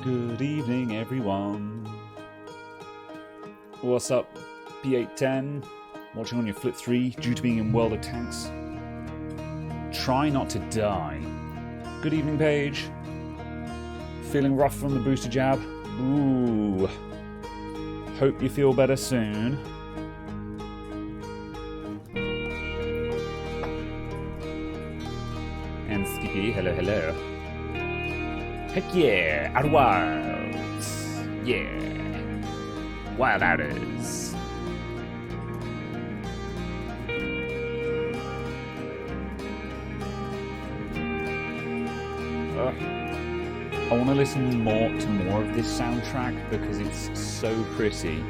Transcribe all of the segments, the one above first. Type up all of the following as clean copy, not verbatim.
Good evening, everyone. What's up, P810? Watching on your Flip 3, due to being in World of Tanks. Try not to die. Good evening, Paige. Feeling rough from the booster jab? Ooh. Hope you feel better soon. And Skippy, hello, hello. Heck yeah, out wilds. Yeah. Wild outers. I want to listen to more of this soundtrack because it's so pretty.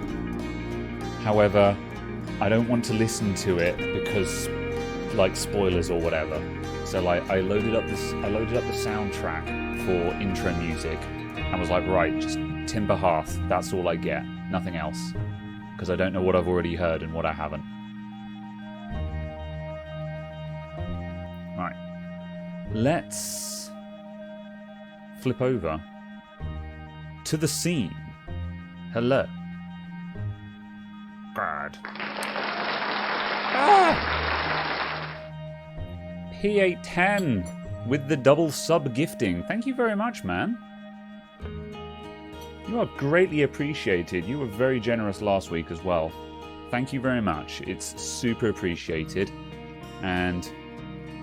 However, I don't want to listen to it because, like, spoilers or whatever. So, like, I loaded up the soundtrack for intro music and was like, right, just Timber Hearth. That's all I get, nothing else, because I don't know what I've already heard and what I haven't. Right, let's flip over to the scene. Hello. God. P810 with the double sub gifting. Thank you very much, man. You are greatly appreciated. You were very generous last week as well. Thank you very much. It's super appreciated. And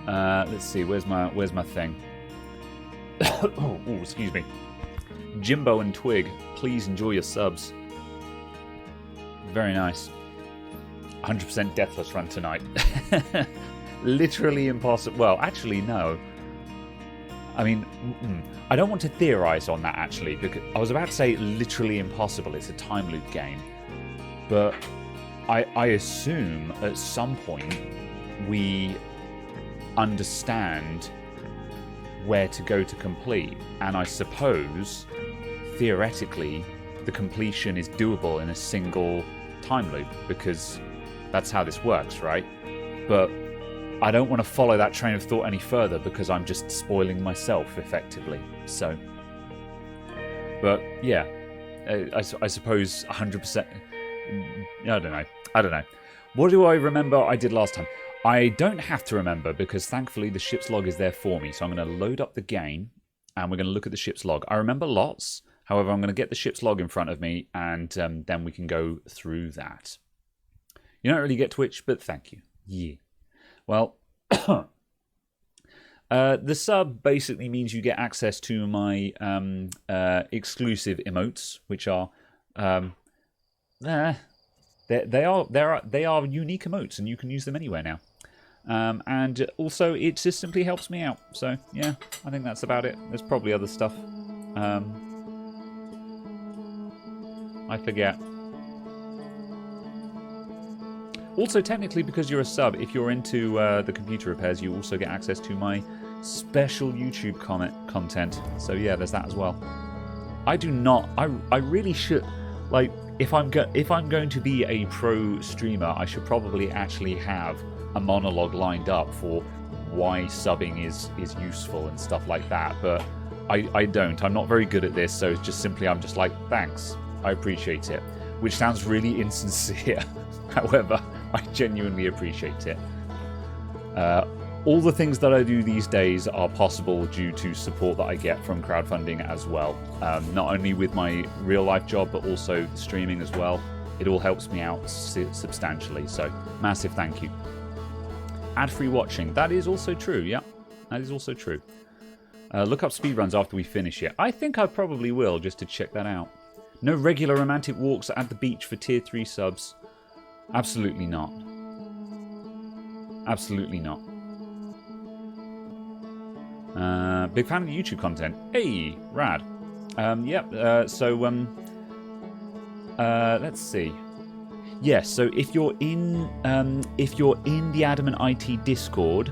let's see, where's my thing? Oh, excuse me. Jimbo and Twig, please enjoy your subs. Very nice. 100% deathless run tonight. Literally impossible. Well, actually, no. I mean, I don't want to theorize on that, actually, because I was about to say literally impossible. It's a time loop game. But I assume at some point we understand where to go to complete. And I suppose, theoretically, the completion is doable in a single time loop, because that's how this works, right? But I don't want to follow that train of thought any further because I'm just spoiling myself, effectively. So, but yeah, I suppose 100%. I don't know. What do I remember I did last time? I don't have to remember because thankfully the ship's log is there for me. So I'm going to load up the game and we're going to look at the ship's log. I remember lots. However, I'm going to get the ship's log in front of me and then we can go through that. You don't really get Twitch, but thank you. Yeah. Well, the sub basically means you get access to my exclusive emotes, which are they are unique emotes, and you can use them anywhere now. And also, it just simply helps me out. So yeah, I think that's about it. There's probably other stuff. I forget. Also, technically, because you're a sub, if you're into the computer repairs, you also get access to my special YouTube content. So yeah, there's that as well. I do not. I really should. Like, if I'm going to be a pro streamer, I should probably actually have a monologue lined up for why subbing is useful and stuff like that. But I don't. I'm not very good at this, so it's just simply I'm just like, thanks, I appreciate it, which sounds really insincere. However, I genuinely appreciate it. All the things that I do these days are possible due to support that I get from crowdfunding as well. Not only with my real life job, but also streaming as well. It all helps me out substantially, so massive thank you. Ad-free watching, that is also true, yeah. That is also true. Look up speedruns after we finish it. I think I probably will, just to check that out. No regular romantic walks at the beach for tier 3 subs. Absolutely not. Absolutely not. Big fan of the YouTube content. Hey, rad. Let's see. Yes, so if you're in the Adamant IT Discord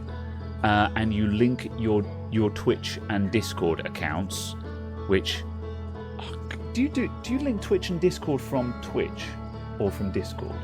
and you link your Twitch and Discord accounts, which do you link Twitch and Discord from Twitch or from Discord?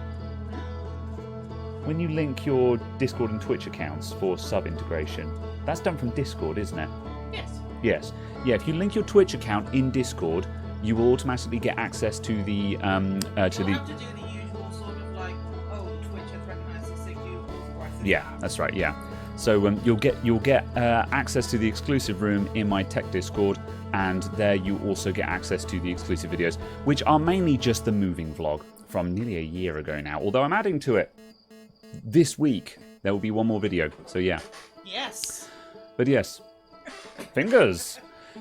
When you link your Discord and Twitch accounts for sub integration, that's done from Discord, isn't it? Yes. Yes. Yeah, if you link your Twitch account in Discord, you will automatically get access to the You'll have to do the usual sort of like, oh, Twitch has recognized this, so you authorize this. Yeah, that's right. Yeah. So you'll get access to the exclusive room in my tech Discord, and there you also get access to the exclusive videos, which are mainly just the moving vlog from nearly a year ago now. Although I'm adding to it this week. There will be one more video. So yeah. Yes. But yes. Fingers.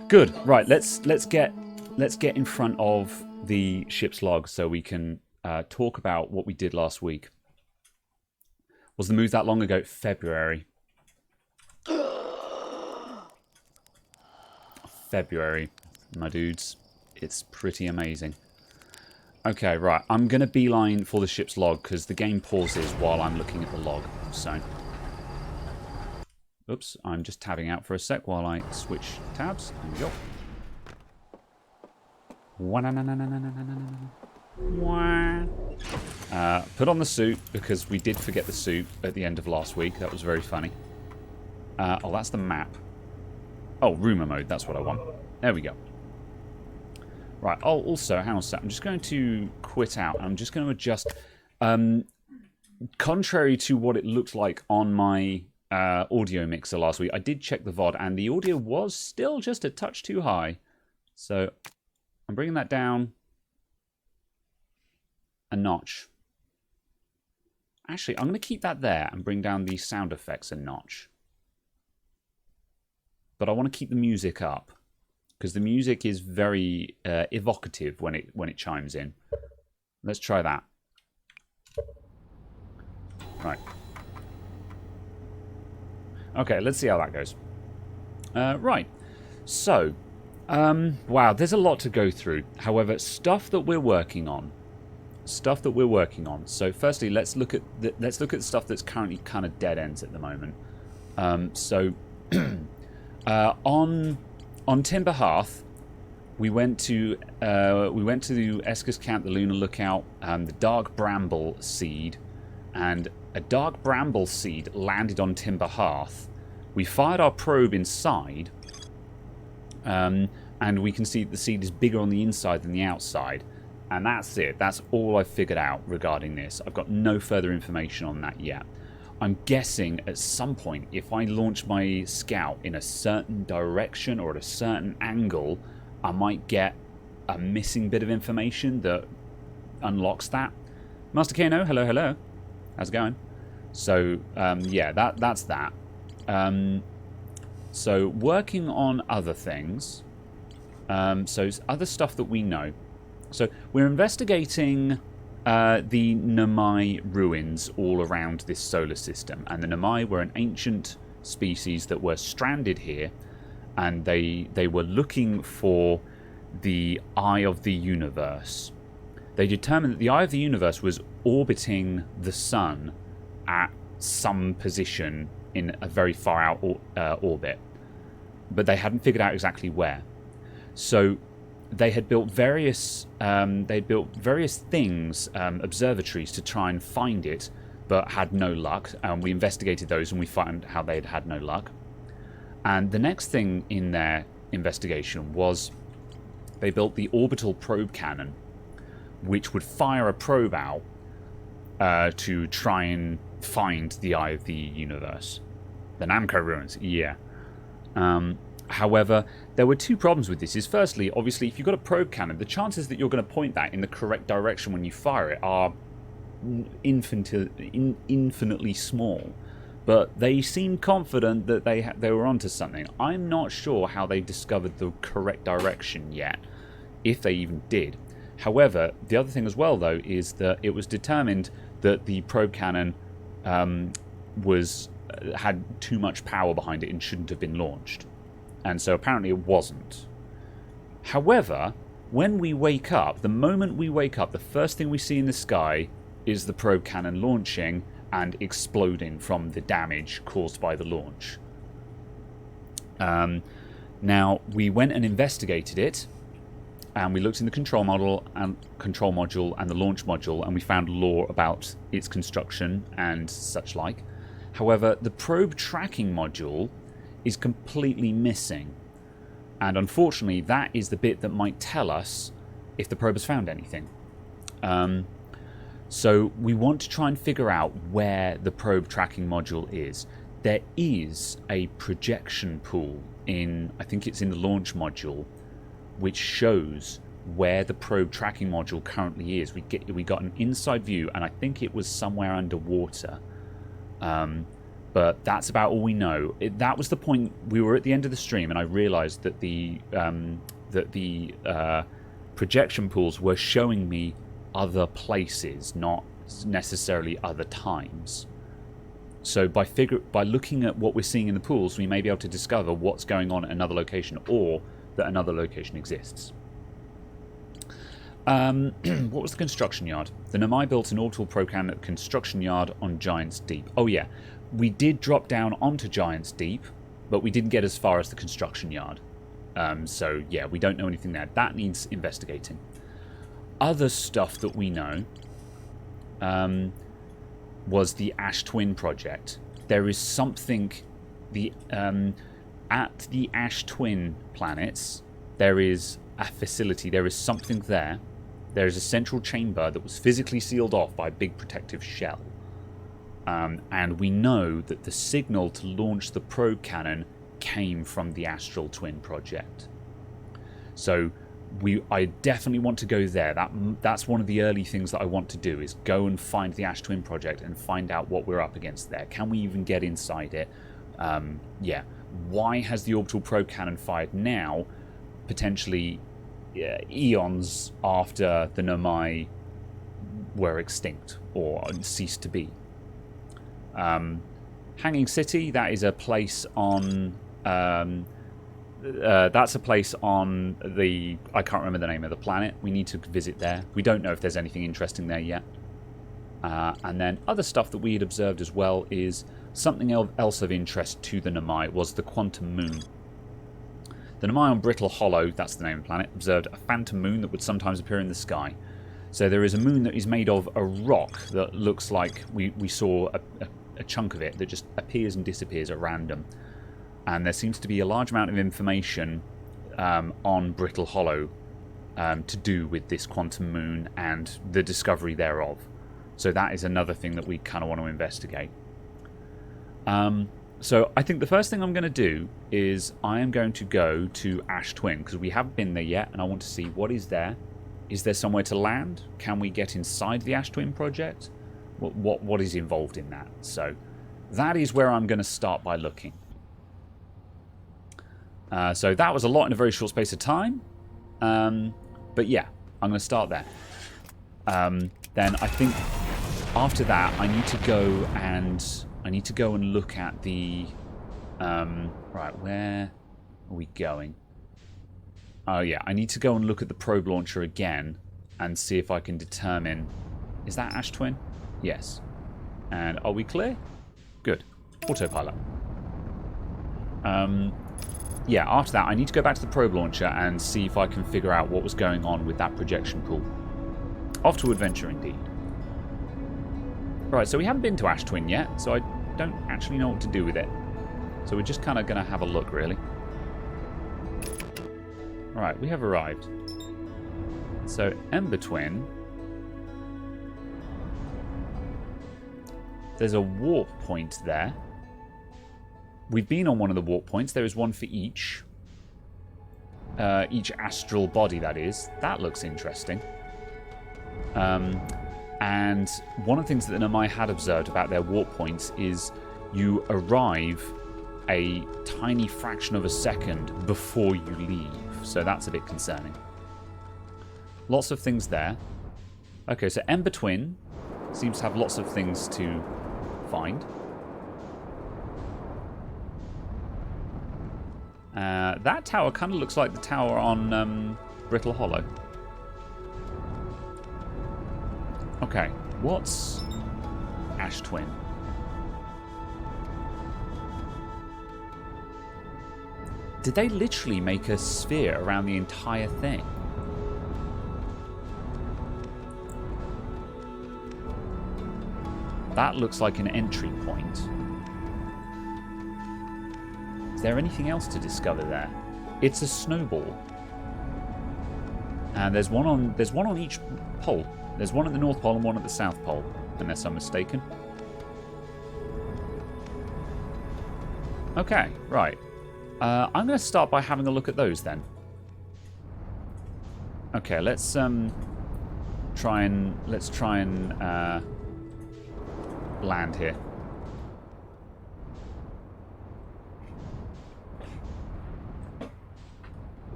Good. Right. Let's get in front of the ship's log so we can talk about what we did last week. Was the move that long ago? February. February, my dudes. It's pretty amazing. Okay, right. I'm going to beeline for the ship's log because the game pauses while I'm looking at the log. So, oops, I'm just tabbing out for a sec while I switch tabs. There we go. Put on the suit because we did forget the suit at the end of last week. That was very funny. Oh, that's the map. Oh, rumor mode. That's what I want. There we go. Right. Oh, also, hang on a sec. I'm just going to quit out. I'm just going to adjust. Contrary to what it looked like on my audio mixer last week, I did check the VOD, and the audio was still just a touch too high. So I'm bringing that down a notch. Actually, I'm going to keep that there and bring down the sound effects a notch. But I want to keep the music up because the music is very evocative when it chimes in. Let's try that. Right. Okay, let's see how that goes. Right. So, wow, there's a lot to go through. However, stuff that we're working on. So, firstly, let's look at the stuff that's currently kind of dead ends at the moment. On Timber Hearth, we went to the Escus Camp, the Lunar Lookout, the Dark Bramble Seed, and a Dark Bramble Seed landed on Timber Hearth. We fired our probe inside, and we can see that the seed is bigger on the inside than the outside. And that's it. That's all I've figured out regarding this. I've got no further information on that yet. I'm guessing at some point, if I launch my scout in a certain direction or at a certain angle, I might get a missing bit of information that unlocks that. Master Kano, hello, hello. How's it going? So, yeah, that's that. So, working on other things. So, other stuff that we know. So, we're investigating the Nomai ruins all around this solar system. And the Nomai were an ancient species that were stranded here. And they were looking for the Eye of the Universe. They determined that the Eye of the Universe was orbiting the Sun at some position in a very far out orbit. But they hadn't figured out exactly where. So they had built various things, observatories, to try and find it, but had no luck. We investigated those and we found how they had no luck. And the next thing in their investigation was they built the orbital probe cannon, which would fire a probe out to try and find the Eye of the Universe. The Namco ruins, yeah. However, there were two problems with this. Firstly, obviously, if you've got a probe cannon, the chances that you're going to point that in the correct direction when you fire it are infinitely small. But they seemed confident that they were onto something. I'm not sure how they discovered the correct direction yet, if they even did. However, the other thing as well, though, is that it was determined that the probe cannon had too much power behind it and shouldn't have been launched. And so apparently it wasn't. However, when we wake up, the moment we wake up, the first thing we see in the sky is the probe cannon launching and exploding from the damage caused by the launch. Now, we went and investigated it, and we looked in the control module and the launch module, and we found lore about its construction and such like. However, the probe tracking module is completely missing. And unfortunately, that is the bit that might tell us if the probe has found anything. So we want to try and figure out where the probe tracking module is. There is a projection pool in, I think it's in the launch module, which shows where the probe tracking module currently is. We got an inside view, and I think it was somewhere underwater. But that's about all we know. That was the point. We were at the end of the stream, and I realized that the projection pools were showing me other places, not necessarily other times. So by looking at what we're seeing in the pools, we may be able to discover what's going on at another location, or that another location exists. What was the construction yard? The Nomai built an orbital program at the construction yard on Giant's Deep. Oh yeah, we did drop down onto Giant's Deep, but we didn't get as far as the construction yard. So yeah, we don't know anything there. That needs investigating. Other stuff that we know was the Ash Twin project. There is something at the Ash Twin planets. There is a facility. There is something there. There is a central chamber that was physically sealed off by a big protective shell. And we know that the signal to launch the probe cannon came from the Astral Twin project. So I definitely want to go there. That's one of the early things that I want to do, is go and find the Ash Twin project and find out what we're up against there. Can we even get inside it? Yeah. Why has the orbital probe cannon fired now, potentially eons after the Nomai were extinct or ceased to be? Hanging City, that is a place on... that's a place on the... I can't remember the name of the planet. We need to visit there. We don't know if there's anything interesting there yet. And then other stuff that we had observed as well is something else of interest to the Nomai was the Quantum Moon. The Nomai on Brittle Hollow, that's the name of the planet, observed a phantom moon that would sometimes appear in the sky. So there is a moon that is made of a rock that looks like we saw a chunk of it that just appears and disappears at random. And there seems to be a large amount of information on Brittle Hollow to do with this quantum moon and the discovery thereof. So that is another thing that we kind of want to investigate. So I think the first thing I'm going to do is I am going to go to Ash Twin, because we haven't been there yet, and I want to see what is there. Is there somewhere to land? Can we get inside the Ash Twin project? What is involved in that? So that is where I'm going to start by looking. So that was a lot in a very short space of time. But yeah, I'm going to start there. Then I think after that I need to go and look at the... right, where are we going? Oh yeah, I need to go and look at the probe launcher again and see if I can determine... Is that Ash Twin? Yes. And are we clear? Good. Autopilot. Yeah, after that, I need to go back to the probe launcher and see if I can figure out what was going on with that projection pool. Off to adventure, indeed. Right, so we haven't been to Ash Twin yet, so I don't actually know what to do with it. So we're just kind of going to have a look, really. Right, we have arrived. So, Ember Twin. There's a warp point there. We've been on one of the warp points. There is one for each astral body, that is. That looks interesting. And one of the things that the Nomai had observed about their warp points is you arrive a tiny fraction of a second before you leave. So that's a bit concerning. Lots of things there. Okay, so Ember Twin seems to have lots of things to find. That tower kind of looks like the tower on Brittle Hollow. Okay, what's Ash Twin? Did they literally make a sphere around the entire thing? That looks like an entry point. Is there anything else to discover there? It's a snowball. And there's one on each pole. There's one at the North Pole and one at the South Pole, unless I'm mistaken. Okay, right. I'm going to start by having a look at those then. Okay, let's try and land here.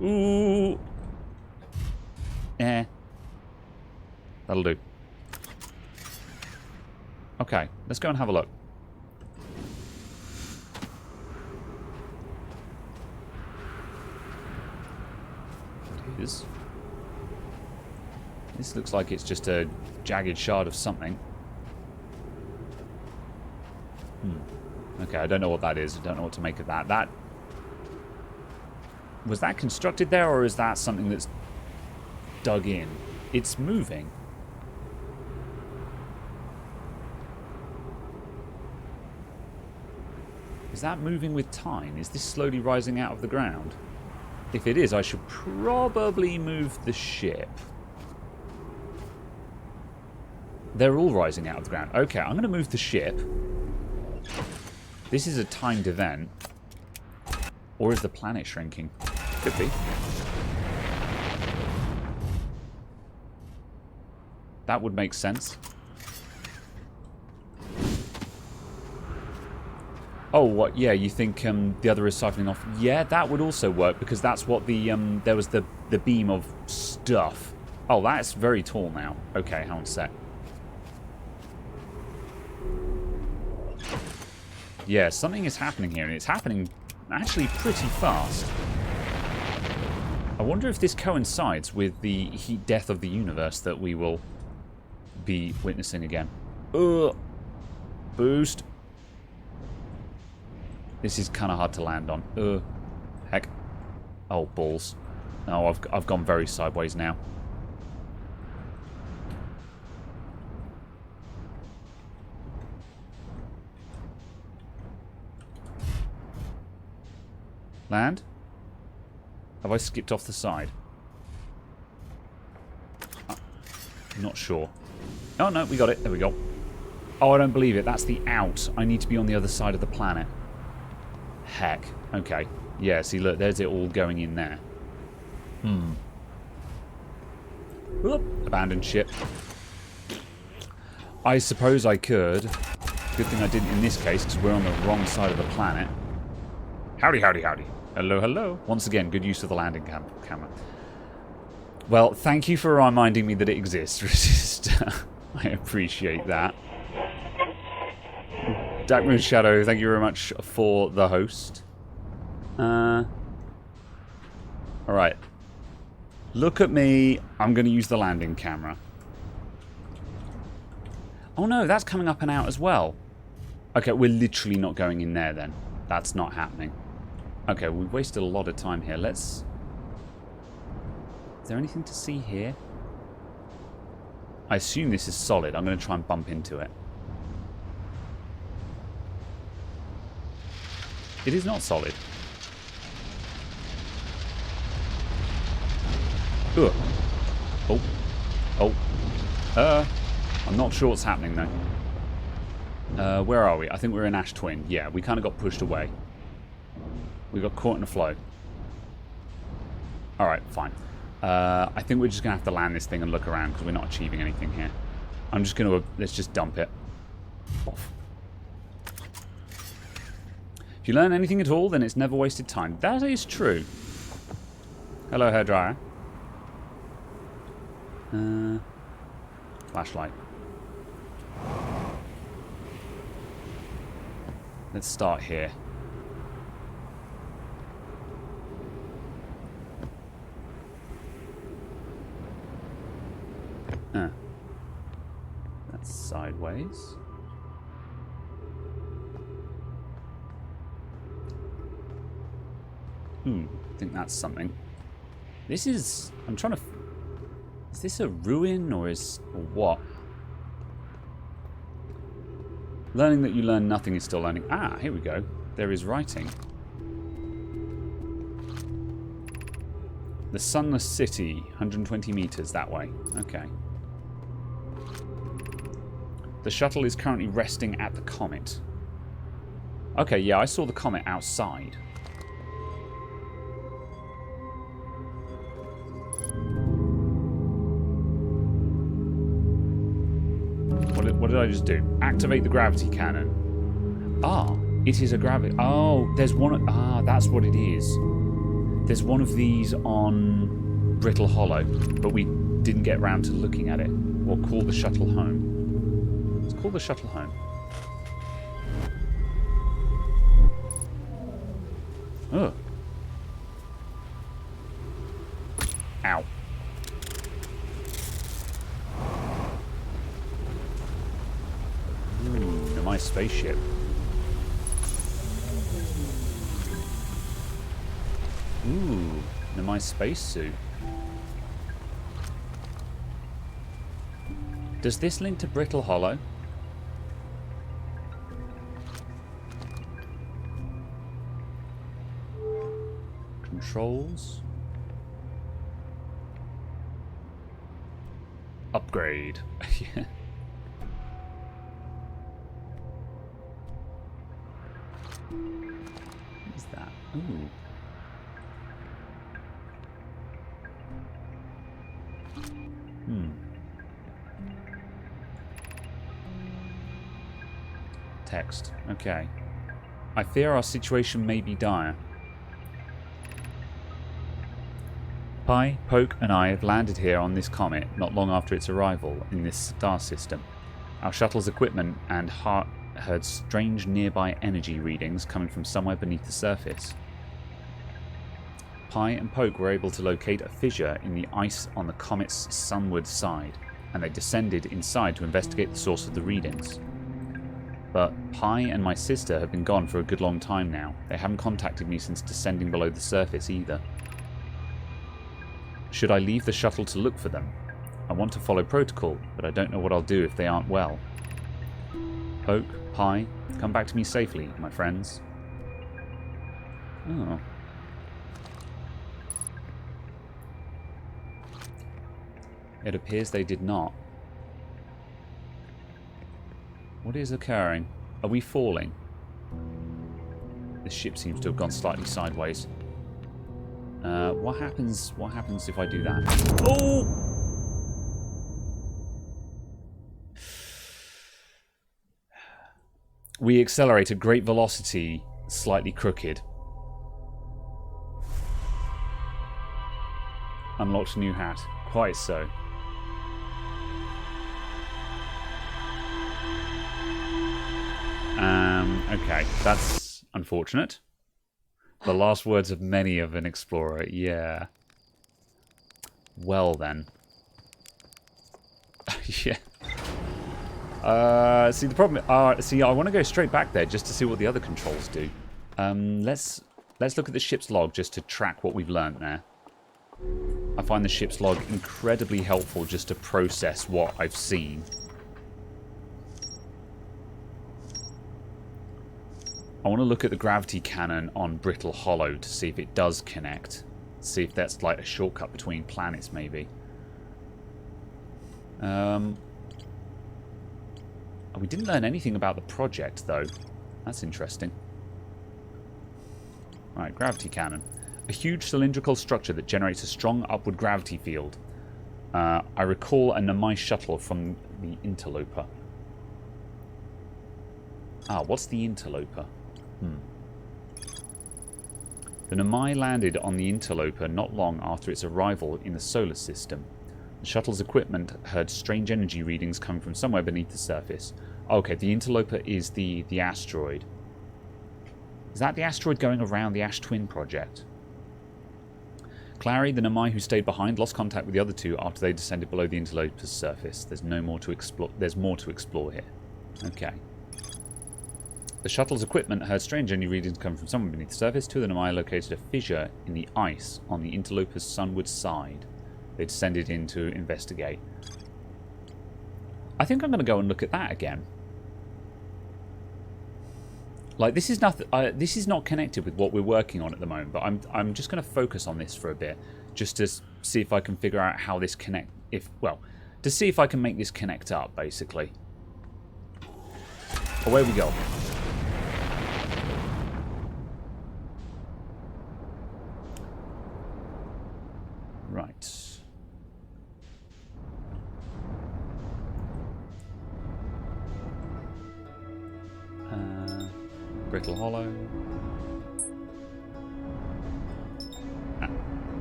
Ooh. That'll do. Okay, let's go and have a look. It is. This looks like it's just a jagged shard of something. Okay, I don't know what that is. I don't know what to make of that. Was that constructed there, or is that something that's dug in? It's moving. Is that moving with time? Is this slowly rising out of the ground? If it is, I should probably move the ship. They're all rising out of the ground. Okay, I'm going to move the ship. This is a timed event. Or is the planet shrinking? Could be. That would make sense. Oh, what? Yeah, you think the other is siphoning off? Yeah, that would also work, because that's what the there was the beam of stuff. Oh, that's very tall now. Okay, hang on a sec. Yeah, something is happening here, and it's happening actually pretty fast. I wonder if this coincides with the heat death of the universe that we will be witnessing again. Boost. This is kind of hard to land on. Heck. Oh, balls. Oh, I've gone very sideways now. Land? Have I skipped off the side? I'm not sure. Oh, no, we got it. There we go. Oh, I don't believe it. That's the out. I need to be on the other side of the planet. Heck. Okay. Yeah, see, look, there's it all going in there. Whoop. Abandoned ship. I suppose I could. Good thing I didn't in this case, because we're on the wrong side of the planet. Howdy, howdy, howdy. Hello, hello. Once again, good use of the landing camera. Well, thank you for reminding me that it exists. I appreciate that. Dark Moon Shadow, thank you very much for the host. Alright. Look at me. I'm going to use the landing camera. Oh no, that's coming up and out as well. Okay, we're literally not going in there then. That's not happening. Okay, we've wasted a lot of time here. Let's... Is there anything to see here? I assume this is solid. I'm going to try and bump into it. It is not solid. Ugh. Oh. Oh. I'm not sure what's happening though. Where are we? I think we're in Ash Twin. Yeah, we kind of got pushed away. We got caught in a flow. Alright, fine. I think we're just going to have to land this thing and look around because we're not achieving anything here. I'm just going to... Let's just dump it. Off. If you learn anything at all, then it's never wasted time. That is true. Hello, hairdryer. Flashlight. Let's start here. That's sideways. I think that's something. This is... I'm trying to... Is this a ruin or what? Learning that you learn nothing is still learning. Ah, here we go. There is writing. The Sunless City, 120 meters that way. Okay. The shuttle is currently resting at the comet. Okay, yeah, I saw the comet outside. What did I just do? Activate the gravity cannon. Ah, it is a gravity... Oh, there's one... Ah, that's what it is. There's one of these on Brittle Hollow, but we didn't get round to looking at it. Or call the shuttle home. Let's call the shuttle home. Oh. Ow. Ooh, my spaceship. Ooh, my spacesuit. Does this link to Brittle Hollow? Controls. Upgrade. Yeah. What is that? Ooh. Text. Okay. I fear our situation may be dire. Pi, Poke, and I have landed here on this comet not long after its arrival in this star system. Our shuttle's equipment and heart heard strange nearby energy readings coming from somewhere beneath the surface. Pi and Poke were able to locate a fissure in the ice on the comet's sunward side, and they descended inside to investigate the source of the readings. But Pi and my sister have been gone for a good long time now. They haven't contacted me since descending below the surface either. Should I leave the shuttle to look for them? I want to follow protocol, but I don't know what I'll do if they aren't well. Poke, Pi, come back to me safely, my friends. Oh. It appears they did not. What is occurring? Are we falling? This ship seems to have gone slightly sideways. What happens if I do that? Oh! We accelerate at great velocity, slightly crooked. Unlocked new hat. Quite so. Okay, that's unfortunate. The last words of many of an explorer, yeah. Well then. Yeah. See, the problem... see, I want to go straight back there just to see what the other controls do. Let's look at the ship's log just to track what we've learned there. I find the ship's log incredibly helpful just to process what I've seen. I want to look at the gravity cannon on Brittle Hollow to see if it does connect. See if that's like a shortcut between planets, maybe. We didn't learn anything about the project, though. That's interesting. Right, gravity cannon. A huge cylindrical structure that generates a strong upward gravity field. I recall a Namai shuttle from the Interloper. Ah, what's the Interloper? The Namai landed on the Interloper not long after its arrival in the solar system. The shuttle's equipment heard strange energy readings coming from somewhere beneath the surface. Okay, the Interloper is the asteroid. Is that the asteroid going around the Ash Twin project? Clary, the Namai who stayed behind, lost contact with the other two after they descended below the Interloper's surface. There's more to explore here. Okay. The shuttle's equipment heard strange energy readings coming from somewhere beneath the surface. Two of the Namai located a fissure in the ice on the Interloper's sunward side. They descended in to investigate. I think I'm going to go and look at that again. Like, this is nothing. This is not connected with what we're working on at the moment, but I'm just going to focus on this for a bit, just to see if I can figure out how this to see if I can make this connect up, basically. Away we go. Right. Brittle Hollow.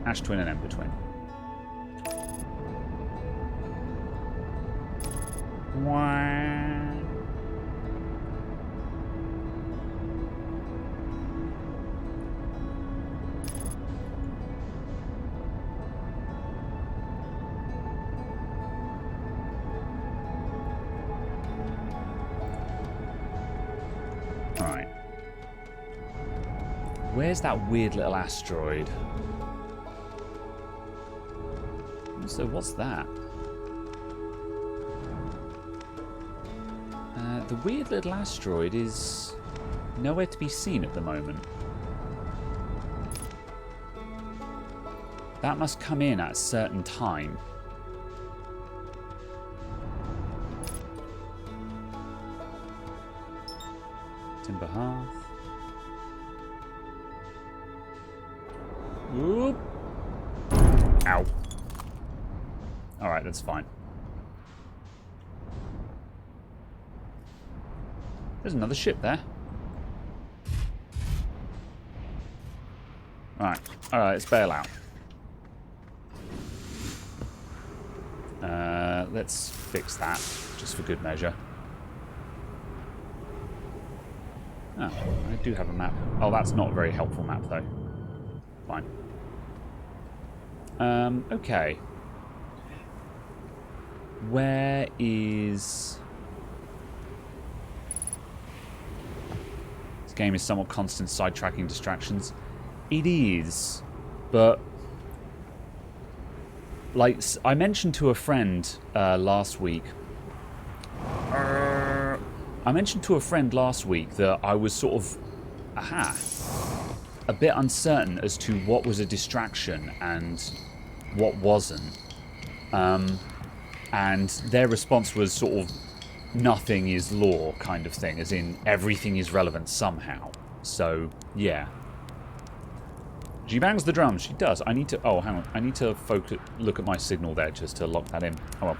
Ash Twin and Ember Twin. Alright. Where's that weird little asteroid? So what's that? The weird little asteroid is nowhere to be seen at the moment. That must come in at a certain time. Timber Hearth. Whoop. Ow. Alright, that's fine. There's another ship there. Alright, let's bail out. Let's fix that, just for good measure. Oh, I do have a map. Oh, that's not a very helpful map, though. Fine. Okay. Where is... This game is somewhat constant sidetracking distractions. It is, but... Like, I mentioned to a friend last week... that I was sort of... a bit uncertain as to what was a distraction and what wasn't. And their response was sort of nothing is lore kind of thing, as in everything is relevant somehow. So, yeah. She bangs the drums. She does. I need to... Oh, hang on. I need to focus, look at my signal there just to lock that in. Oh, well.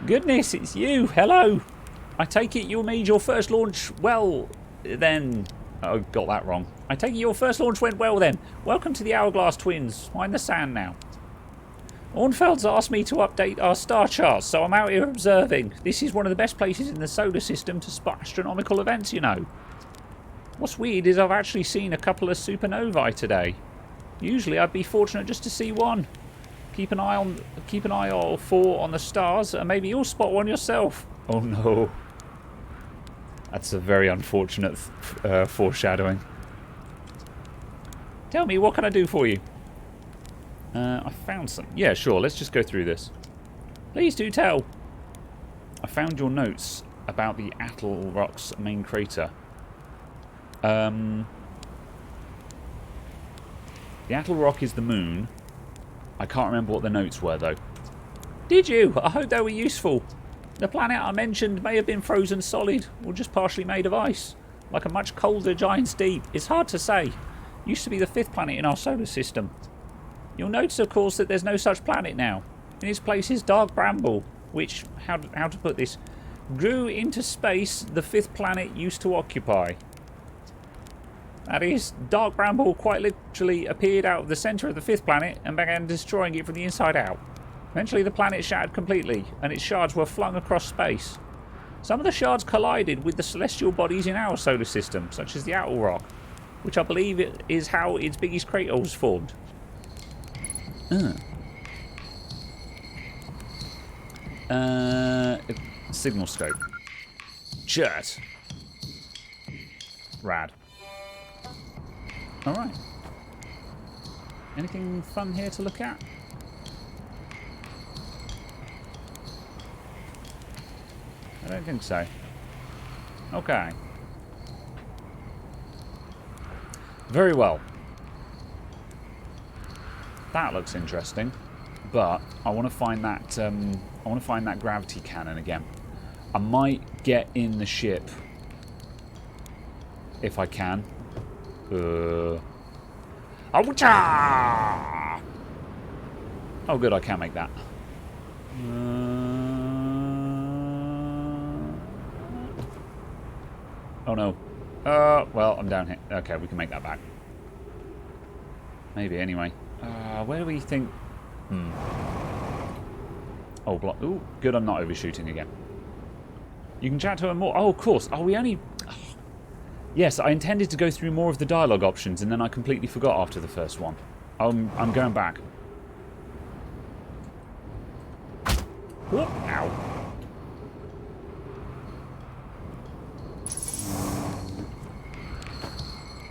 Goodness, it's you. Hello. I take it you made your first launch well, then... Oh, got that wrong. I take it your first launch went well, then. Welcome to the Hourglass Twins. I'm in the sand now. Ornfeld's asked me to update our star charts, so I'm out here observing. This is one of the best places in the solar system to spot astronomical events, you know. What's weird is I've actually seen a couple of supernovae today. Usually I'd be fortunate just to see one. Keep an eye or four on the stars, and maybe you'll spot one yourself. Oh no. That's a very unfortunate foreshadowing. Tell me, what can I do for you? I found some. Yeah, sure. Let's just go through this. Please do tell. I found your notes about the Atl Rock's main crater. The Atl Rock is the moon. I can't remember what the notes were, though. Did you? I hope they were useful. The planet I mentioned may have been frozen solid, or just partially made of ice. Like a much colder Giant's Deep. It's hard to say. Used to be the 5th planet in our solar system. You'll notice, of course, that there's no such planet now. In its place is dark bramble, which, how to put this, grew into space the 5th planet used to occupy. That is, dark bramble quite literally appeared out of the centre of the 5th planet and began destroying it from the inside out. Eventually the planet shattered completely, and its shards were flung across space. Some of the shards collided with the celestial bodies in our solar system, such as the Atl Rock, which I believe is how its biggest crater was formed. Signal scope. Jet. Rad. Alright. Anything fun here to look at? I don't think so. Okay. Very well. That looks interesting. But I want to find that. I want to find that gravity cannon again. I might get in the ship if I can. Oucha! Oh, good. I can't make that. Oh no. Well, I'm down here. Okay, we can make that back. Maybe, anyway. Where do we think... Oh, block. Ooh, good, I'm not overshooting again. You can chat to her more. Oh, of course. Oh, we only... Yes, I intended to go through more of the dialogue options, and then I completely forgot after the first one. I'm going back. Whoop. Ow.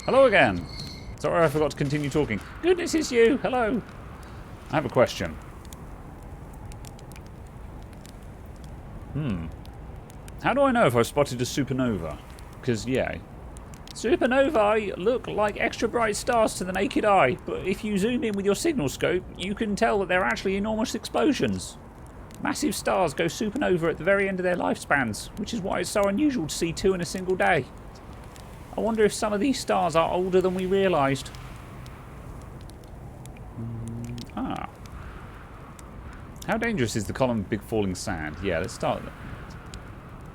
Hello again. Sorry I forgot to continue talking. Goodness, it's you. Hello. I have a question. How do I know if I've spotted a supernova? Because, yeah, supernovae look like extra bright stars to the naked eye, but if you zoom in with your signal scope, you can tell that they're actually enormous explosions. Massive stars go supernova at the very end of their lifespans, which is why it's so unusual to see two in a single day. I wonder if some of these stars are older than we realised. How dangerous is the column of big falling sand? Yeah, let's start with it.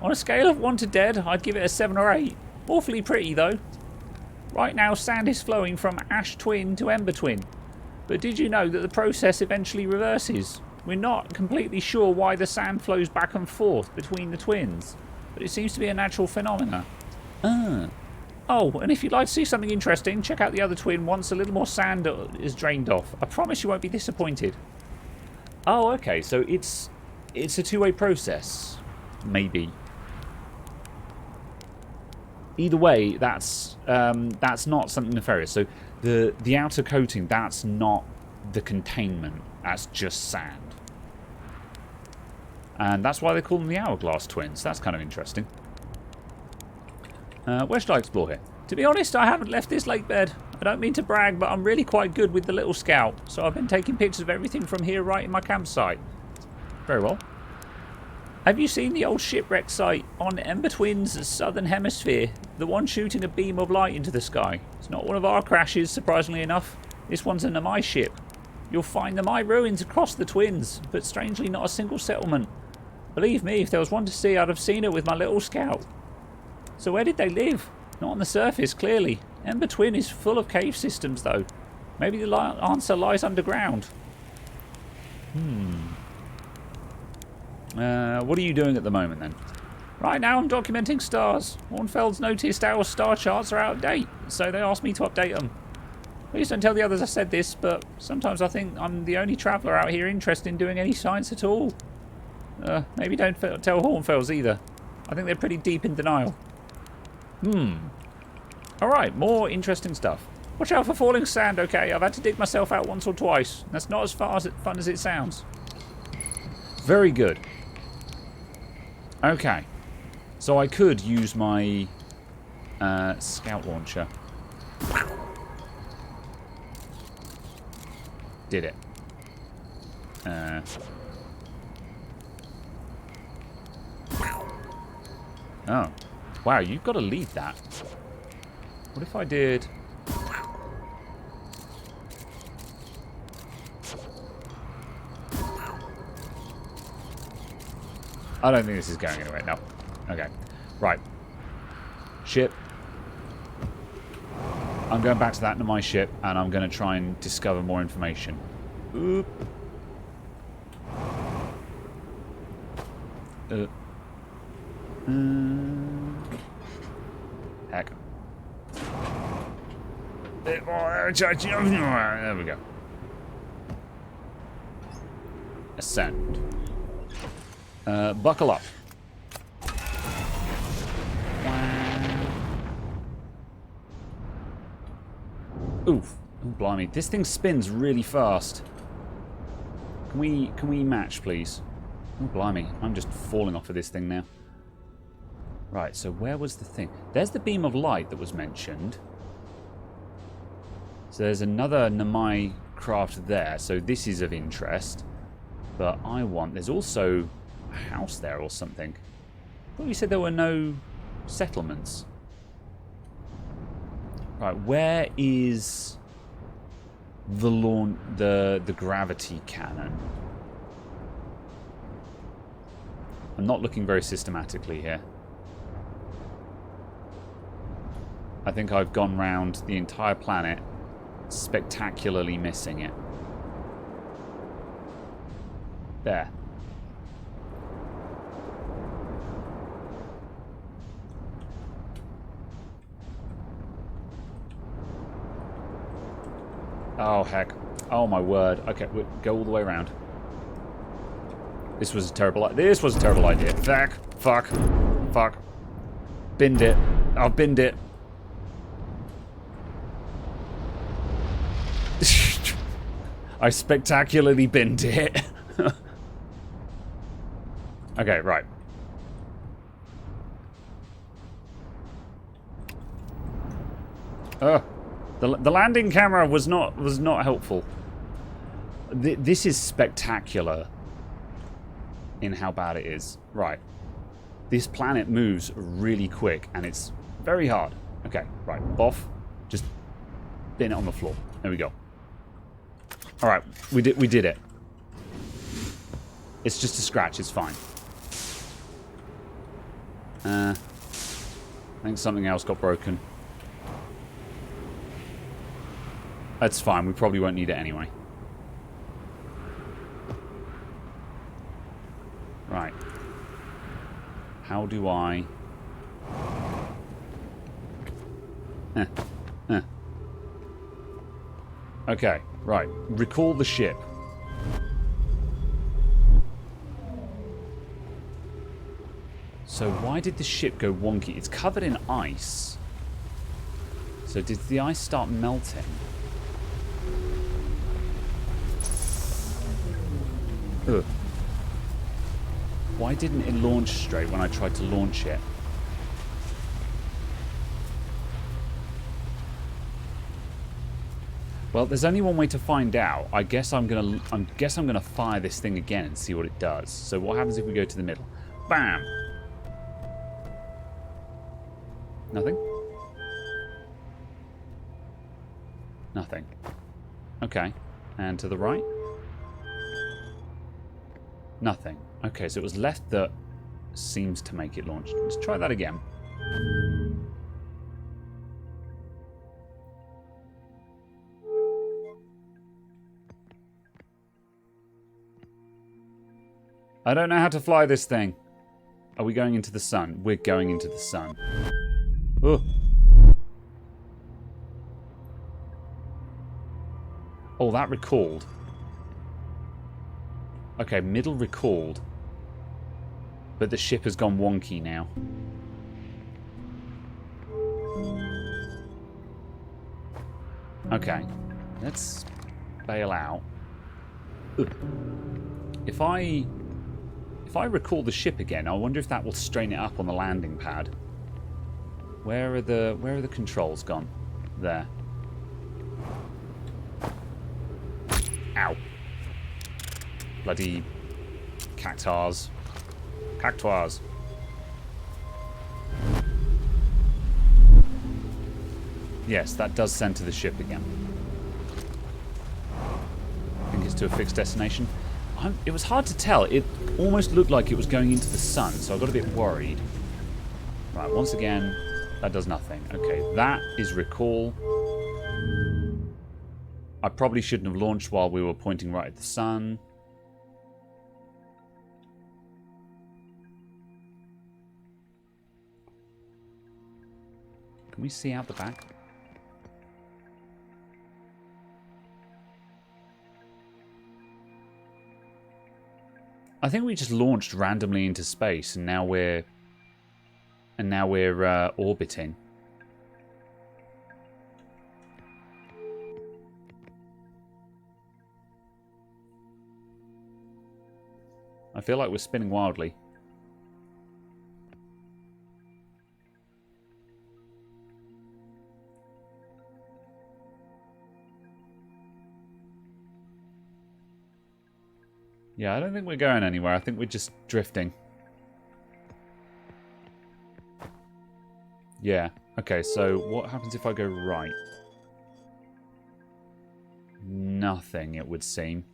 On a scale of 1 to dead, I'd give it a 7 or 8. Awfully pretty, though. Right now, sand is flowing from ash twin to ember twin. But did you know that the process eventually reverses? We're not completely sure why the sand flows back and forth between the twins, but it seems to be a natural phenomena. Oh, and if you'd like to see something interesting, check out the other twin once a little more sand is drained off. I promise you won't be disappointed. Oh, okay, so it's a two-way process. Maybe. Either way, that's not something nefarious. So the outer coating, that's not the containment. That's just sand. And that's why they call them the Hourglass Twins. That's kind of interesting. Where should I explore here? To be honest, I haven't left this lake bed. I don't mean to brag, but I'm really quite good with the little scout. So I've been taking pictures of everything from here right in my campsite. Very well. Have you seen the old shipwreck site on Ember Twin's southern hemisphere? The one shooting a beam of light into the sky. It's not one of our crashes, surprisingly enough. This one's a Namai ship. You'll find Namai ruins across the Twins, but strangely not a single settlement. Believe me, if there was one to see, I'd have seen it with my little scout. So where did they live? Not on the surface, clearly. Ember Twin is full of cave systems, though. Maybe the answer lies underground. What are you doing at the moment, then? Right now, I'm documenting stars. Hornfeld's noticed our star charts are out of date, so they asked me to update them. Please don't tell the others I said this, but sometimes I think I'm the only traveller out here interested in doing any science at all. Maybe don't tell Hornfelds either. I think they're pretty deep in denial. Alright, more interesting stuff. Watch out for falling sand, okay? I've had to dig myself out once or twice. That's not as fun as it sounds. Very good. Okay. So I could use my scout launcher. Did it. Oh. Wow, you've got to lead that. What if I did... I don't think this is going anywhere. No. Okay. Right. Ship. I'm going back to that in my ship, and I'm going to try and discover more information. Oop. Heck. There we go. Ascend. Buckle up. Oof. Oh, blimey. This thing spins really fast. Can we match, please? Oh, blimey. I'm just falling off of this thing now. Right, so where was the thing? There's the beam of light that was mentioned. So there's another Namai craft there, so this is of interest. But I want... There's also a house there or something. I thought you said there were no settlements. Right, where is the gravity cannon? I'm not looking very systematically here. I think I've gone round the entire planet, spectacularly missing it. There. Oh, heck. Oh, my word. Okay, we'll go all the way around. This was a terrible idea. Fuck. Fuck. Fuck. Binned it. I've binned it. I spectacularly binned it. Okay, right. The landing camera was not helpful. This is spectacular in how bad it is. Right. This planet moves really quick and it's very hard. Okay, right. Boff. Just bin it on the floor. There we go. Alright, we did it. It's just a scratch, it's fine. I think something else got broken. That's fine, we probably won't need it anyway. Right. How do I... Okay, right. Recall the ship. So why did the ship go wonky? It's covered in ice. So did the ice start melting? Ugh. Why didn't it launch straight when I tried to launch it? Well, there's only one way to find out. I guess I'm gonna fire this thing again and see what it does. So what happens if we go to the middle? Bam! Nothing? Nothing. Okay. And to the right? Nothing. Okay, so it was left that seems to make it launch. Let's try that again. I don't know how to fly this thing. Are we going into the sun? We're going into the sun. Oh. Oh, that recalled. Okay, middle recalled. But the ship has gone wonky now. Okay. Let's bail out. Ugh. If I recall the ship again, I wonder if that will strain it up on the landing pad. Where are the controls gone? There. Ow. Bloody cactars. Cactuars. Yes, that does center the ship again. I think it's to a fixed destination. It was hard to tell. It almost looked like it was going into the sun, so I got a bit worried. Right, once again, that does nothing. Okay, that is recall. I probably shouldn't have launched while we were pointing right at the sun. Can we see out the back? I think we just launched randomly into space, and now we're orbiting. I feel like we're spinning wildly. Yeah, I don't think we're going anywhere. I think we're just drifting. Yeah. Okay, so what happens if I go right? Nothing, it would seem.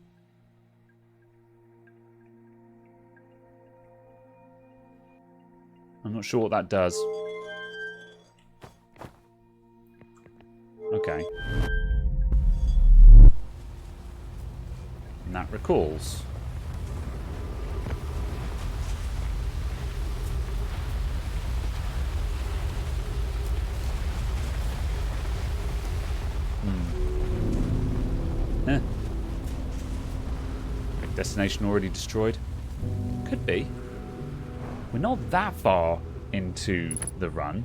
I'm not sure what that does. Okay. And that recalls. Eh. Destination already destroyed? Could be. We're not that far into the run.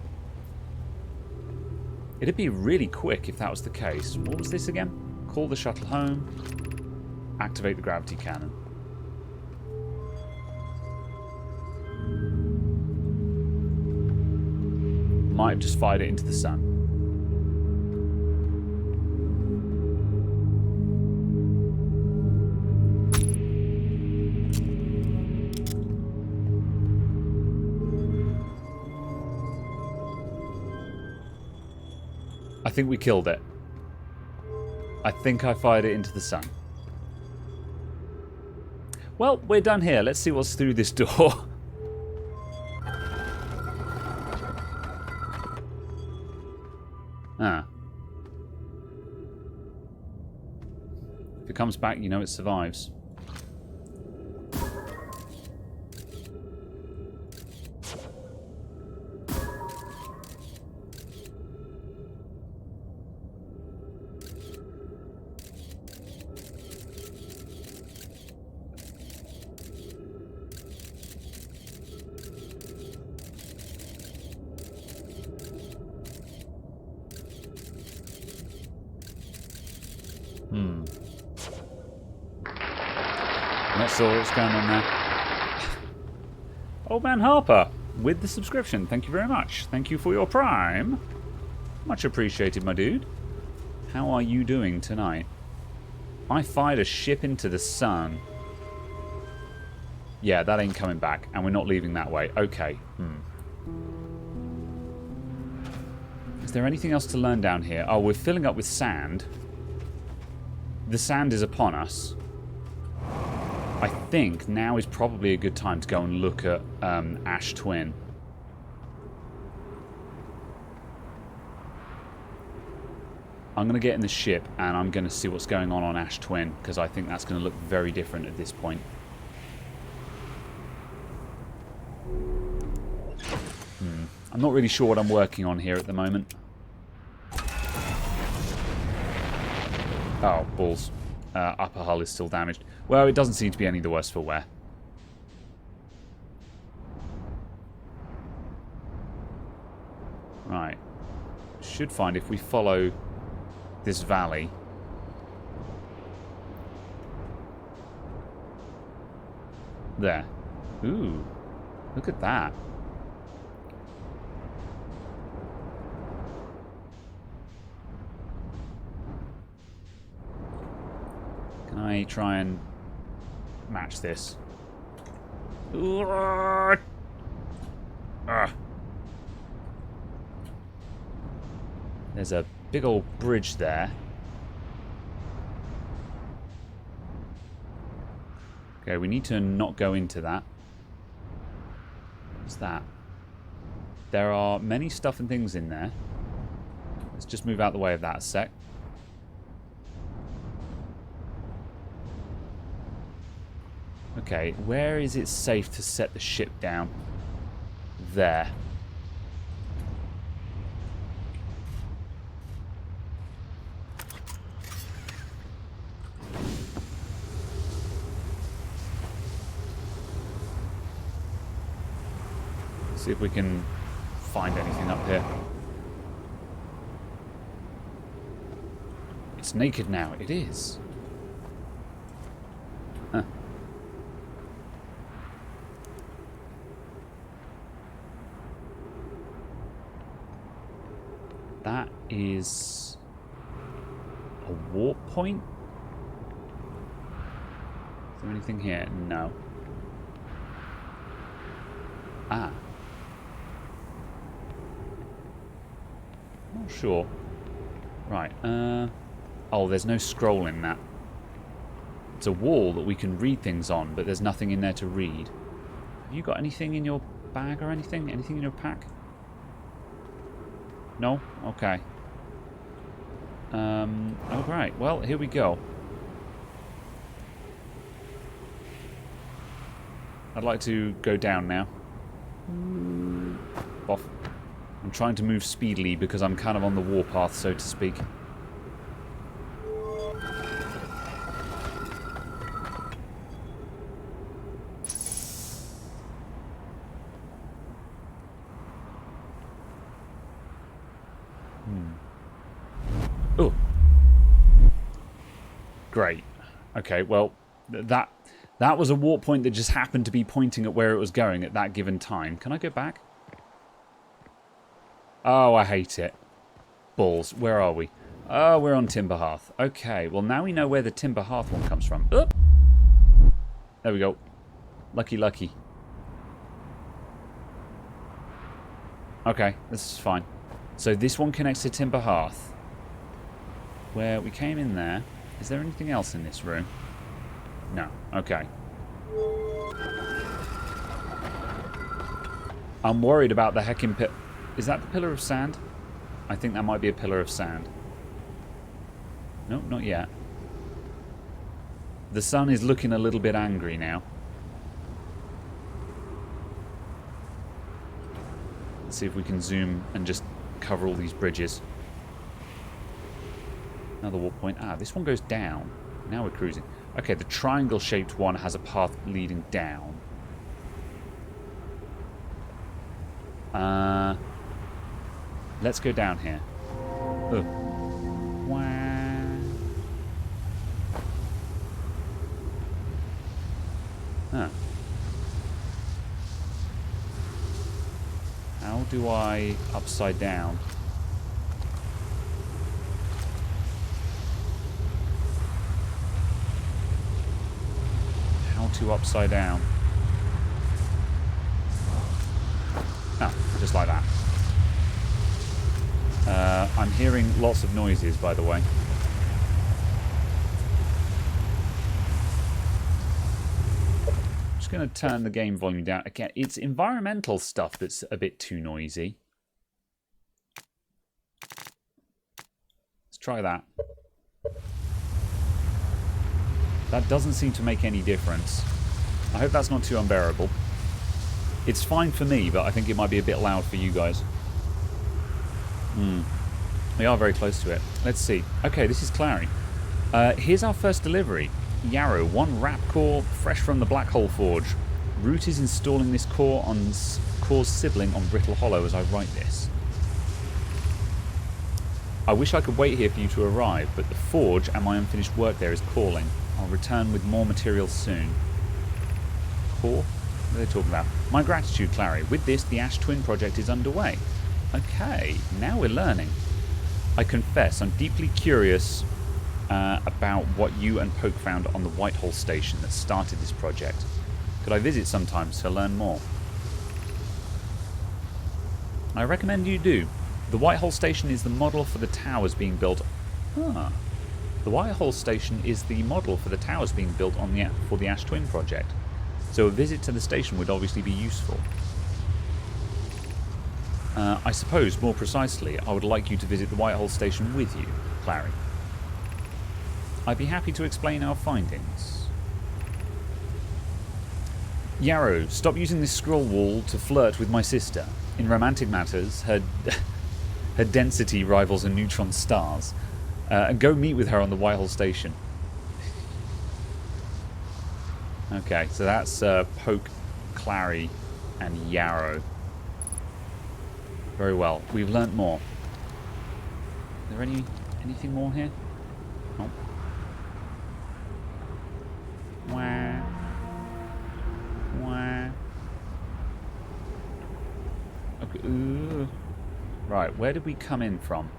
It'd be really quick if that was the case. What was this again? Call the shuttle home. Activate the gravity cannon. Might have just fired it into the sun. I think we killed it. I think I fired it into the sun. Well, we're done here. Let's see what's through this door. Ah. If it comes back, you know it survives. Not sure what's going on there. Old Man Harper with the subscription. Thank you very much. Thank you for your Prime. Much appreciated, my dude. How are you doing tonight? I fired a ship into the sun. Yeah, that ain't coming back, and we're not leaving that way. Okay. Is there anything else to learn down here? Oh, we're filling up with sand. The sand is upon us. I think now is probably a good time to go and look at Ash Twin. I'm going to get in the ship and I'm going to see what's going on Ash Twin, because I think that's going to look very different at this point. I'm not really sure what I'm working on here at the moment. Oh, balls. Upper hull is still damaged. Well, it doesn't seem to be any the worse for wear. Right. Should find if we follow this valley. There. Ooh. Look at that. Can I try and match this? There's a big old bridge there. Okay, we need to not go into that. What's that? There are many stuff and things in there. Let's just move out the way of that a sec. Okay, where is it safe to set the ship down? There. See if we can find anything up here. It's naked now. It is. Huh. That is a warp point? Is there anything here? No. Ah. Not sure. Right. Oh, there's no scroll in that. It's a wall that we can read things on, but there's nothing in there to read. Have you got anything in your bag or anything? Anything in your pack? No? Okay. Alright, well, here we go. I'd like to go down now. Off. I'm trying to move speedily because I'm kind of on the warpath, so to speak. Oh. Great. Okay, well, that was a warp point that just happened to be pointing at where it was going at that given time. Can I go back? Oh, I hate it. Balls. Where are we? Oh, we're on Timber Hearth. Okay, well now we know where the Timber Hearth one comes from. Oop. There we go. Lucky, lucky. Okay, this is fine. So this one connects to Timber Hearth. Where we came in there. Is there anything else in this room? No. Okay. I'm worried about the heckin' pit. Is that the pillar of sand? I think that might be a pillar of sand. Nope, not yet. The sun is looking a little bit angry now. Let's see if we can zoom and just cover all these bridges. Another warp point. Ah, this one goes down. Now we're cruising. Okay, the triangle-shaped one has a path leading down. Let's go down here. Oh. Wah. Huh. How do I upside down? How to upside down? Oh, just like that. I'm hearing lots of noises, by the way. Just going to turn the game volume down. Again, it's environmental stuff that's a bit too noisy. Let's try that. That doesn't seem to make any difference. I hope that's not too unbearable. It's fine for me, but I think it might be a bit loud for you guys. We are very close to it. Let's see. Okay, this is Clary. Here's our first delivery. Yarrow, 1 wrap core, fresh from the Black Hole Forge. Root is installing this core on core's sibling on Brittle Hollow as I write this. I wish I could wait here for you to arrive, but the forge and my unfinished work there is calling. I'll return with more materials soon. Core? What are they talking about? My gratitude, Clary. With this, the Ash Twin project is underway. Okay, now we're learning. I confess, I'm deeply curious about what you and Poke found on the Whitehall station that started this project. Could I visit sometimes to learn more? I recommend you do. The Whitehall station is the model for the towers being built. Ah. The Whitehall station is the model for the towers being built on for the Ash Twin project. So a visit to the station would obviously be useful. I suppose, more precisely, I would like you to visit the Whitehall station with you, Clary. I'd be happy to explain our findings. Yarrow, stop using this scroll wall to flirt with my sister. In romantic matters, her density rivals a neutron star's. And go meet with her on the Whitehall station. Okay, so that's Poke, Clary, and Yarrow. Very well. We've learnt more. Is there anything more here? Oh. Wah. Wah. Okay. Ooh. Right, where did we come in from?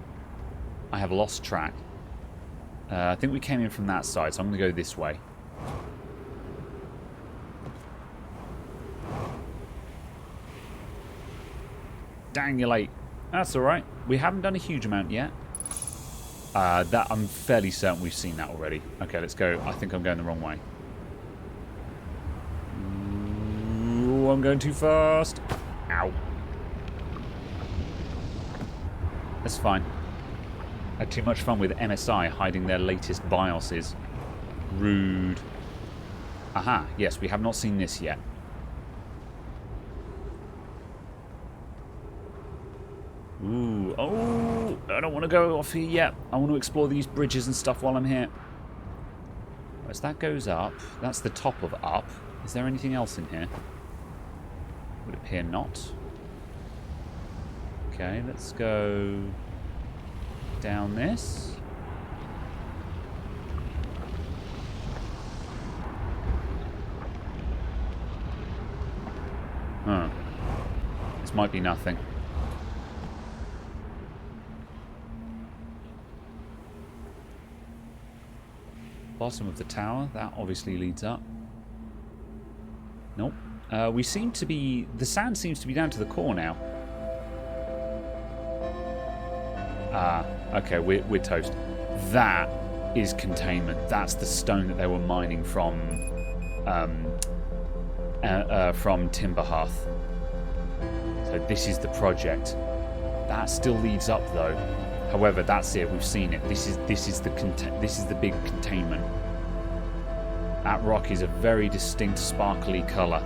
I have lost track. I think we came in from that side, so I'm going to go this way. Dang, you're late. That's alright. We haven't done a huge amount yet. That I'm fairly certain we've seen that already. Okay, let's go. I think I'm going the wrong way. Ooh, I'm going too fast. Ow. That's fine. I had too much fun with MSI hiding their latest BIOSes. Rude. Aha, yes, we have not seen this yet. Ooh, oh, I don't want to go off here yet. I want to explore these bridges and stuff while I'm here. As that goes up, that's the top of up. Is there anything else in here? Would appear not. Okay, let's go down this. Huh. This might be nothing. Bottom of the tower, that obviously leads up. Nope. We seem to be... The sand seems to be down to the core now. Ah, okay, we're toast. That is containment. That's the stone that they were mining from Timberhearth. So this is the project. That still leads up though. However, that's it. We've seen it. This is the big containment. That rock is a very distinct, sparkly colour.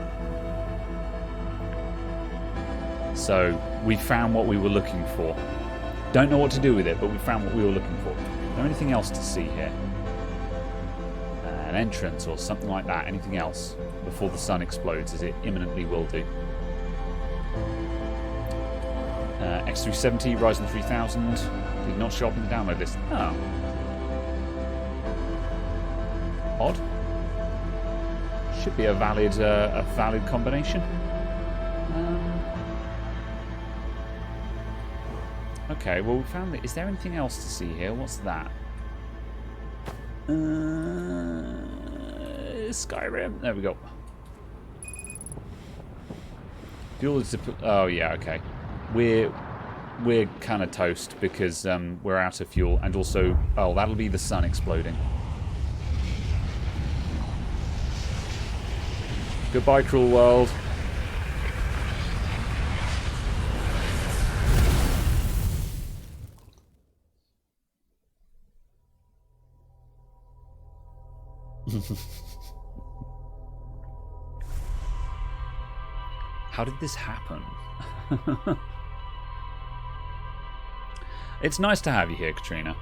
So we found what we were looking for. Don't know what to do with it, but we found what we were looking for. Is there anything else to see here? An entrance or something like that. Anything else before the sun explodes, as it imminently will do. X370, Ryzen 3000. Did not show up in the download list. Oh. Odd. Should be a valid combination. Okay, well we found that. Is there anything else to see here? What's that? Skyrim. There we go. Fuel is. Oh yeah, okay. We're kind of toast because we're out of fuel, and also, oh, that'll be the sun exploding. Goodbye, cruel world. How did this happen? It's nice to have you here, Katrina.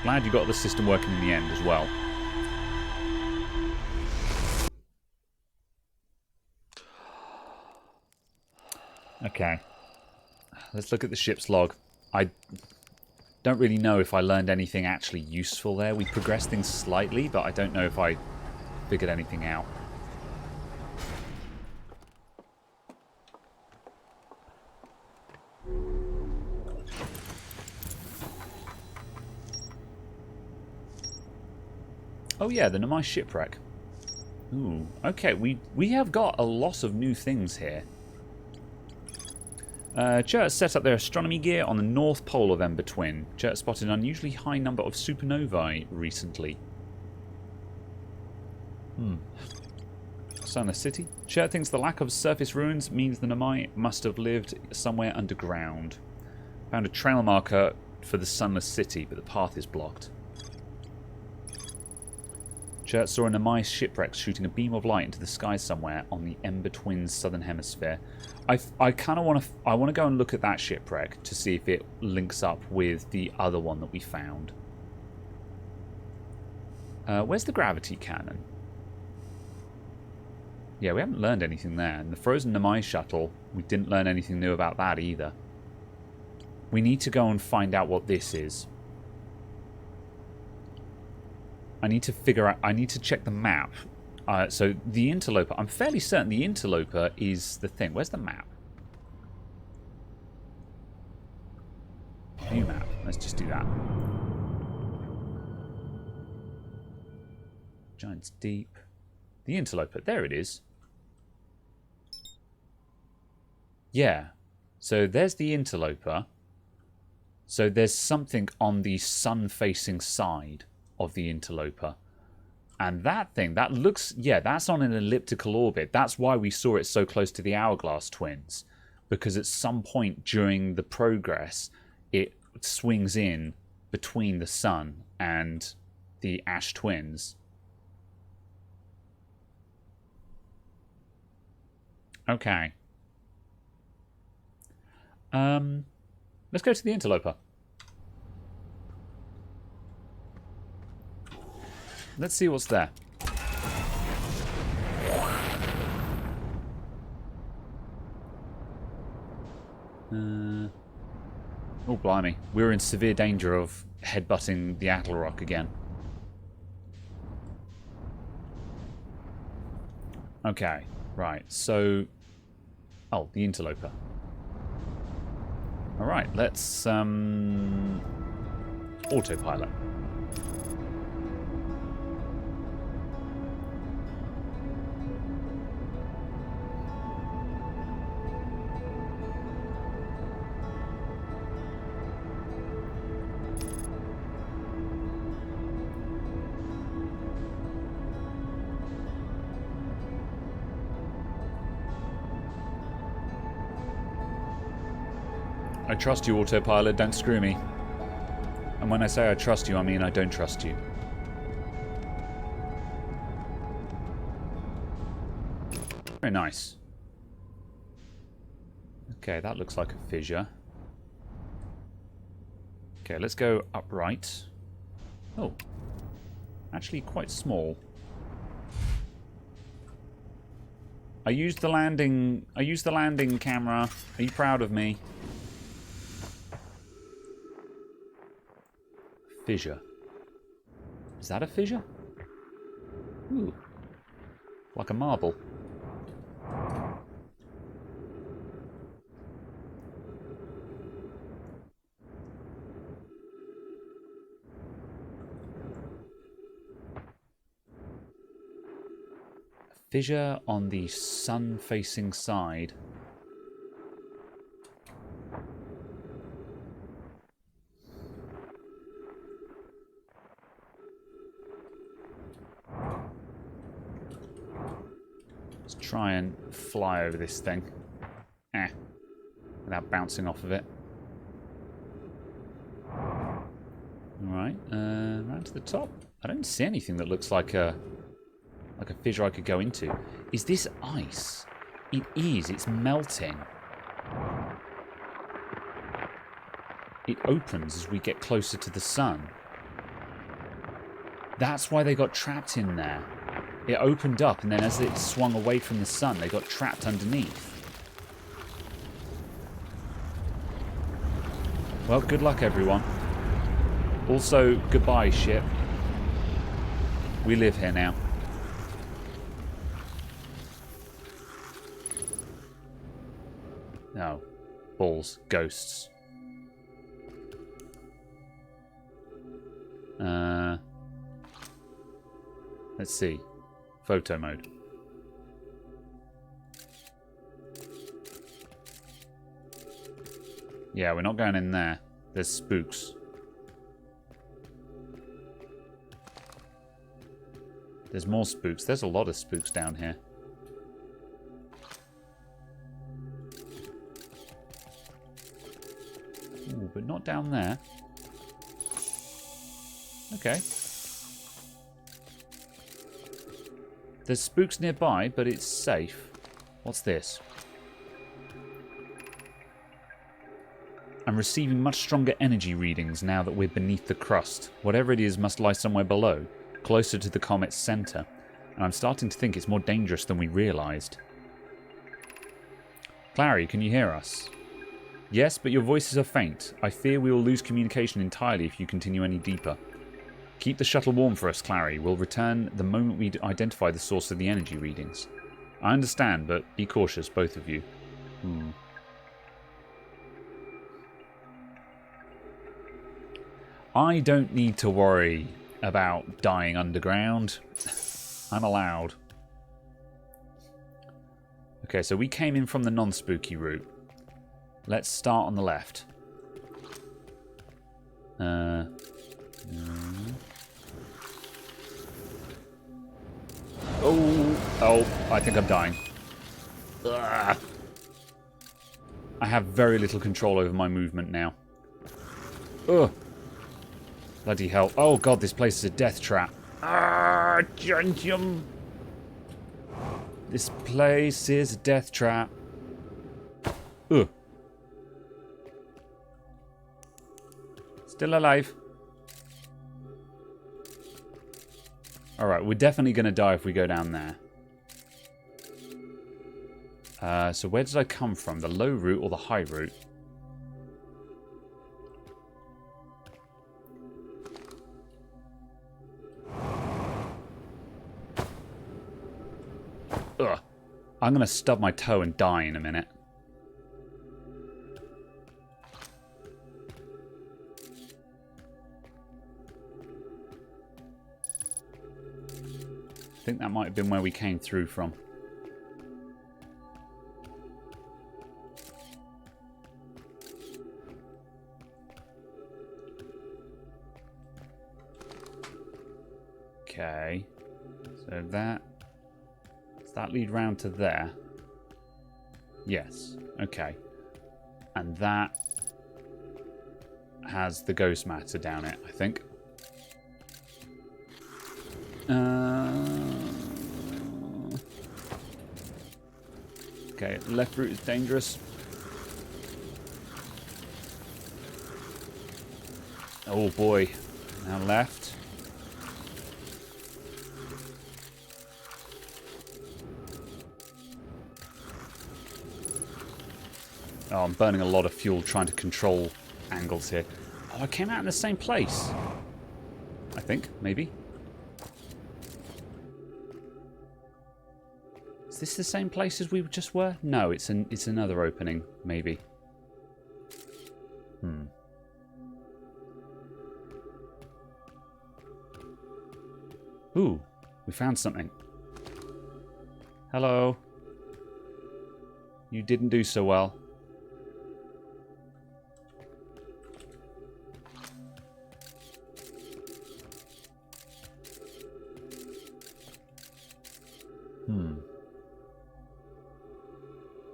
Glad you got the system working in the end as well. Okay. Let's look at the ship's log. I don't really know if I learned anything actually useful there. We progressed things slightly, but I don't know if I figured anything out. Oh yeah, the Namai shipwreck. Ooh, okay, we have got a lot of new things here. Chert set up their astronomy gear on the north pole of Ember Twin. Chert spotted an unusually high number of supernovae recently. Sunless City. Chert thinks the lack of surface ruins means the Namai must have lived somewhere underground. Found a trail marker for the Sunless City, but the path is blocked. Chert saw a Namai shipwreck shooting a beam of light into the sky somewhere on the Ember Twin's southern hemisphere. I kind of want to go and look at that shipwreck to see if it links up with the other one that we found. Where's the gravity cannon? Yeah, we haven't learned anything there. And the frozen Namai shuttle, we didn't learn anything new about that either. We need to go and find out what this is. I need to figure out... I need to check the map. So the interloper... I'm fairly certain the interloper is the thing. Where's the map? View map. Let's just do that. Giant's Deep. The interloper. There it is. Yeah. So there's the interloper. So there's something on the sun-facing side of the interloper. And that thing, that looks... Yeah, that's on an elliptical orbit. That's why we saw it so close to the Hourglass Twins. Because at some point during the progress, it swings in between the sun and the Ash Twins. Okay. Let's go to the interloper. Let's see what's there. Oh, blimey. We're in severe danger of headbutting the Attlerock again. Okay, right. So... Oh, the interloper. Alright, let's... autopilot. I trust you, autopilot, don't screw me. And when I say I trust you, I mean I don't trust you. Very nice. Okay, that looks like a fissure. Okay, let's go upright. Oh. Actually quite small. I used the landing camera. Are you proud of me? Fissure. Is that a fissure? Ooh. Like a marble. A fissure on the sun-facing side. Try and fly over this thing. Without bouncing off of it. Alright, round to the top. I don't see anything that looks like a fissure I could go into. Is this ice? It is, it's melting. It opens as we get closer to the sun. That's why they got trapped in there. It opened up, and then as it swung away from the sun, they got trapped underneath. Well, good luck, everyone. Also, goodbye, ship. We live here now. No. Balls. Ghosts. Let's see. Photo mode. Yeah, we're not going in there. There's spooks. There's more spooks. There's a lot of spooks down here. Ooh, but not down there. Okay. There's spooks nearby, but it's safe. What's this? I'm receiving much stronger energy readings now that we're beneath the crust. Whatever it is must lie somewhere below, closer to the comet's center. And I'm starting to think it's more dangerous than we realized. Clary, can you hear us? Yes, but your voices are faint. I fear we will lose communication entirely if you continue any deeper. Keep the shuttle warm for us, Clary. We'll return the moment we identify the source of the energy readings. I understand, but be cautious, both of you. I don't need to worry about dying underground. I'm allowed. Okay, so we came in from the non-spooky route. Let's start on the left. Oh, I think I'm dying. Ugh. I have very little control over my movement now. Ugh. Bloody hell. Oh god, this place is a death trap. Junjum. This place is a death trap. Ugh. Still alive. Alright, we're definitely going to die if we go down there. So where did I come from? The low route or the high route? Ugh. I'm going to stub my toe and die in a minute. I think that might have been where we came through from. Okay. So that... Does that lead round to there? Yes. Okay. And that has the ghost matter down it, I think. Okay, left route is dangerous. Oh boy. Now left. Oh, I'm burning a lot of fuel trying to control angles here. Oh, I came out in the same place. I think, maybe. Is this the same place as we just were? No, it's another opening, maybe. Ooh, we found something. Hello. You didn't do so well.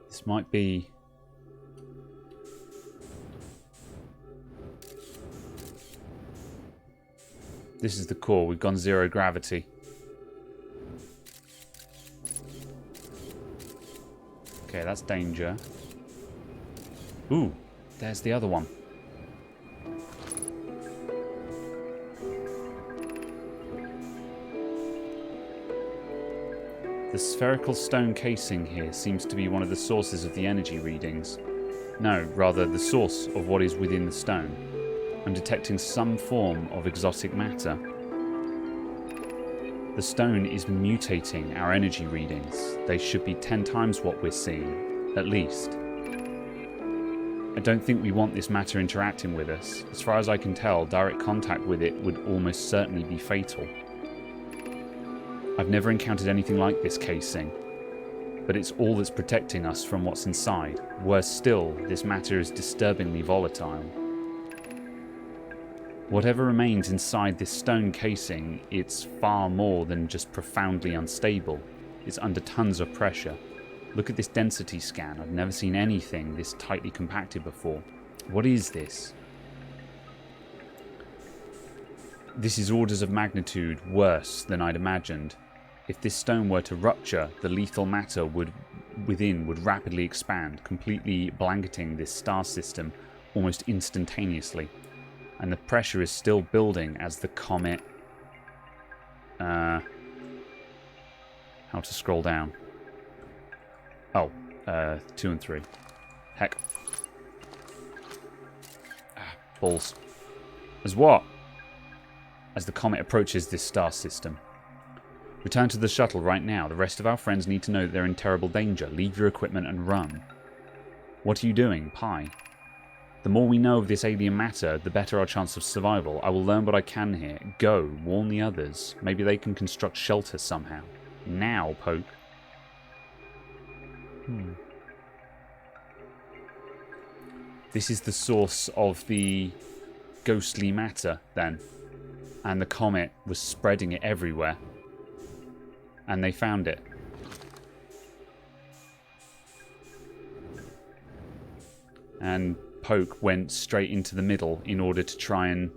This might be... This is the core. We've gone zero gravity. Okay, that's danger. Ooh, there's the other one. The spherical stone casing here seems to be one of the sources of the energy readings. No, rather the source of what is within the stone. I'm detecting some form of exotic matter. The stone is mutating our energy readings. They should be 10 times what we're seeing, at least. I don't think we want this matter interacting with us. As far as I can tell, direct contact with it would almost certainly be fatal. I've never encountered anything like this casing, but it's all that's protecting us from what's inside. Worse still, this matter is disturbingly volatile. Whatever remains inside this stone casing, it's far more than just profoundly unstable. It's under tons of pressure. Look at this density scan. I've never seen anything this tightly compacted before. What is this? This is orders of magnitude worse than I'd imagined. If this stone were to rupture, the lethal matter within would rapidly expand, completely blanketing this star system almost instantaneously. And the pressure is still building as the comet... How to scroll down? Oh, 2 and 3. Heck. Balls. As what? As the comet approaches this star system. Return to the shuttle right now. The rest of our friends need to know that they're in terrible danger. Leave your equipment and run. What are you doing, Pi? The more we know of this alien matter, the better our chance of survival. I will learn what I can here. Go, warn the others. Maybe they can construct shelter somehow. Now, Poke. This is the source of the ghostly matter, then. And the comet was spreading it everywhere. And they found it. And Poke went straight into the middle in order to try and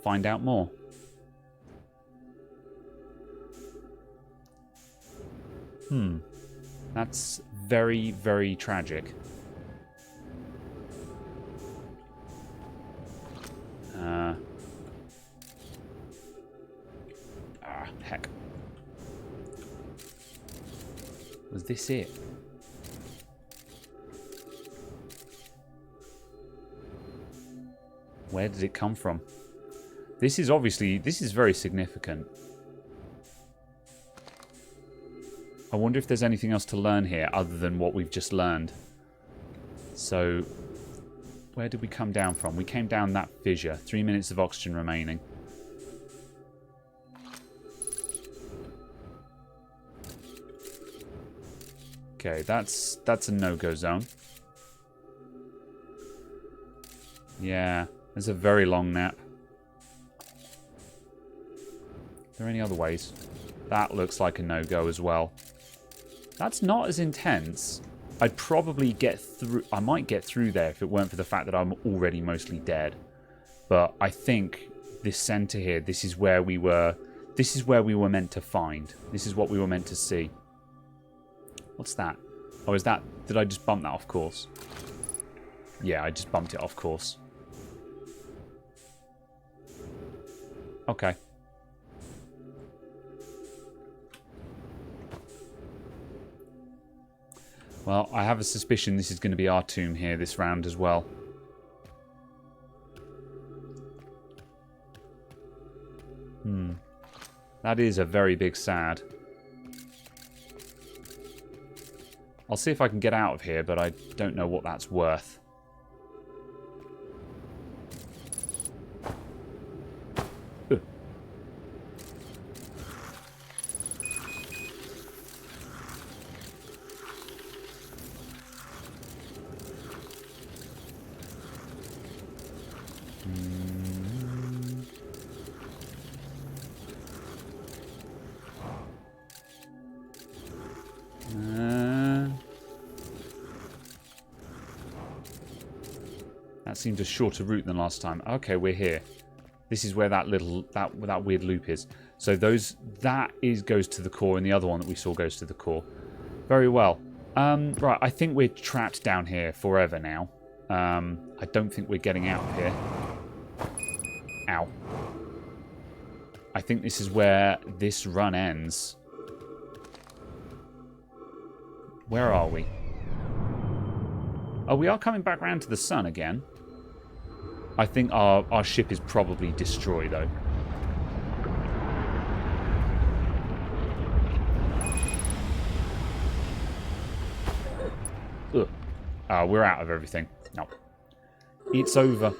find out more. That's very, very tragic. Heck. Was this it? Where did it come from? This is very significant. I wonder if there's anything else to learn here other than what we've just learned. So, where did we come down from? We came down that fissure. 3 minutes of oxygen remaining. Okay, that's a no-go zone. Yeah, there's a very long nap. Are there any other ways? That looks like a no-go as well. That's not as intense. I'd probably get through... I might get through there if it weren't for the fact that I'm already mostly dead. But I think this center here, this is where we were... This is where we were meant to find. This is what we were meant to see. What's that? Oh, is that... Did I just bump that off course? Yeah, I just bumped it off course. Okay. Well, I have a suspicion this is going to be our tomb here this round as well. That is a very big sad. I'll see if I can get out of here, but I don't know what that's worth. That seemed a shorter route than last time. Okay, we're here. This is where that weird loop is. So goes to the core, and the other one that we saw goes to the core. Very well. Right, I think we're trapped down here forever now. I don't think we're getting out of here. Ow. I think this is where this run ends. Where are we? Oh, we are coming back round to the sun again. I think our ship is probably destroyed, though. Ugh. We're out of everything. No. It's over.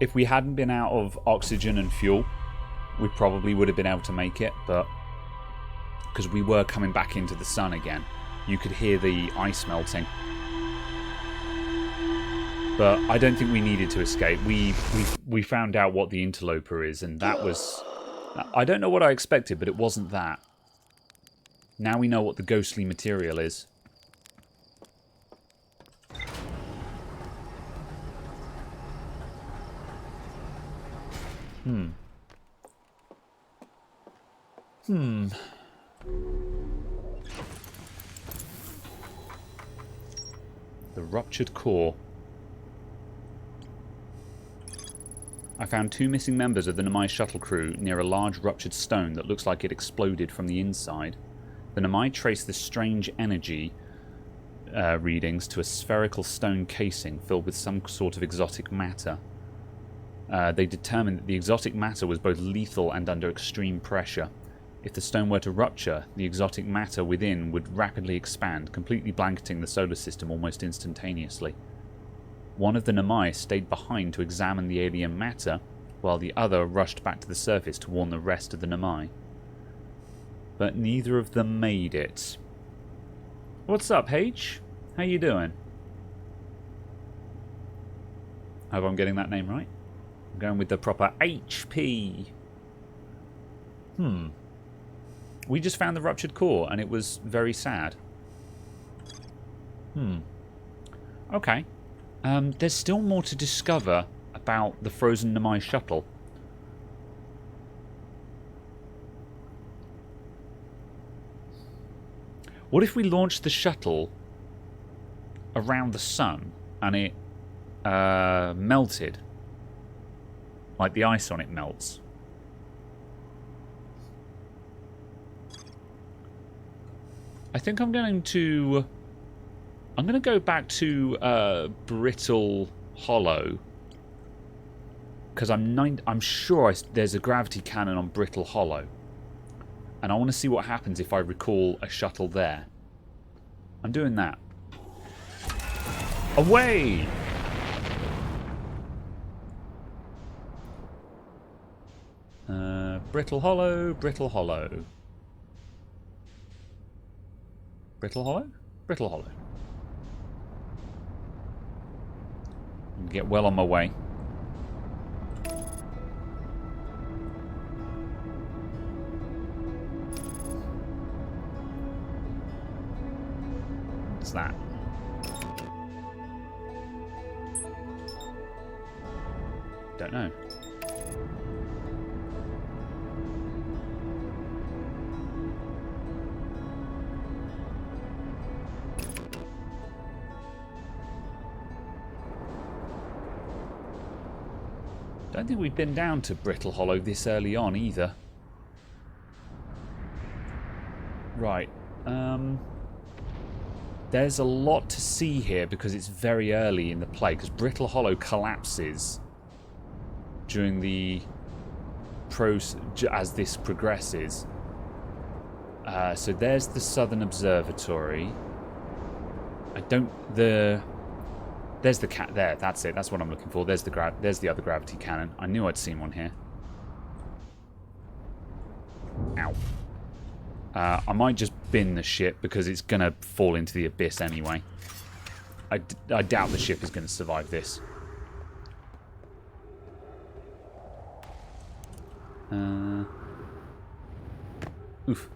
If we hadn't been out of oxygen and fuel, we probably would have been able to make it, but because we were coming back into the sun again, you could hear the ice melting. But I don't think we needed to escape. We found out what the interloper is, and that was... I don't know what I expected, but it wasn't that. Now we know what the ghostly material is. The Ruptured Core. I found 2 missing members of the Namai shuttle crew near a large ruptured stone that looks like it exploded from the inside. The Namai traced the strange energy readings to a spherical stone casing filled with some sort of exotic matter. they determined that the exotic matter was both lethal and under extreme pressure. If the stone were to rupture, the exotic matter within would rapidly expand, completely blanketing the solar system almost instantaneously. One of the Namai stayed behind to examine the alien matter, while the other rushed back to the surface to warn the rest of the Namai. But neither of them made it. What's up, H? How you doing? Hope I'm getting that name right. I'm going with the proper HP. We just found the Ruptured Core, and it was very sad. Okay. There's still more to discover about the frozen Namai shuttle. What if we launched the shuttle around the sun and it melted? Like the ice on it melts. I think I'm going to go back to Brittle Hollow, because I'm sure there's a gravity cannon on Brittle Hollow, and I want to see what happens if I recall a shuttle there. I'm doing that. Away! Brittle Hollow, Brittle Hollow. Brittle Hollow? Brittle Hollow. Get well on my way. What's that? Don't know. Don't think we've been down to Brittle Hollow this early on either. Right. There's a lot to see here because it's very early in the play, because Brittle Hollow collapses during the as this progresses. So there's the Southern Observatory. There's the cat there. That's it. That's what I'm looking for. There's the other gravity cannon. I knew I'd seen one here. Ow. I might just bin the ship because it's going to fall into the abyss anyway. I doubt the ship is going to survive this. Oof.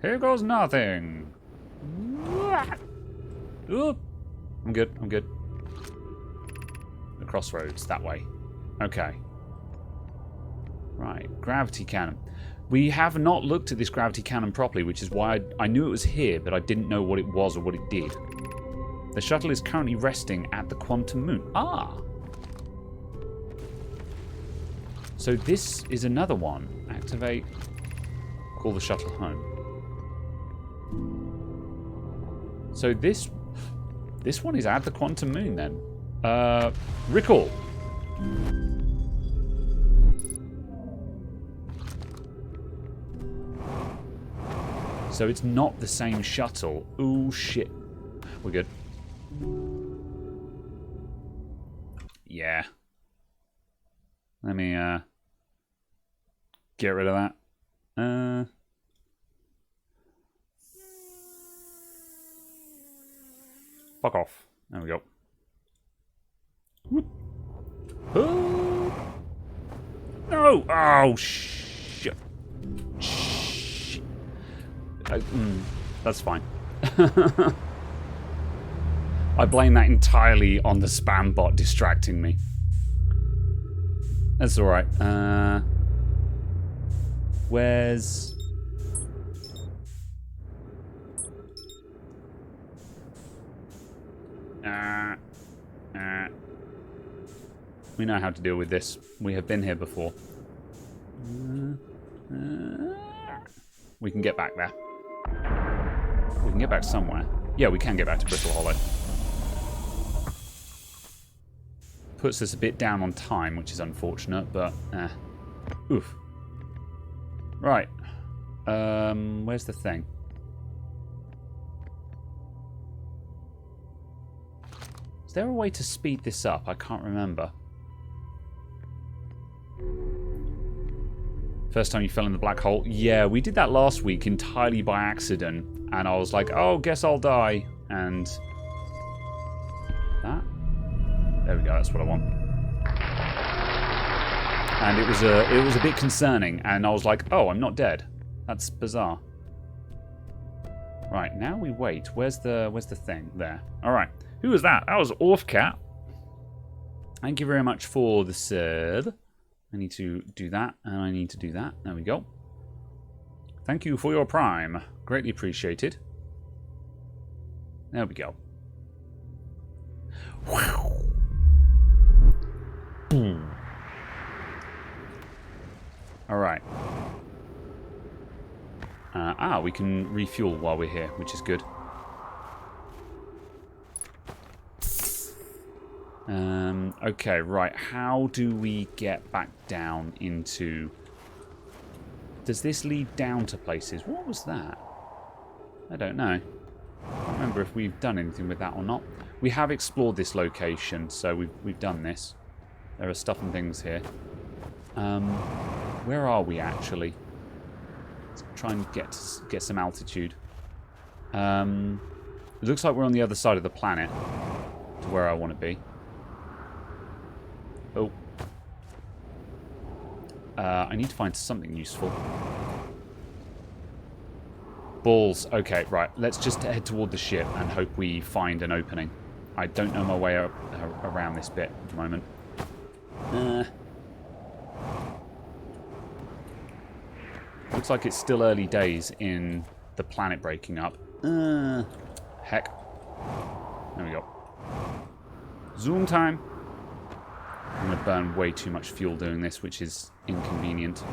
Here goes nothing. Oop. I'm good. I'm good. The crossroads, that way. Okay. Right, gravity cannon. We have not looked at this gravity cannon properly, which is why I knew it was here, but I didn't know what it was or what it did. The shuttle is currently resting at the quantum moon. Ah! So this is another one. Activate. Call the shuttle home. So this one is at the quantum moon then. Recall. So it's not the same shuttle. Ooh, shit. We're good. Yeah. Let me, get rid of that. Fuck off. There we go. Whoop. Oh. No! Oh, shit. Shit. That's fine. I blame that entirely on the spam bot distracting me. That's alright. Where's... We know how to deal with this. We have been here before. We can get back there. We can get back somewhere. Yeah, we can get back to Brittle Hollow. Puts us a bit down on time, which is unfortunate, but oof. Right. Where's the thing? Is there a way to speed this up? I can't remember. First time you fell in the black hole? Yeah, we did that last week entirely by accident. And I was like, oh, guess I'll die. And that? There we go, that's what I want. And it was a bit concerning. And I was like, oh, I'm not dead. That's bizarre. Right, now we wait. Where's the thing? There. Alright. Who was that? That was Orfcat. Thank you very much for the sub. I need to do that, and I need to do that. There we go. Thank you for your prime. Greatly appreciated. There we go. Boom. Alright. We can refuel while we're here, which is good. Okay, right. How do we get back down into... Does this lead down to places? What was that? I don't know. I can't remember if we've done anything with that or not. We have explored this location, so we've done this. There are stuff and things here. Where are we actually? Let's try and get some altitude. It looks like we're on the other side of the planet to where I want to be. Oh. I need to find something useful. Balls. Okay, right. Let's just head toward the ship and hope we find an opening. I don't know my way around this bit at the moment. Looks like it's still early days in the planet breaking up. Heck. There we go. Zoom time. I'm going to burn way too much fuel doing this, which is inconvenient.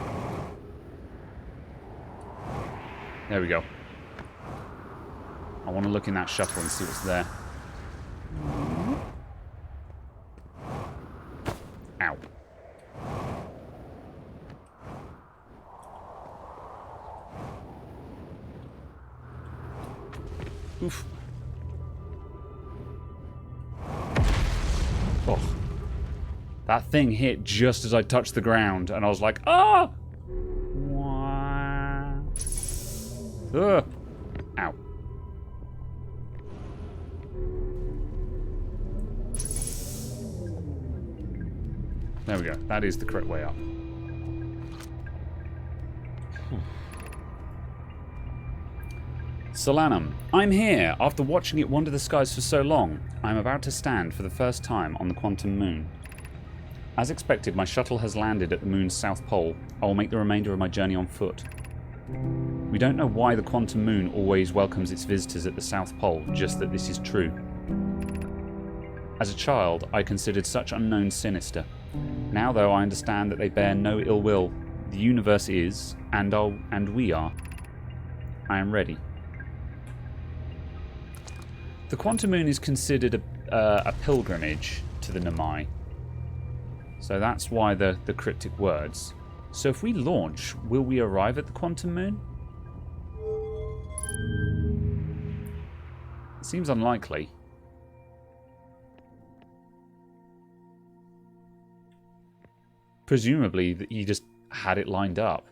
There we go. I want to look in that shuttle and see what's there. Ow. Oof. Oh. That thing hit just as I touched the ground, and I was like, ah! Ugh. Ow. There we go. That is the correct way up. Solanum. I'm here. After watching it wander the skies for so long, I'm about to stand for the first time on the quantum moon. As expected, my shuttle has landed at the moon's south pole. I will make the remainder of my journey on foot. We don't know why the quantum moon always welcomes its visitors at the south pole, just that this is true. As a child, I considered such unknowns sinister. Now, though, I understand that they bear no ill will. The universe is, and we are. I am ready. The quantum moon is considered a pilgrimage to the Namai. So that's why the cryptic words. So if we launch, will we arrive at the quantum moon? It seems unlikely. Presumably, that he just had it lined up.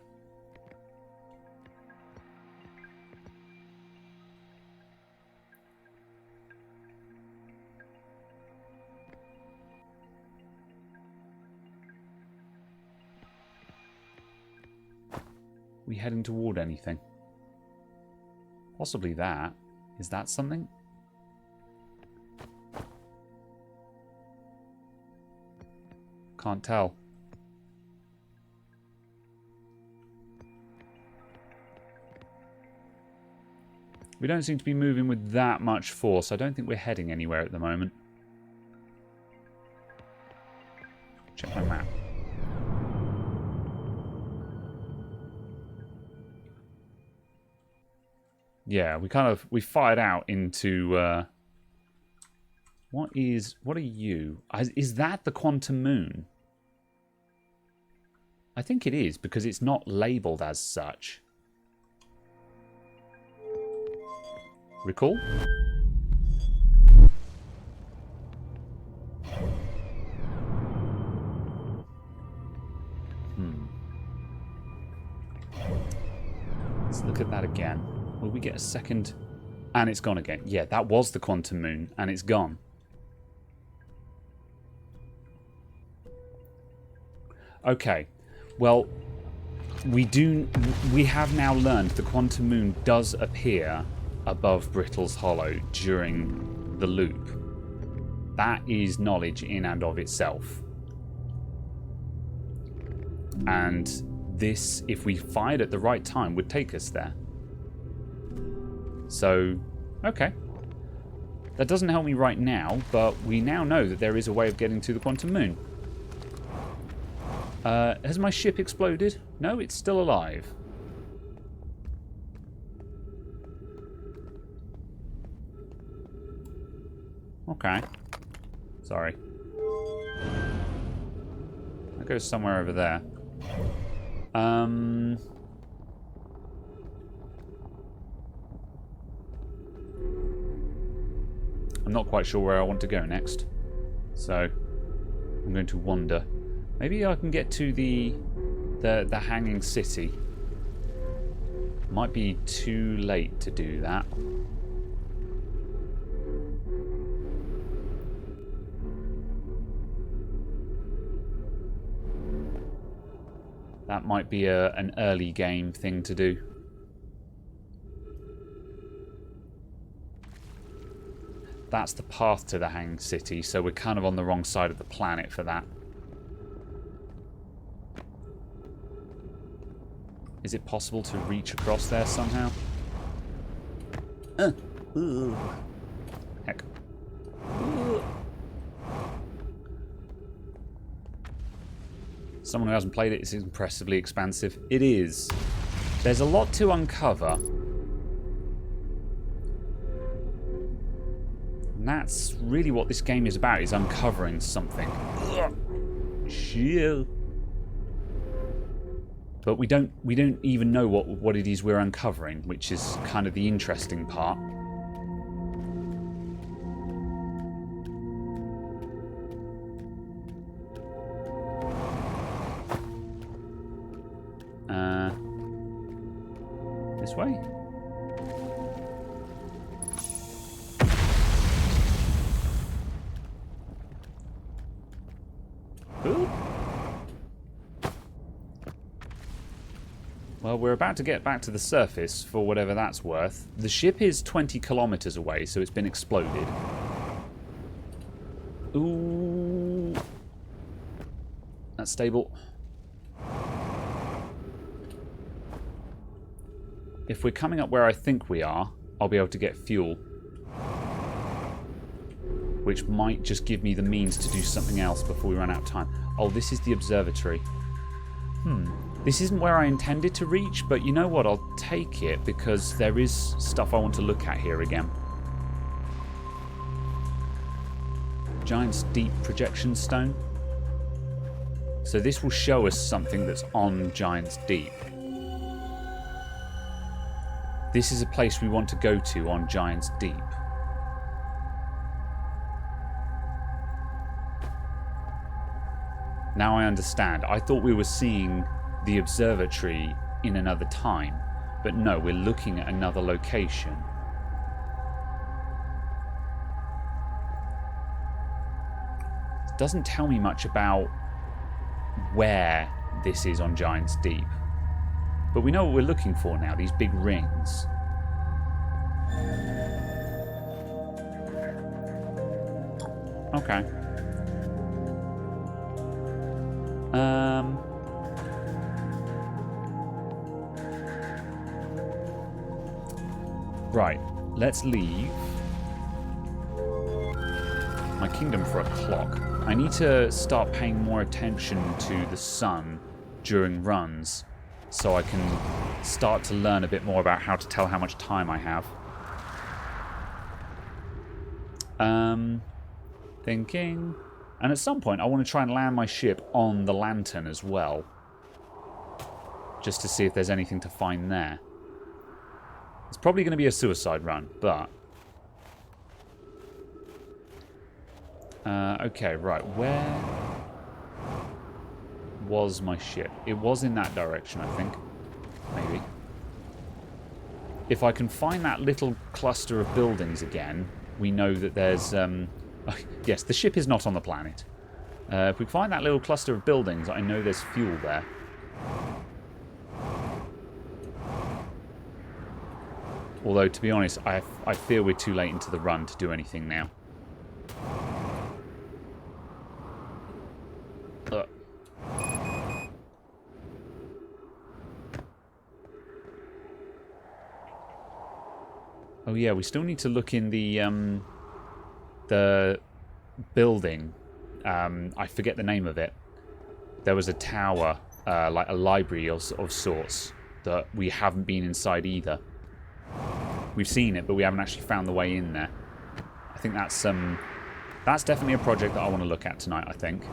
We heading toward anything? Possibly that. Is that something? Can't tell. We don't seem to be moving with that much force. I don't think we're heading anywhere at the moment. Check my map. Yeah, we fired out into, What are you? Is that the quantum moon? I think it is, because it's not labelled as such. Recall? Let's look at that again. Will we get a second? And it's gone again. Yeah, that was the quantum moon, and it's gone. Okay. Well, we have now learned the quantum moon does appear above Brittle's Hollow during the loop. That is knowledge in and of itself. And this, if we fired at the right time, would take us there. So, okay. That doesn't help me right now, but we now know that there is a way of getting to the quantum moon. Has my ship exploded? No, it's still alive. Okay. Sorry. That goes somewhere over there. I'm not quite sure where I want to go next. So, I'm going to wander. Maybe I can get to the hanging city. Might be too late to do that. That might be an early game thing to do. That's the path to the hanging city, so we're kind of on the wrong side of the planet for that. Is it possible to reach across there somehow? Heck. Someone who hasn't played it is impressively expansive. It is. There's a lot to uncover. And that's really what this game is about, is uncovering something. Chill. But we don't even know what it is we're uncovering, which is kind of the interesting part. This way? Ooh. Well, we're about to get back to the surface, for whatever that's worth. The ship is 20 kilometers away, so it's been exploded. Ooh. That's stable. If we're coming up where I think we are, I'll be able to get fuel. Which might just give me the means to do something else before we run out of time. Oh, this is the observatory. This isn't where I intended to reach, but you know what? I'll take it because there is stuff I want to look at here again. Giant's Deep projection stone. So this will show us something that's on Giant's Deep. This is a place we want to go to on Giant's Deep. Now I understand. I thought we were seeing the observatory in another time, but no, we're looking at another location. It doesn't tell me much about where this is on Giant's Deep. But we know what we're looking for now, these big rings. Okay. Right, let's leave my kingdom for a clock. I need to start paying more attention to the sun during runs, so I can start to learn a bit more about how to tell how much time I have. Thinking. And at some point, I want to try and land my ship on the lantern as well. Just to see if there's anything to find there. It's probably going to be a suicide run, but... okay, right. Where was my ship? It was in that direction, I think. Maybe. If I can find that little cluster of buildings again, we know that there's... yes, the ship is not on the planet. If we find that little cluster of buildings, I know there's fuel there. Although, to be honest, I fear we're too late into the run to do anything now. Oh yeah, we still need to look in the building. I forget the name of it. There was a tower, like a library of sorts, that we haven't been inside either. We've seen it, but we haven't actually found the way in there. I think that's definitely a project that I want to look at tonight, I think.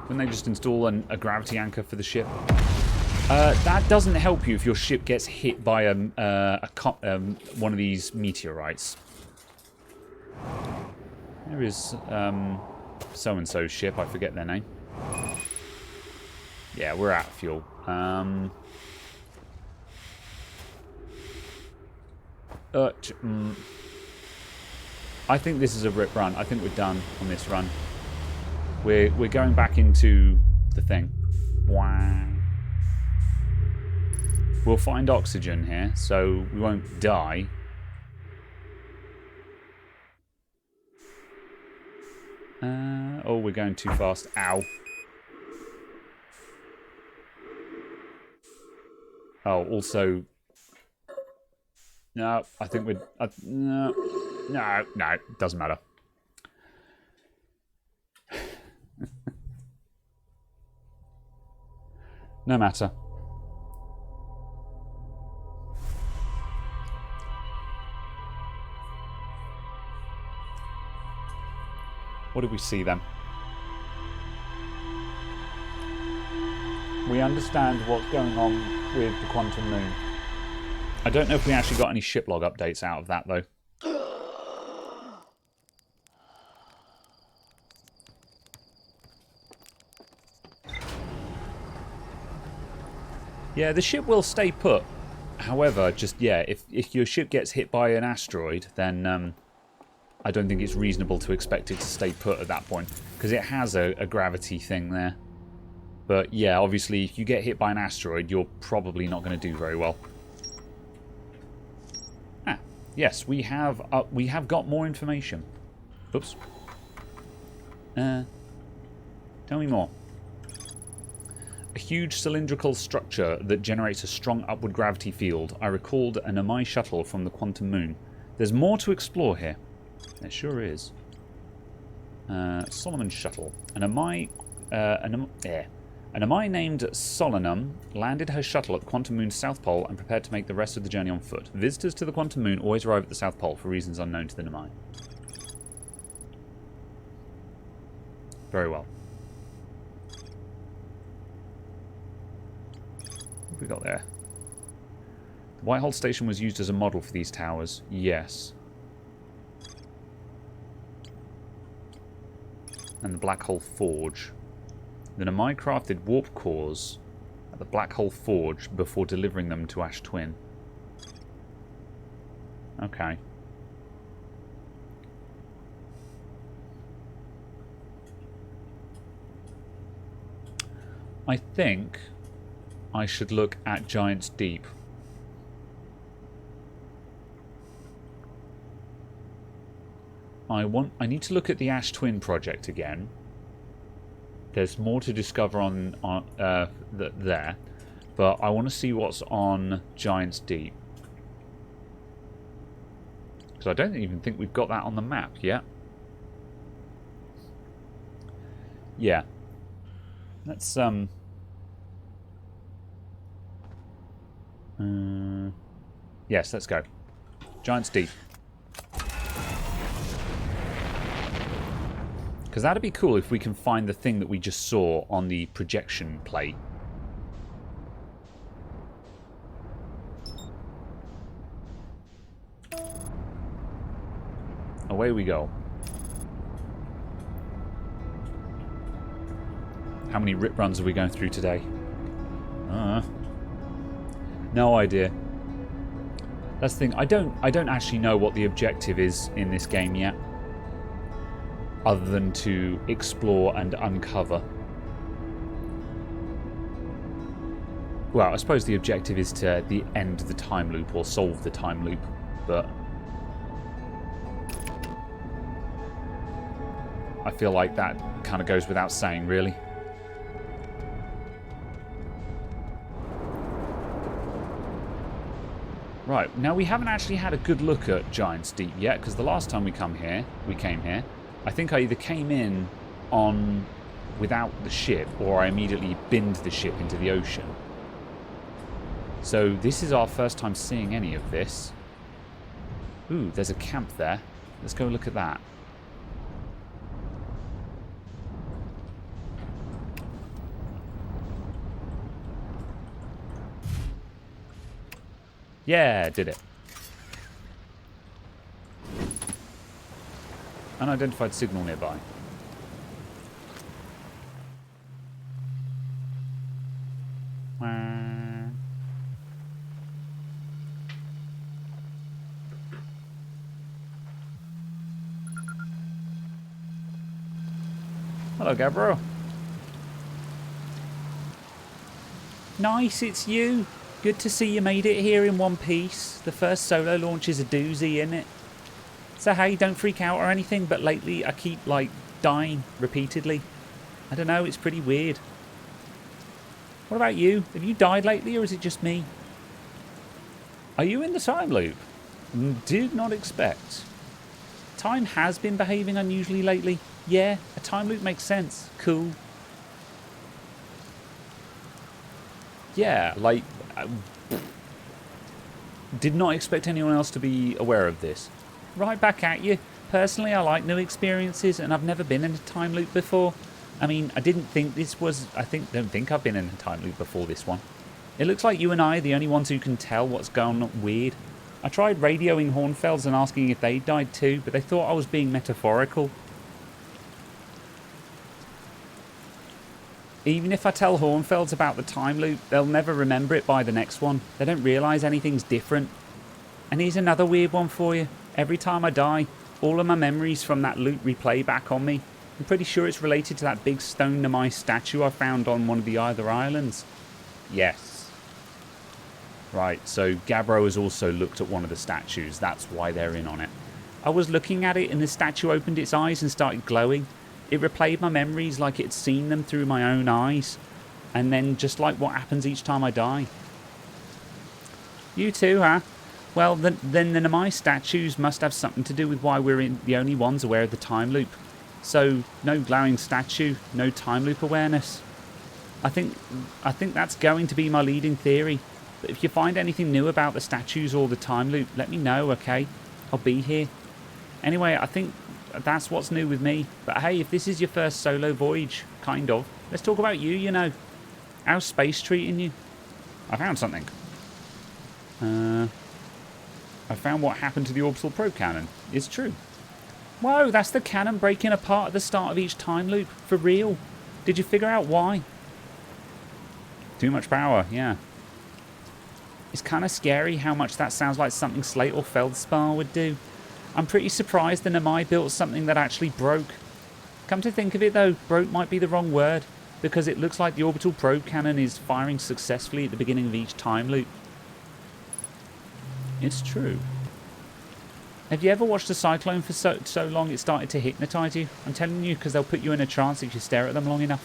Wouldn't they just install a gravity anchor for the ship? That doesn't help you if your ship gets hit by one of these meteorites. There is so-and-so's ship. I forget their name. Yeah, we're out of fuel. I think this is a rip run. I think we're done on this run. We're going back into the thing. Wow. We'll find oxygen here, so we won't die. Oh, we're going too fast. Ow. Oh, also... No, I think we're... no, doesn't matter. No matter. What did we see then? We understand what's going on with the quantum moon. I don't know if we actually got any ship log updates out of that, though. Yeah, the ship will stay put. However, just, yeah, if your ship gets hit by an asteroid, then I don't think it's reasonable to expect it to stay put at that point. Because it has a gravity thing there. But, yeah, obviously, if you get hit by an asteroid, you're probably not going to do very well. Ah, yes, we have got more information. Oops. Tell me more. A huge cylindrical structure that generates a strong upward gravity field. I recalled an Amai shuttle from the quantum moon. There's more to explore here. There sure is. Solomon shuttle. An Amai named Solanum landed her shuttle at the quantum moon's south pole and prepared to make the rest of the journey on foot. Visitors to the quantum moon always arrive at the south pole for reasons unknown to the Amai. Very well. What have we got there? The Whitehall station was used as a model for these towers. Yes. And the Black Hole Forge. Then Amai crafted warp cores at the Black Hole Forge before delivering them to Ash Twin. Okay. I think I should look at Giant's Deep. I need to look at the Ash Twin project again. There's more to discover on there, but I want to see what's on Giant's Deep. Because I don't even think we've got that on the map yet. Yeah. Let's yes, let's go. Giant's Deep. Because that'd be cool if we can find the thing that we just saw on the projection plate. Away we go. How many rip runs are we going through today? No idea. That's the thing. I don't actually know what the objective is in this game yet, other than to explore and uncover. Well, I suppose the objective is to end the time loop or solve the time loop, but I feel like that kind of goes without saying, really. Right, now we haven't actually had a good look at Giant's Deep yet, because the last time we came here, I think I either came in on without the ship, or I immediately binned the ship into the ocean. So this is our first time seeing any of this. Ooh, there's a camp there. Let's go look at that. Yeah, did it. Unidentified signal nearby. Hello, Gabriel. Nice, it's you. Good to see you made it here in one piece. The first solo launch is a doozy, isn't it? So hey, don't freak out or anything, but lately I keep, like, dying repeatedly. I don't know, it's pretty weird. What about you? Have you died lately, or is it just me? Are you in the time loop? Did not expect. Time has been behaving unusually lately. Yeah, a time loop makes sense. Cool. Yeah, like, did not expect anyone else to be aware of this. Right back at you. Personally, I like new experiences, and I've never been in a time loop before. I mean, I didn't think this was... don't think I've been in a time loop before this one. It looks like you and I are the only ones who can tell what's going on weird. I tried radioing Hornfelds and asking if they died too, but they thought I was being metaphorical. Even if I tell Hornfelds about the time loop, they'll never remember it by the next one. They don't realise anything's different. And here's another weird one for you. Every time I die, all of my memories from that loop replay back on me. I'm pretty sure it's related to that big stone Namai statue I found on one of the other islands. Yes. Right, so Gabbro has also looked at one of the statues. That's why they're in on it. I was looking at it and the statue opened its eyes and started glowing. It replayed my memories like it's seen them through my own eyes. And then just like what happens each time I die. You too, huh? Well, then the Namai statues must have something to do with why we're the only ones aware of the time loop. So, no glowing statue, no time loop awareness. I think that's going to be my leading theory. But if you find anything new about the statues or the time loop, let me know, okay? I'll be here. Anyway, I think that's what's new with me. But hey, if this is your first solo voyage, kind of, let's talk about you, you know. How's space treating you? I found something. I found what happened to the orbital probe cannon. It's true. Whoa, that's the cannon breaking apart at the start of each time loop. For real. Did you figure out why? Too much power, yeah. It's kind of scary how much that sounds like something Slate or Feldspar would do. I'm pretty surprised the Namai built something that actually broke. Come to think of it though, broke might be the wrong word, because it looks like the orbital probe cannon is firing successfully at the beginning of each time loop. It's true. Have you ever watched a cyclone for so long it started to hypnotise you? I'm telling you, because they'll put you in a trance if you stare at them long enough.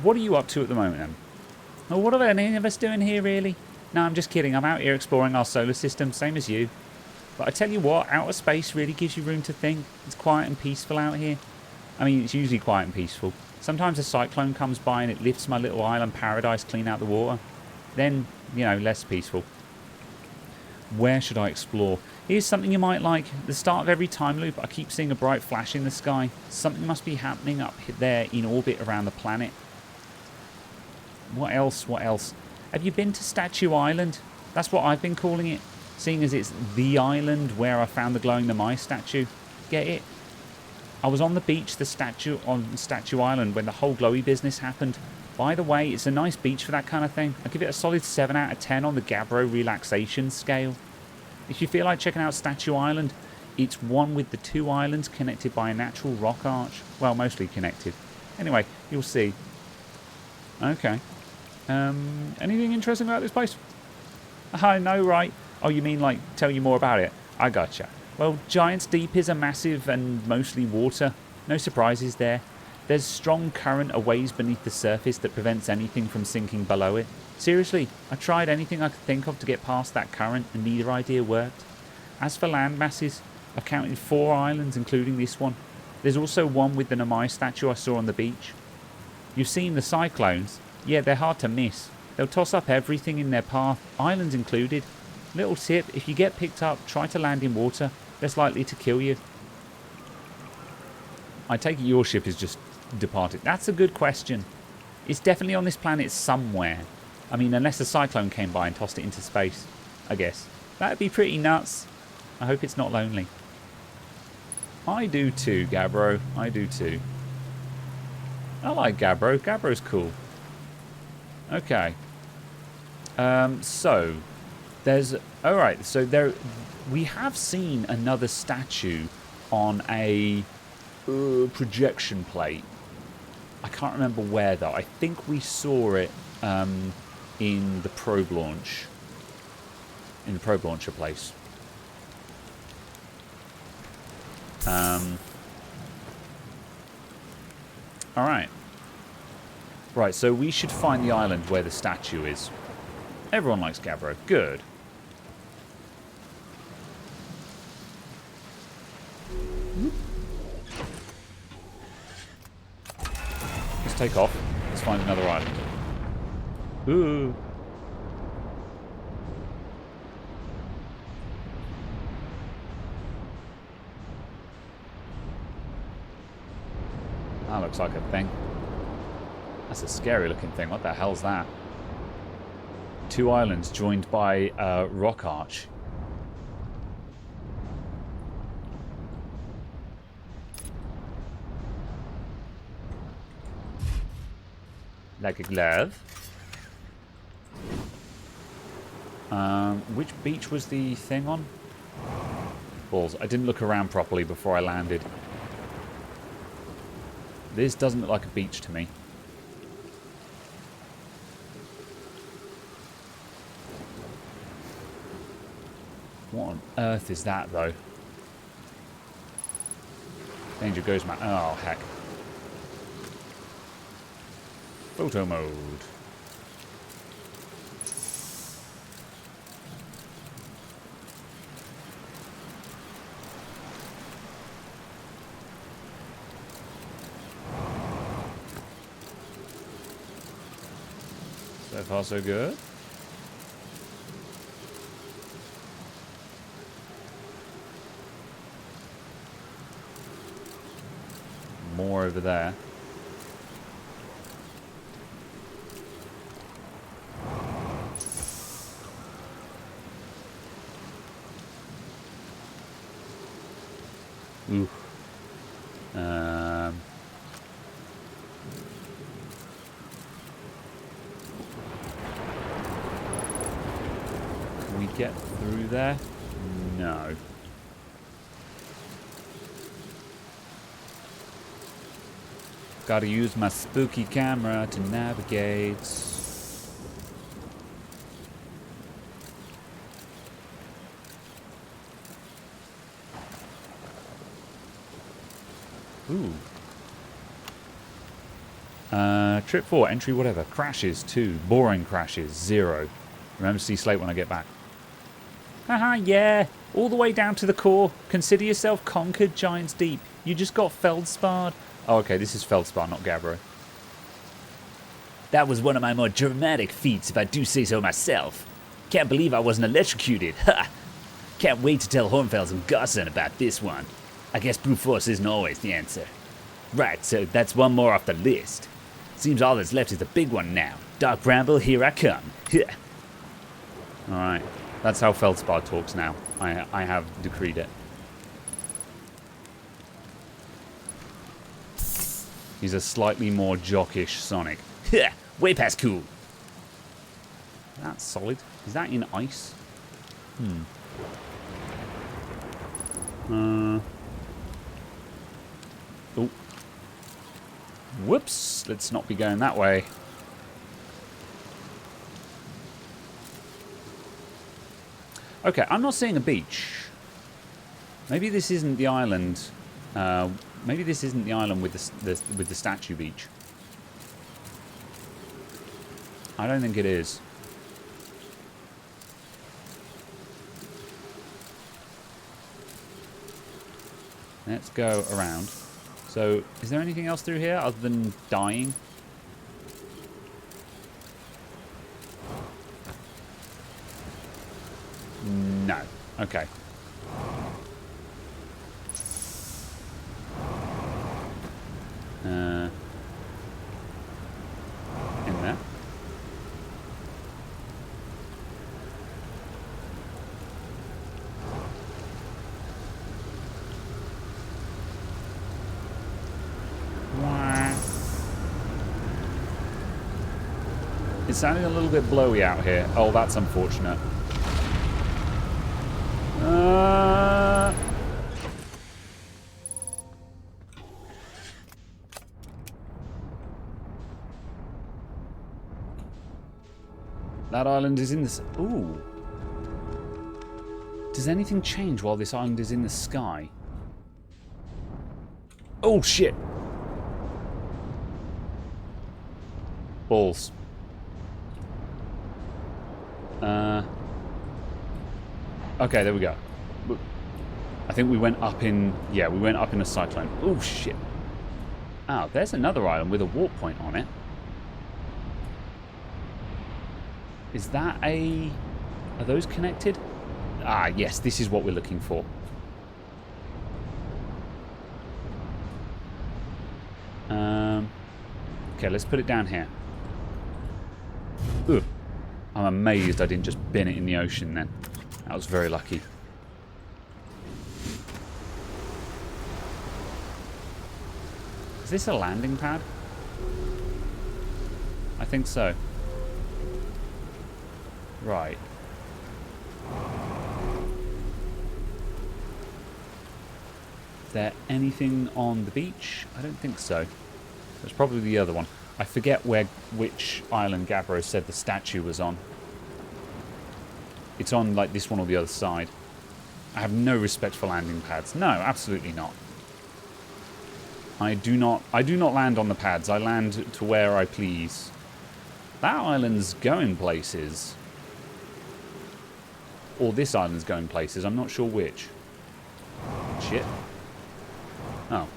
What are you up to at the moment then? Oh, what are any of us doing here really? No, I'm just kidding. I'm out here exploring our solar system, same as you. But I tell you what, outer space really gives you room to think. It's quiet and peaceful out here. I mean, it's usually quiet and peaceful. Sometimes a cyclone comes by and it lifts my little island paradise clean out the water. Then you know, less peaceful. Where should I explore? Here's something you might like. At the start of every time loop, I keep seeing a bright flash in the sky. Something must be happening up there in orbit around the planet. What else? What else? Have you been to Statue Island? That's what I've been calling it, seeing as it's the island where I found the glowing Namai statue. Get it? I was on the beach, on Statue Island, when the whole glowy business happened. By the way, it's a nice beach for that kind of thing. I give it a solid 7 out of 10 on the Gabbro relaxation scale. If you feel like checking out Statue Island, it's one with the 2 islands connected by a natural rock arch. Well, mostly connected. Anyway, you'll see. Okay. Anything interesting about this place? I know, right? Oh, you mean like tell you more about it? I gotcha. Well, Giant's Deep is a massive and mostly water. No surprises there. There's strong current a ways beneath the surface that prevents anything from sinking below it. Seriously, I tried anything I could think of to get past that current and neither idea worked. As for land masses, I've counted 4 islands including this one. There's also one with the Namai statue I saw on the beach. You've seen the cyclones? Yeah, they're hard to miss. They'll toss up everything in their path, islands included. Little tip, if you get picked up, try to land in water. Less likely to kill you. I take it your ship is just departed. That's a good question. It's definitely on this planet somewhere. I mean, unless a cyclone came by and tossed it into space, I guess. That'd be pretty nuts. I hope it's not lonely. I do too, Gabbro. I do too. I like Gabbro. Gabbro's cool. Okay. So, there's... Alright, so there... We have seen another statue on a projection plate. I can't remember where, though. I think we saw it in the probe launch. In the probe launcher place. Alright. Right, so we should find the island where the statue is. Everyone likes Gabbro. Good. Let's take off. Let's find another island. Ooh. That looks like a thing. That's a scary looking thing. What the hell's that? 2 islands joined by a rock arch. Like a glove. Which beach was the thing on? Balls. I didn't look around properly before I landed. This doesn't look like a beach to me. What on earth is that, though? Danger goes mad. Oh, heck. Photo mode. So far, so good. More over there. Ooh. Can we get through there? No. Gotta use my spooky camera to navigate. Ooh. Trip 4, entry whatever. Crashes 2. Boring crashes 0. Remember to see Slate when I get back. Haha, yeah. All the way down to the core. Consider yourself conquered, Giant's Deep. You just got feldsparred. Oh, okay, this is feldspar, not Gabbro. That was one of my more dramatic feats, if I do say so myself. Can't believe I wasn't electrocuted. Ha! Can't wait to tell Hornfels and Garson about this one. I guess brute force isn't always the answer. Right, so that's one more off the list. Seems all that's left is the big one now. Dark Bramble, here I come. Alright. That's how Feldspar talks now. I have decreed it. He's a slightly more jockish Sonic. Way past cool. That's solid. Is that in ice? Oh. Whoops. Let's not be going that way. Okay, I'm not seeing a beach. Maybe this isn't the island. Maybe this isn't the island with the statue beach. I don't think it is. Let's go around. So, is there anything else through here other than dying? No. Okay. In there. It's sounding a little bit blowy out here. Oh, that's unfortunate. That island is in the... Ooh. Does anything change while this island is in the sky? Oh, shit. Balls. Okay, there we go. I think we went up in... Yeah, we went up in a cyclone. Oh, shit. Oh, there's another island with a warp point on it. Is that a... Are those connected? Ah, yes, this is what we're looking for. Okay, let's put it down here. Ugh. I'm amazed I didn't just bin it in the ocean then. That was very lucky. Is this a landing pad? I think so. Right. Is there anything on the beach? I don't think so. There's probably the other one. I forget which island Gabbro said the statue was on. It's on like this one or the other side. I have no respect for landing pads. No, absolutely not. I do not land on the pads. I land to where I please. That island's going places. Or this island's going places. I'm not sure which. Shit. Oh.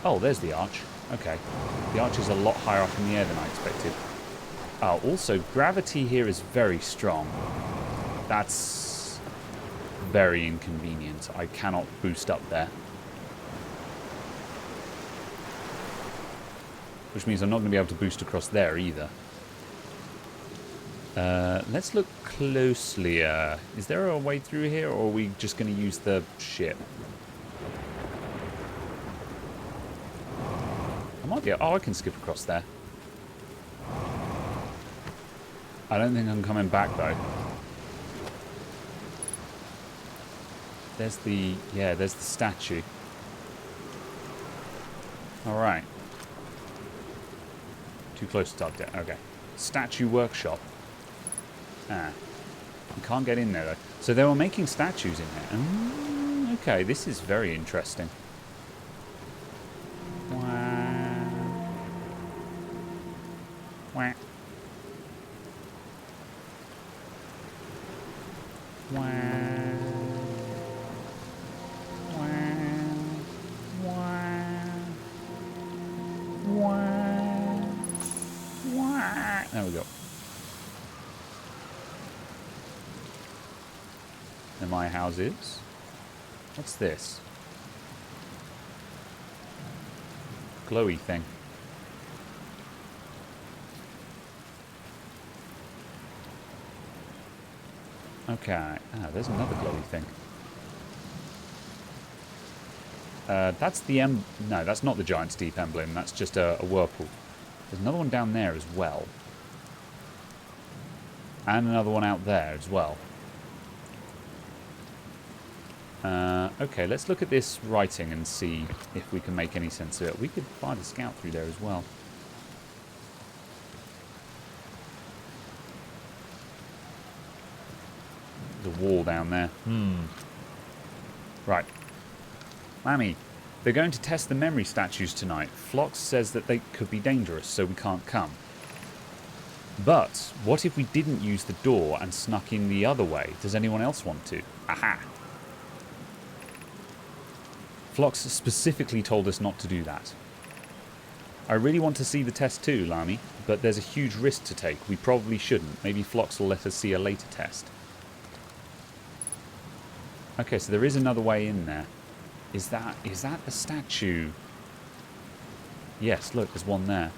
Oh, there's the arch. Okay. The arch is a lot higher up in the air than I expected. Oh, also, gravity here is very strong. That's very inconvenient. I cannot boost up there. Which means I'm not going to be able to boost across there either. Let's look closely. Is there a way through here, or are we just going to use the ship? I might be... Oh, I can skip across there. I don't think I'm coming back, though. There's the... Yeah, there's the statue. Alright. Too close to target. Okay. Statue workshop. Ah. You can't get in there, though. So they were making statues in there. Okay, this is very interesting. Wah. than my house is. What's this? Glowy thing. Okay. Ah, there's another glowy thing. That's the no, that's not the Giant's Deep emblem. That's just a whirlpool. There's another one down there as well. And another one out there as well. Okay, let's look at this writing and see if we can make any sense of it. We could find a scout through there as well. There's a wall down there. Right. Lammy, they're going to test the memory statues tonight. Phlox says that they could be dangerous, so we can't come. But what if we didn't use the door and snuck in the other way? Does anyone else want to? Aha! Phlox specifically told us not to do that. I really want to see the test too, Lami, but there's a huge risk to take. We probably shouldn't. Maybe Phlox will let us see a later test. Okay, so there is another way in there. Is that the statue? Yes, look, there's one there.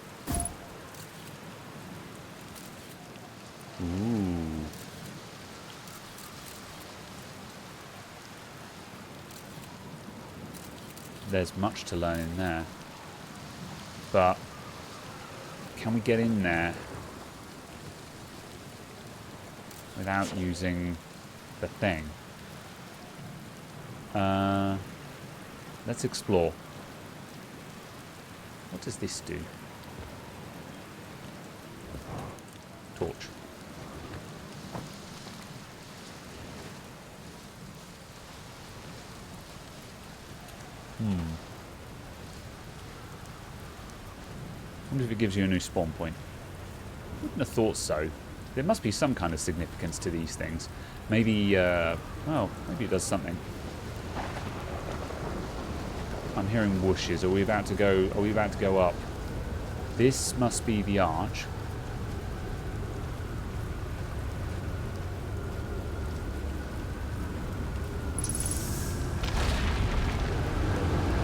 Ooh. There's much to learn in there. But can we get in there without using the thing? Let's explore. What does this do? Torch. I wonder if it gives you a new spawn point. Wouldn't have thought so. There must be some kind of significance to these things. Maybe, well, maybe it does something. I'm hearing whooshes. Are we about to go up? This must be the arch.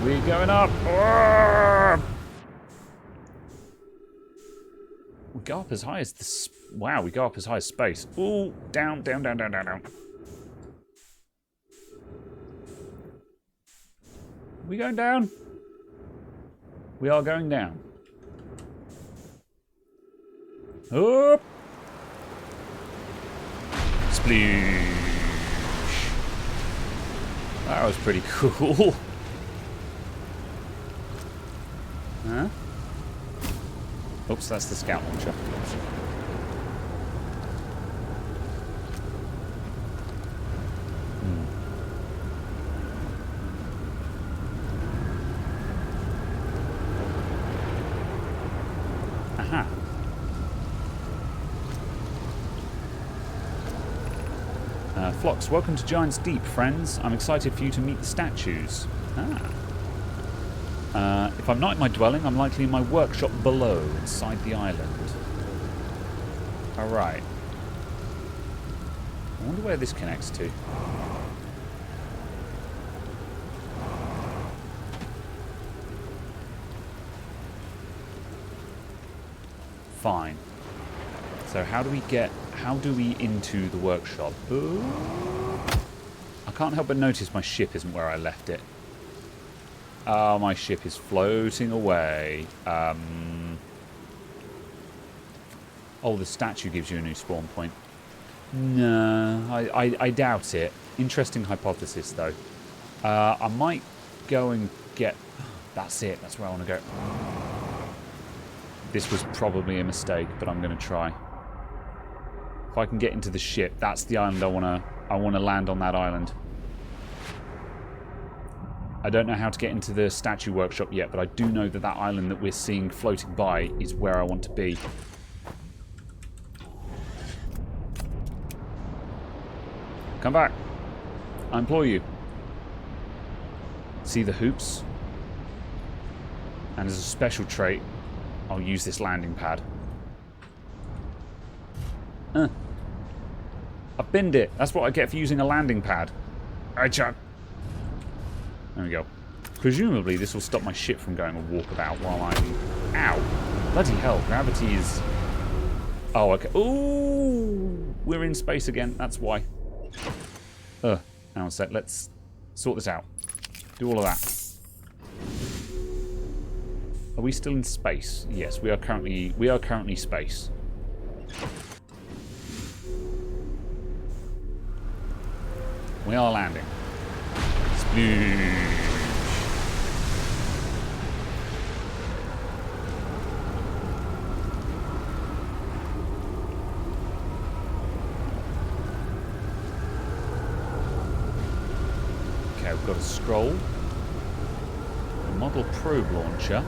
We're going up. We go up as high as this. Wow, we go up as high as space. Ooh, down, down, down, down, down, down. We going down? We are going down. Up. Sploosh. That was pretty cool. Huh? Oops, that's the scout launcher. Aha. Phlox, welcome to Giant's Deep, friends. I'm excited for you to meet the statues. If I'm not in my dwelling, I'm likely in my workshop below, inside the island. Alright. I wonder where this connects to. Fine. So how do we into the workshop? Ooh. I can't help but notice my ship isn't where I left it. Oh, my ship is floating away. Oh, the statue gives you a new spawn point. No, I doubt it. Interesting hypothesis, though. I might go and get... That's it. That's where I want to go. This was probably a mistake, but I'm going to try. If I can get into the ship, that's the island I want to land on that island. I don't know how to get into the statue workshop yet, but I do know that that island that we're seeing floating by is where I want to be. Come back. I implore you. See the hoops? And as a special trait, I'll use this landing pad. Binned it. That's what I get for using a landing pad. Alright, Chuck. There we go. Presumably this will stop my ship from going a walkabout while I'm... Ow! Bloody hell, gravity is... Oh, okay. Ooh! We're in space again, that's why. Hang on a sec, let's sort this out. Do all of that. Are we still in space? Yes, we are currently space. We are landing. Sploosh. Okay, we've got a scroll, a model probe launcher,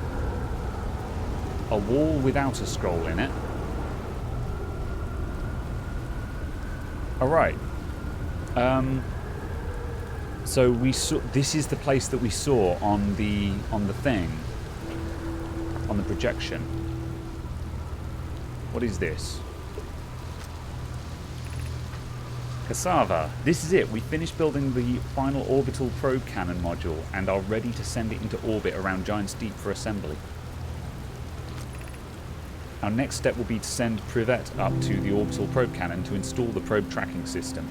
a wall without a scroll in it. Alright. So we saw, this is the place that we saw on the thing, on the projection. What is this? Cassava. This is it. We finished building the final orbital probe cannon module and are ready to send it into orbit around Giant's Deep for assembly. Our next step will be to send Privet up to the orbital probe cannon to install the probe tracking system.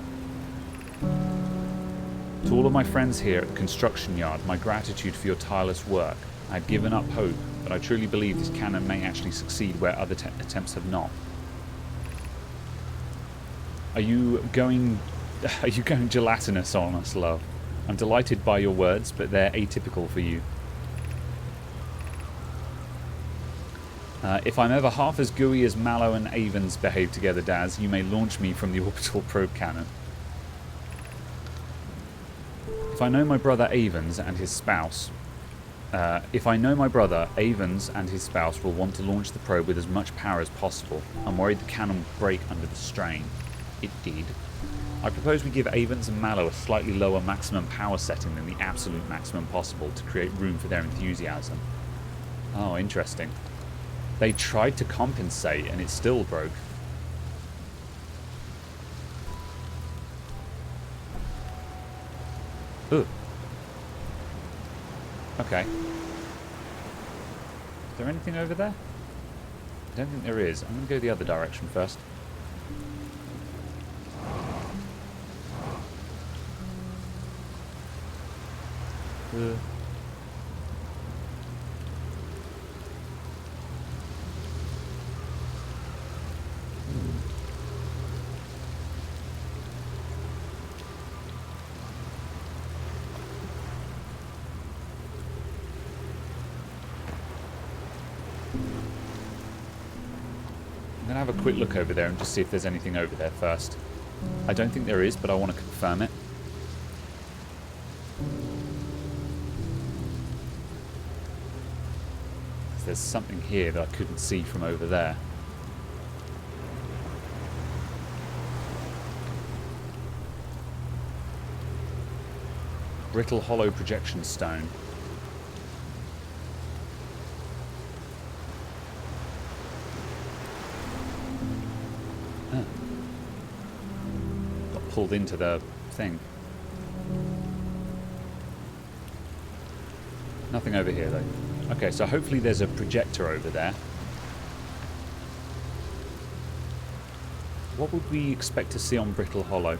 To all of my friends here at the construction yard, my gratitude for your tireless work. I had given up hope, but I truly believe this cannon may actually succeed where other attempts have not. Are you going gelatinous on us, love? I'm delighted by your words, but they're atypical for you. If I'm ever half as gooey as Mallow and Avens behave together, Daz, you may launch me from the orbital probe cannon. If I know my brother Avens and his spouse will want to launch the probe with as much power as possible. I'm worried the cannon will break under the strain. It did. I propose we give Avens and Mallow a slightly lower maximum power setting than the absolute maximum possible to create room for their enthusiasm. Oh, interesting. They tried to compensate and it still broke. Ooh. Okay. Is there anything over there? I don't think there is. I'm going to go the other direction first. I'm going to have a quick look over there and just see if there's anything over there first. I don't think there is, but I want to confirm it. There's something here that I couldn't see from over there. Brittle hollow projection stone. Got pulled into the thing. Nothing over here though. Okay, so hopefully there's a projector over there. What would we expect to see on Brittle Hollow?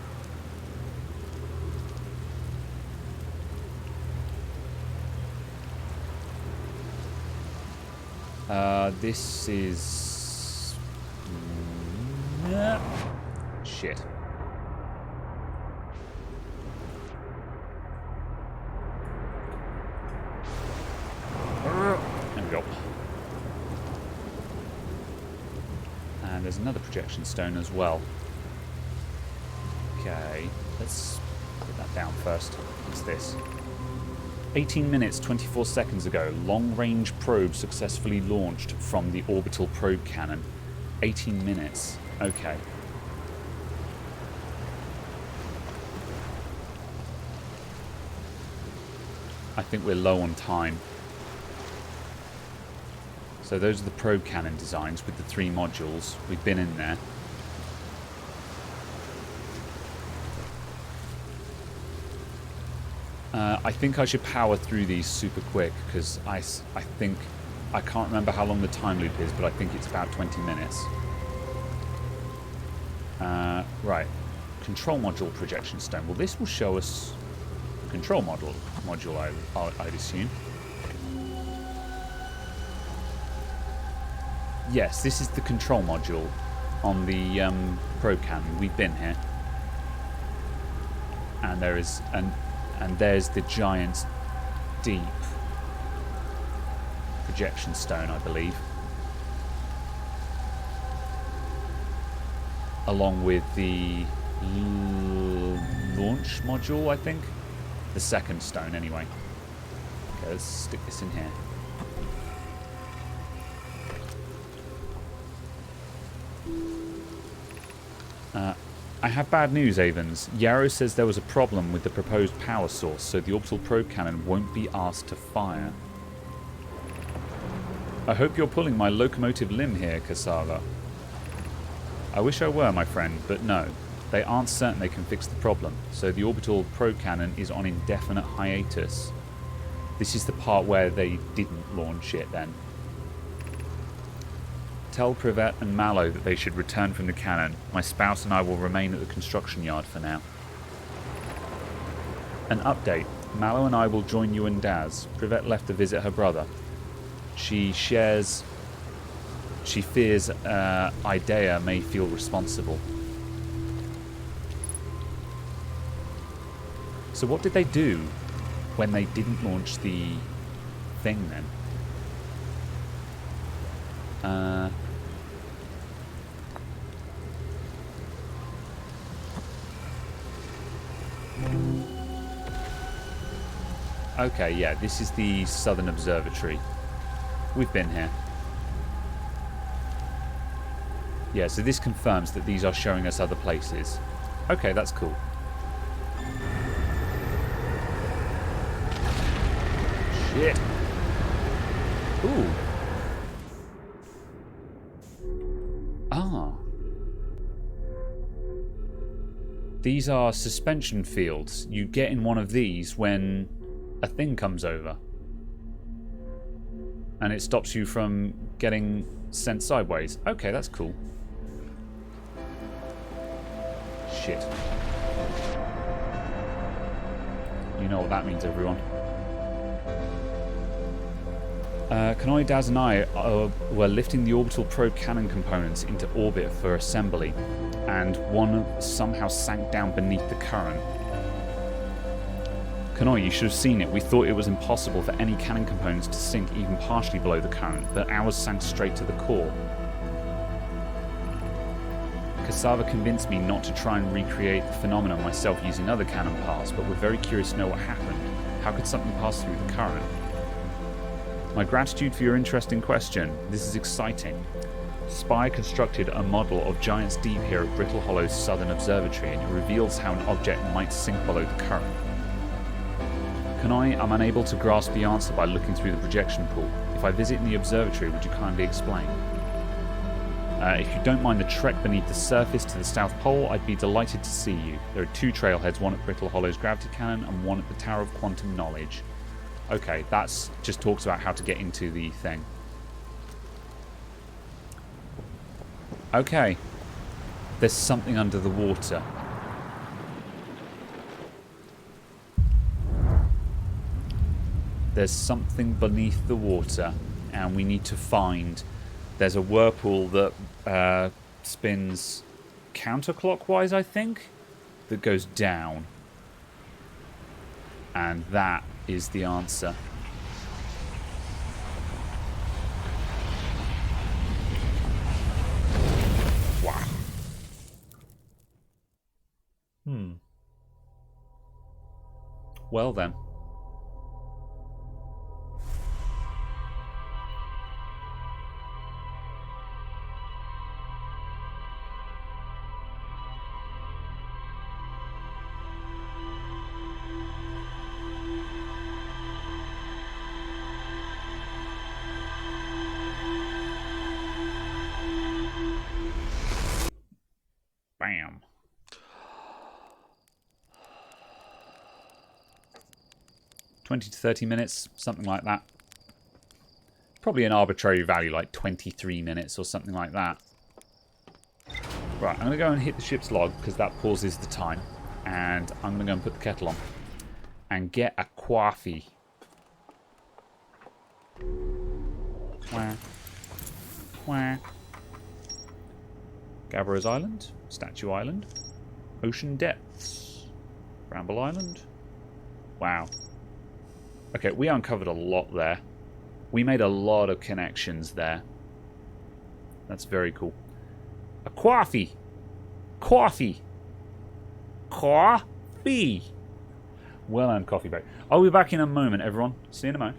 This is... Shit. There we go. And there's another projection stone as well. Okay, let's put that down first. What's this? 18 minutes, 24 seconds ago, long-range probe successfully launched from the orbital probe cannon. 18 minutes. Okay. I think we're low on time. So those are the probe cannon designs with the 3 modules. We've been in there. I think I should power through these super quick, because I think... I can't remember how long the time loop is, but I think it's about 20 minutes. Right. Control module projection stone. Well, this will show us the control module, I'd assume. Yes, this is the control module on the probe cannon. We've been here. And there is... And there's the giant deep projection stone, I believe. Along with the launch module, I think. The second stone, anyway. Okay, let's stick this in here. I have bad news, Avens. Yarrow says there was a problem with the proposed power source, so the orbital probe cannon won't be asked to fire. I hope you're pulling my locomotive limb here, Cassava. I wish I were, my friend, but no. They aren't certain they can fix the problem, so the orbital probe cannon is on indefinite hiatus. This is the part where they didn't launch it then. Tell Privet and Mallow that they should return from the cannon. My spouse and I will remain at the construction yard for now. An update. Mallow and I will join you and Daz. Privet left to visit her brother. She fears Idea may feel responsible. So what did they do when they didn't launch the thing then? Okay, yeah, this is the Southern Observatory. We've been here. Yeah, so this confirms that these are showing us other places. Okay, that's cool. Shit. Ooh. Ah. These are suspension fields. You get in one of these when a thing comes over. And it stops you from getting sent sideways. Okay, that's cool. Shit. You know what that means, everyone. Kanoi, Daz and I were lifting the orbital probe cannon components into orbit for assembly, and one somehow sank down beneath the current. Kanoi, you should have seen it. We thought it was impossible for any cannon components to sink even partially below the current, but ours sank straight to the core. Cassava convinced me not to try and recreate the phenomenon myself using other cannon parts, but we're very curious to know what happened. How could something pass through the current? My gratitude for your interesting question. This is exciting. Spy constructed a model of Giant's Deep here at Brittle Hollow's Southern Observatory, and it reveals how an object might sink below the current. Kanoi, I'm unable to grasp the answer by looking through the projection pool. If I visit in the observatory, would you kindly explain? If you don't mind the trek beneath the surface to the South Pole, I'd be delighted to see you. There are two trailheads, one at Brittle Hollow's Gravity Cannon and one at the Tower of Quantum Knowledge. Okay, that's just talks about how to get into the thing. Okay. There's something under the water. There's something beneath the water, and we need to find... There's a whirlpool that spins counterclockwise, I think, that goes down. And that is the answer. Wow. Well then. Bam. 20 to 30 minutes, something like that. Probably an arbitrary value, like 23 minutes or something like that. Right, I'm going to go and hit the ship's log, because that pauses the time. And I'm going to go and put the kettle on. And get a coffee. Wah. Wah. Gabbro's Island. Statue Island. Ocean Depths. Bramble Island. Wow. Okay, we uncovered a lot there. We made a lot of connections there. That's very cool. A coffee. Coffee. Coffee. Well-earned coffee break. I'll be back in a moment, everyone. See you in a moment.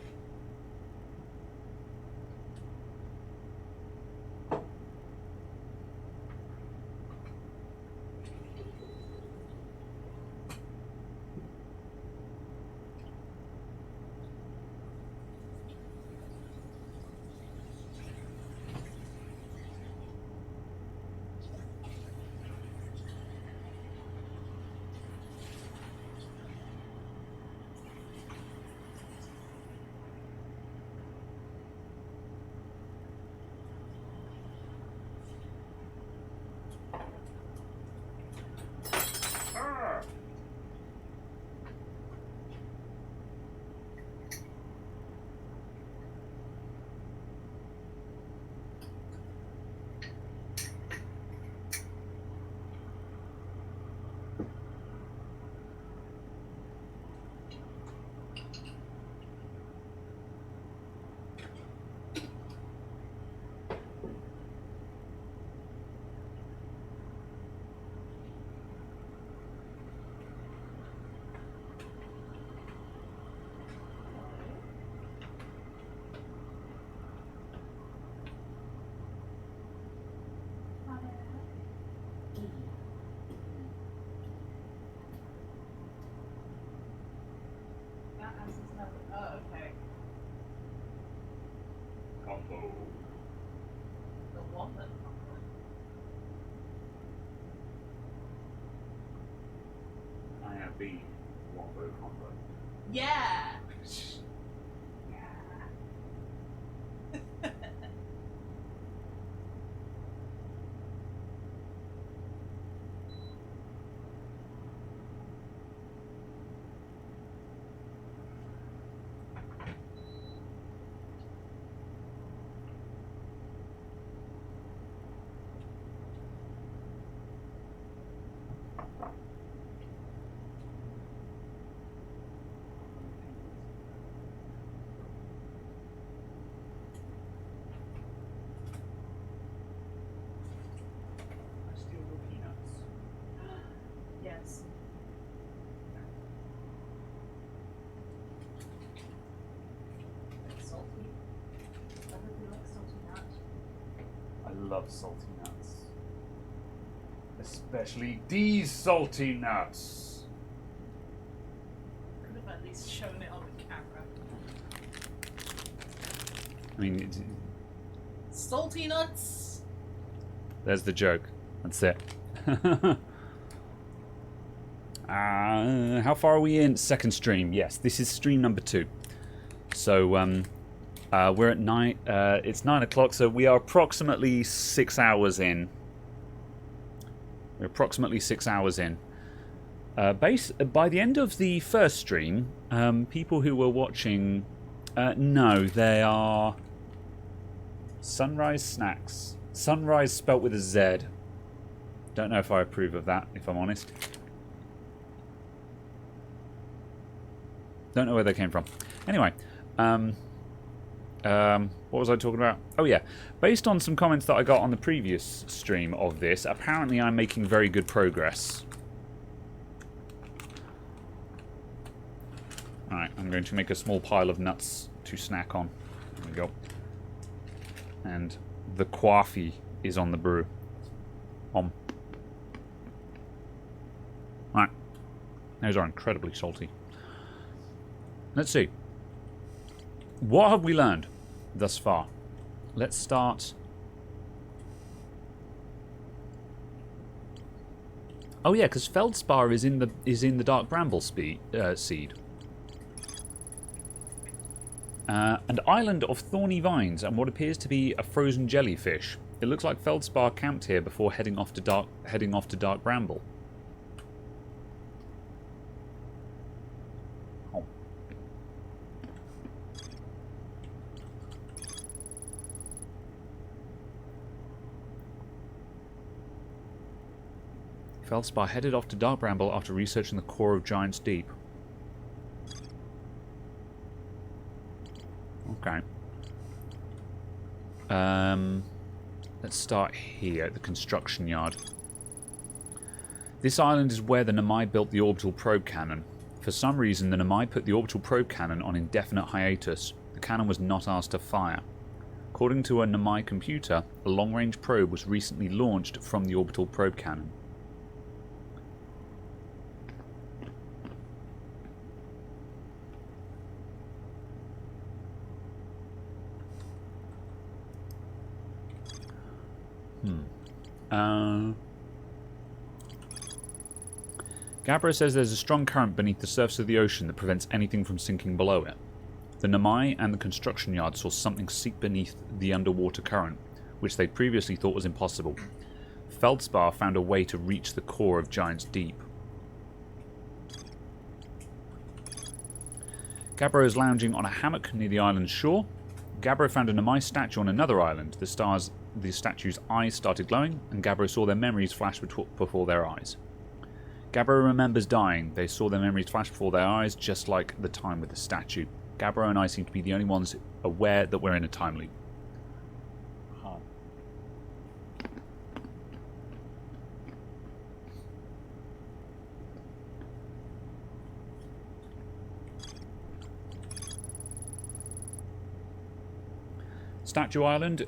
Oh, okay. Combo. The woman. I have been Wombo Combo. Yeah. I steal your peanuts. Yes. Salty. I really like salty nuts. I love salty nuts. Especially these salty nuts. Could have at least shown it on the camera. I mean, Salty nuts. there's the joke. That's it. How far are we in? Second stream. Yes, this is stream number 2. So we're at 9. It's 9 o'clock, so we are approximately 6 hours in. We're approximately 6 hours in. By the end of the first stream, people who were watching, no, they are Sunrise Snacks. Sunrise spelt with a Z. Don't know if I approve of that, if I'm honest. Don't know where they came from. Anyway, what was I talking about? Oh yeah, based on some comments that I got on the previous stream of this, apparently I'm making very good progress. Alright, I'm going to make a small pile of nuts to snack on. There we go. And the coffee is on the brew. Right. Those are incredibly salty. Let's see. What have we learned thus far? Let's start. Oh yeah, because feldspar is in the dark bramble seed. An island of thorny vines and what appears to be a frozen jellyfish. It looks like Feldspar camped here before heading off to Dark Bramble. Oh. Feldspar headed off to Dark Bramble after researching the core of Giant's Deep. Okay. Let's start here at the construction yard. This island is where the Namai built the orbital probe cannon. For some reason, the Namai put the orbital probe cannon on indefinite hiatus. The cannon was not asked to fire. According to a Namai computer, a long-range probe was recently launched from the orbital probe cannon. Gabbro says there's a strong current beneath the surface of the ocean that prevents anything from sinking below it. The Namai and the construction yard saw something seep beneath the underwater current, which they previously thought was impossible. Feldspar found a way to reach the core of Giant's Deep. Gabbro is lounging on a hammock near the island's shore. Gabbro found a Namai statue on another island. The statue's eyes started glowing, and Gabbro saw their memories flash before their eyes. Gabbro remembers dying. They saw their memories flash before their eyes, just like the time with the statue. Gabbro and I seem to be the only ones aware that we're in a time loop. Huh. Statue Island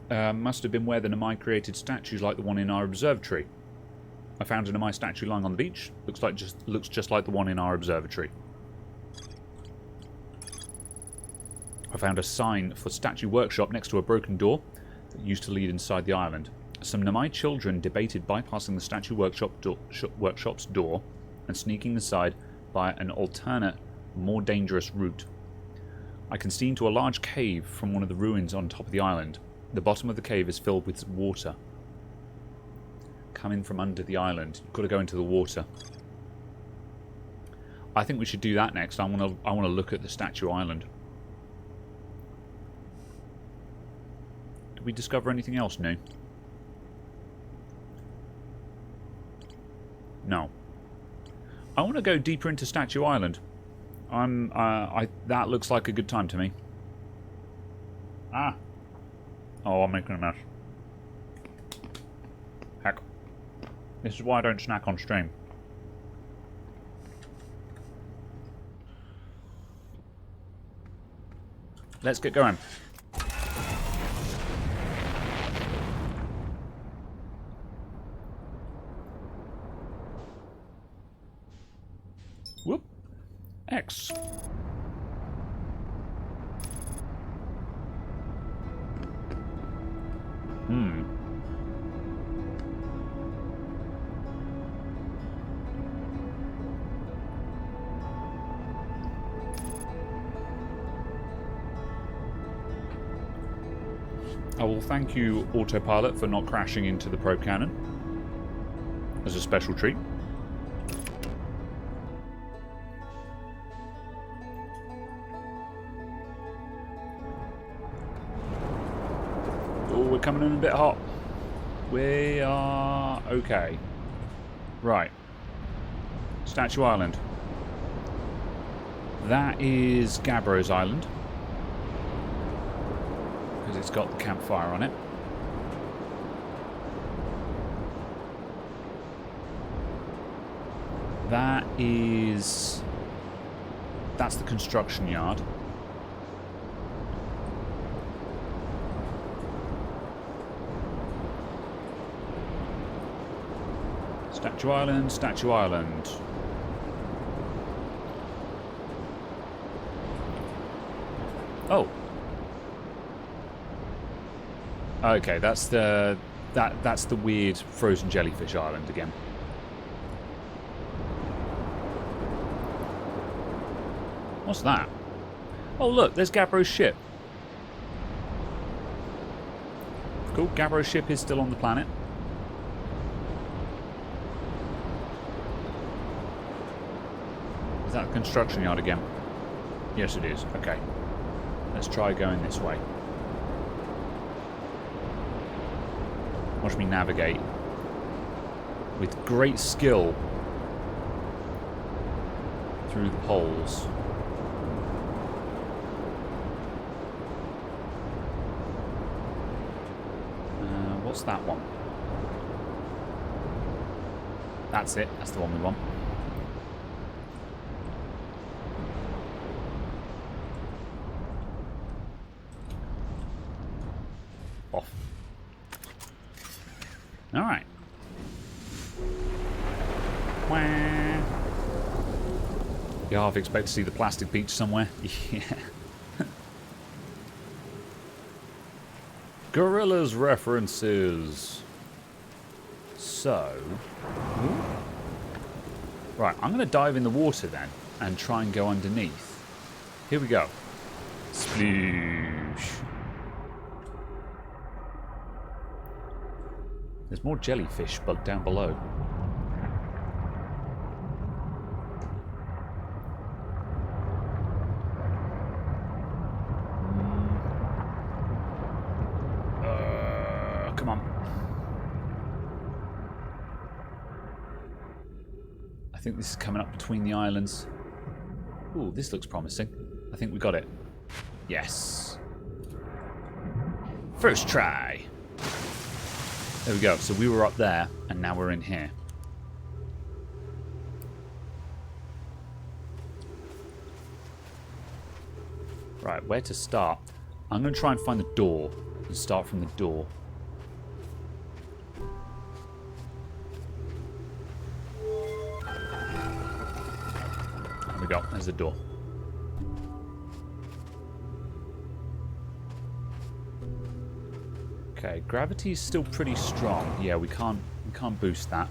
must have been where the Namai created statues like the one in our observatory. I found a Namai statue lying on the beach. Looks just like the one in our observatory. I found a sign for statue workshop next to a broken door that used to lead inside the island. Some Namai children debated bypassing the statue workshop's door and sneaking inside by an alternate, more dangerous route. I can see into a large cave from one of the ruins on top of the island. The bottom of the cave is filled with water. Coming from under the island. You've got to go into the water. I think we should do that next. I want to look at the Statue Island. Did we discover anything else new? No. I want to go deeper into Statue Island. That looks like a good time to me. Ah. Oh, I'm making a mess. Heck. This is why I don't snack on stream. Let's get going. Whoop. X. I will thank you, Autopilot, for not crashing into the probe cannon as a special treat. Oh, we're coming in a bit hot. We are okay. Right. Statue Island. That is Gabbro's Island. Because it's got the campfire on it. That's the construction yard. Statue Island, Statue Island. Oh. Okay, that's the weird frozen jellyfish island again. What's that? Oh, look, there's Gabbro's ship. Cool, Gabbro's ship is still on the planet. Is that the construction yard again? Yes, it is. Okay. Let's try going this way. Watch me navigate. With great skill through the poles. What's that one? That's it. That's the one we want. Off. All right. You half expect to see the plastic beach somewhere. Yeah. Gorillas references. So. Right, I'm going to dive in the water then and try and go underneath. Here we go. Sploosh. There's more jellyfish down below. Come on. I think this is coming up between the islands. Ooh, this looks promising. I think we got it. Yes. First try. There we go. So we were up there, and now we're in here. Right, where to start? I'm going to try and find the door and start from the door. There we go. There's the door. Okay, gravity is still pretty strong. Yeah, we can't boost that.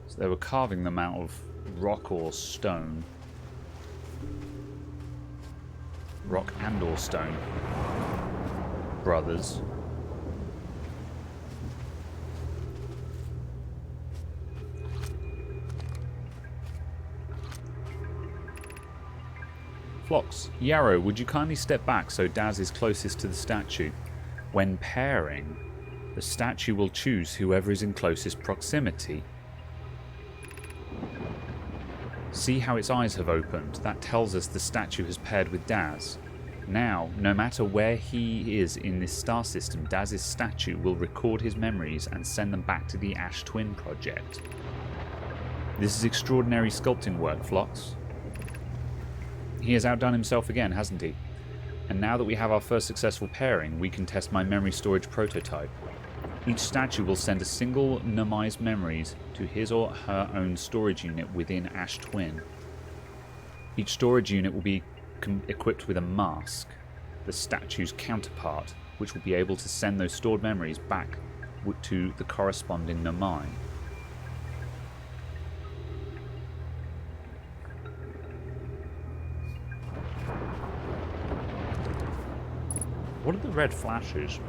So they were carving them out of rock or stone. Rock and or stone. Brothers. Phlox, Yarrow, would you kindly step back so Daz is closest to the statue? When pairing, the statue will choose whoever is in closest proximity. See how its eyes have opened? That tells us the statue has paired with Daz. Now, no matter where he is in this star system, Daz's statue will record his memories and send them back to the Ash Twin Project. This is extraordinary sculpting work, Phlox. He has outdone himself again, hasn't he? And now that we have our first successful pairing, we can test my memory storage prototype. Each statue will send a single Namai's memories to his or her own storage unit within Ash Twin. Each storage unit will be equipped with a mask, the statue's counterpart, which will be able to send those stored memories back to the corresponding Namai. What are the red flashes?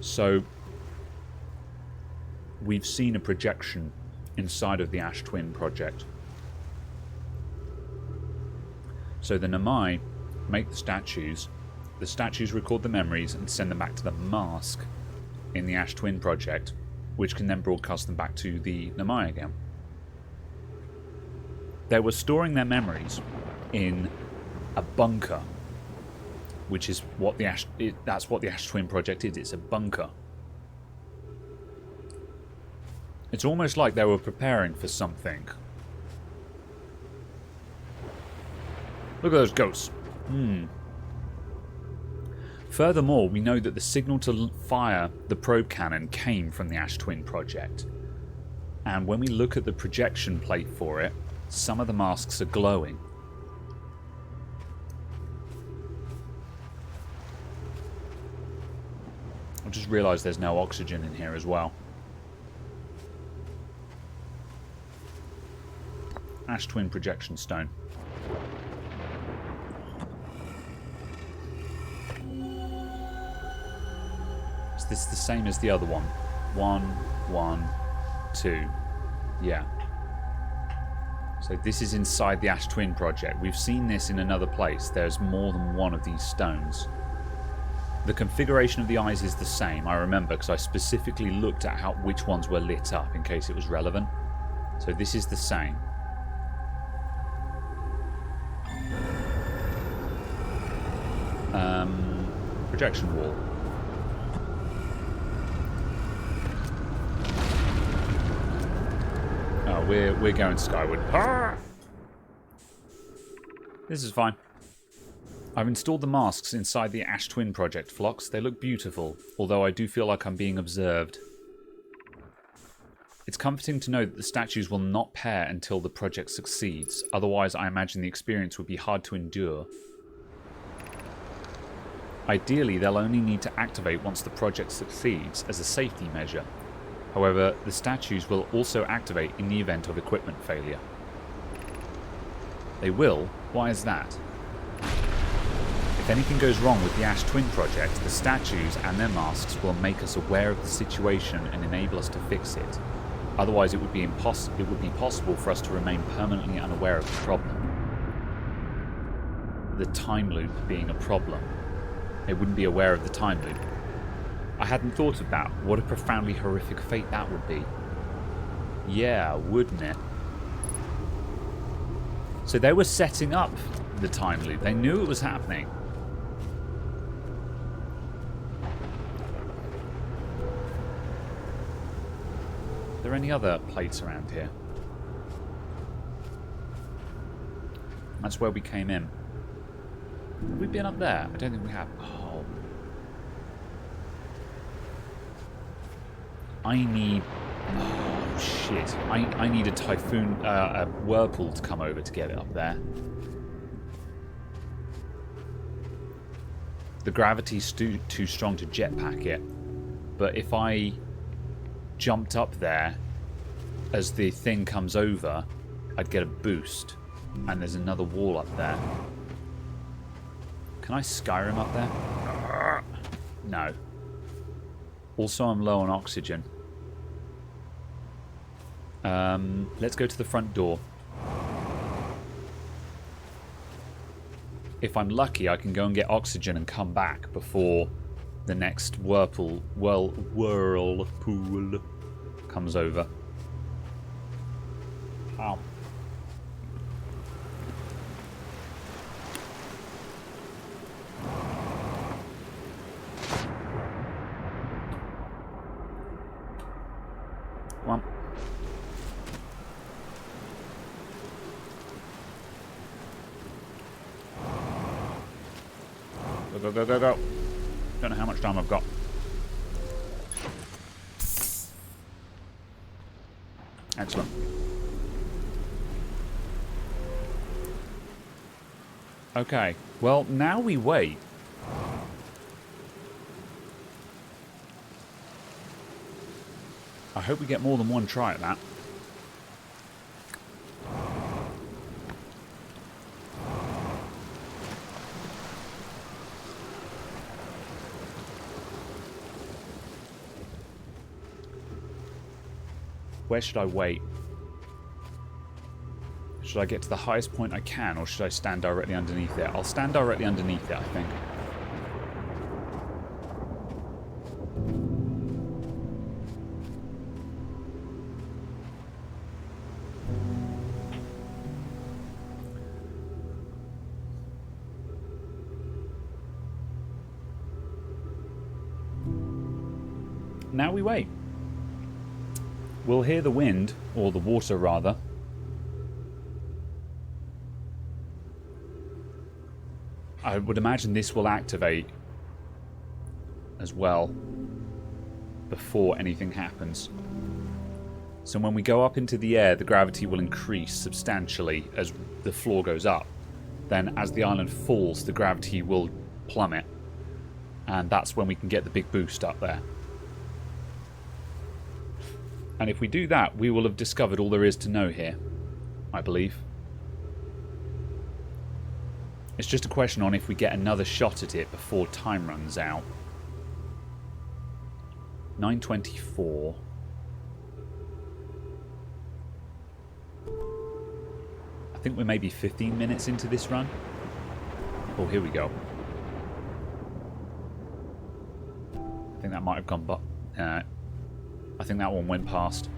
So, we've seen a projection inside of the Ash Twin project. So the Namai make the statues record the memories and send them back to the mask in the Ash Twin project, which can then broadcast them back to the Namai again. They were storing their memories in a bunker, which is what that's what the Ash Twin project is. It's a bunker. It's almost like they were preparing for something. Look at those ghosts. Furthermore, we know that the signal to fire the probe cannon came from the Ash Twin project. And when we look at the projection plate for it, some of the masks are glowing. I just realised there's no oxygen in here as well. Ash Twin projection stone. Is this the same as the other one? 1, 1, 2. Yeah. So this is inside the Ash Twin project. We've seen this in another place. There's more than one of these stones. The configuration of the eyes is the same, I remember, because I specifically looked at which ones were lit up in case it was relevant. So this is the same. Projection wall. Oh, we're going skyward. Ah! This is fine. I've installed the masks inside the Ash Twin project, Phlox. They look beautiful, although I do feel like I'm being observed. It's comforting to know that the statues will not pair until the project succeeds. Otherwise, I imagine the experience would be hard to endure. Ideally, they'll only need to activate once the project succeeds as a safety measure. However, the statues will also activate in the event of equipment failure. They will? Why is that? If anything goes wrong with the Ash Twin project, the statues and their masks will make us aware of the situation and enable us to fix it. Otherwise, it would be possible for us to remain permanently unaware of the problem. The time loop being a problem. They wouldn't be aware of the time loop. I hadn't thought of that. What a profoundly horrific fate that would be. Yeah, wouldn't it? So they were setting up the time loop. They knew it was happening. Are there any other plates around here? That's where we came in. Have we been up there? I don't think we have. Oh. I need... Oh, shit. I need a typhoon... a whirlpool to come over to get it up there. The gravity's too strong to jetpack it. But if I jumped up there as the thing comes over, I'd get a boost. And there's another wall up there. Can I Skyrim up there? No. Also, I'm low on oxygen. Let's go to the front door. If I'm lucky, I can go and get oxygen and come back before the next whirlpool comes over. Ow. Come on. Go, go, go, go, go. Don't know how much time I've got. Excellent. Okay, well, now we wait. I hope we get more than one try at that. Where should I wait? Should I get to the highest point I can, or should I stand directly underneath it? I'll stand directly underneath it, I think. Now we wait. We'll hear the wind, or the water rather. I would imagine this will activate as well before anything happens. So when we go up into the air, the gravity will increase substantially as the floor goes up. Then as the island falls, the gravity will plummet. And that's when we can get the big boost up there. And if we do that, we will have discovered all there is to know here, I believe. It's just a question on if we get another shot at it before time runs out. 9:24. I think we're maybe 15 minutes into this run. Oh, here we go. I think that might have gone, but I think that one went past.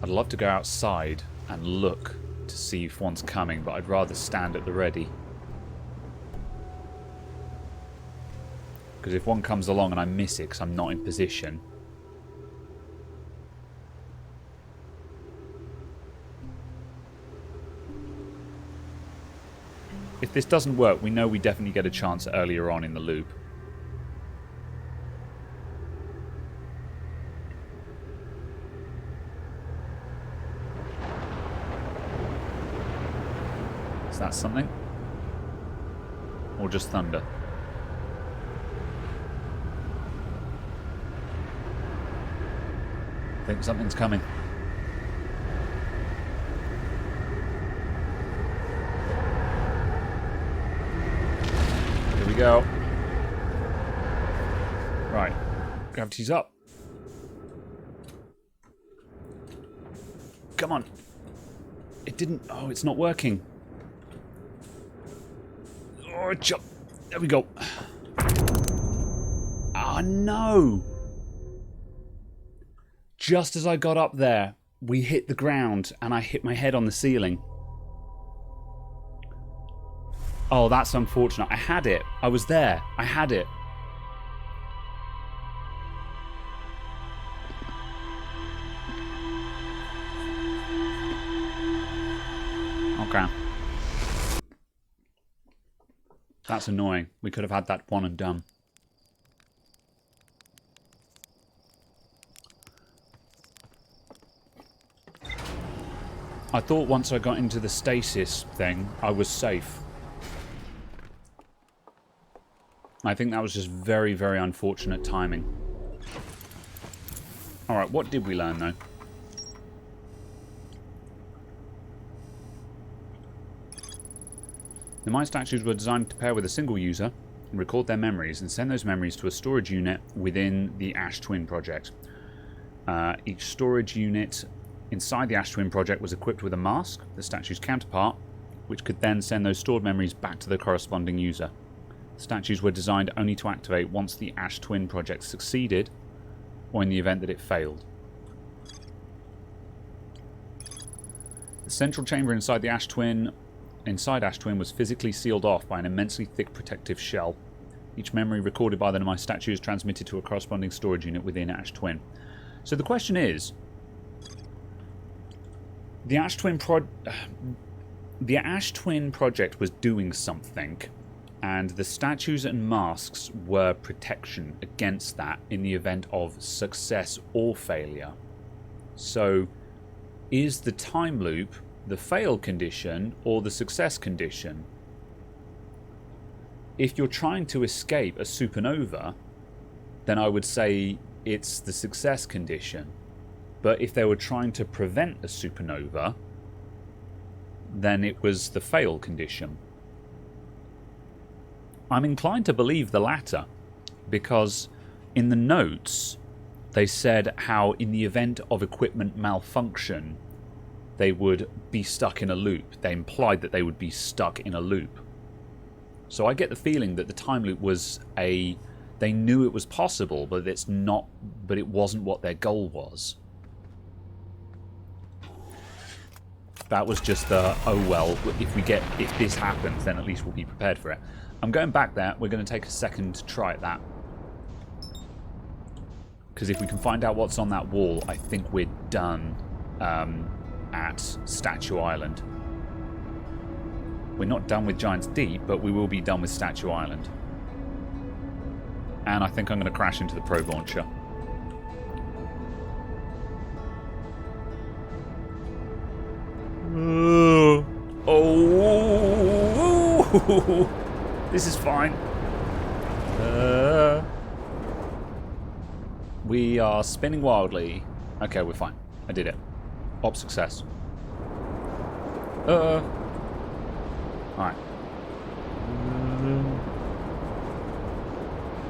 I'd love to go outside and look to see if one's coming, but I'd rather stand at the ready. Because if one comes along and I miss it because I'm not in position... If this doesn't work, we know we definitely get a chance earlier on in the loop. Is that something? Or just thunder? I think something's coming. Here we go. Right. Gravity's up. Come on. It didn't... Oh, it's not working. Oh, jump. There we go. Oh, no. Just as I got up there, we hit the ground and I hit my head on the ceiling. Oh, that's unfortunate. I had it. I was there. I had it. Okay. That's annoying. We could have had that one and done. I thought once I got into the stasis thing, I was safe. I think that was just very, very unfortunate timing. Alright, what did we learn, though? The Maya statues were designed to pair with a single user, record their memories, and send those memories to a storage unit within the Ash Twin project. Each storage unit inside the Ash Twin project was equipped with a mask, the statue's counterpart, which could then send those stored memories back to the corresponding user. The statues were designed only to activate once the Ash Twin project succeeded, or in the event that it failed. The central chamber inside Ash Twin was physically sealed off by an immensely thick protective shell. Each memory recorded by the Nemai statue is transmitted to a corresponding storage unit within Ash Twin. So the question is, the Ash Twin project was doing something, and the statues and masks were protection against that in the event of success or failure. So, is the time loop the fail condition or the success condition? If you're trying to escape a supernova, then I would say it's the success condition. But if they were trying to prevent a supernova, then it was the fail condition. I'm inclined to believe the latter, because in the notes they said how in the event of equipment malfunction they would be stuck in a loop. They implied that they would be stuck in a loop. So I get the feeling that the time loop was they knew it was possible, but it wasn't what their goal was. That was just oh well, if this happens, then at least we'll be prepared for it. I'm going back there. We're going to take a second to try at that. Because if we can find out what's on that wall, I think we're done. at Statue Island. We're not done with Giant's Deep, but we will be done with Statue Island. And I think I'm going to crash into the probe launcher. Oh, this is fine. We are spinning wildly. Okay, we're fine. I did it. Op success. Alright.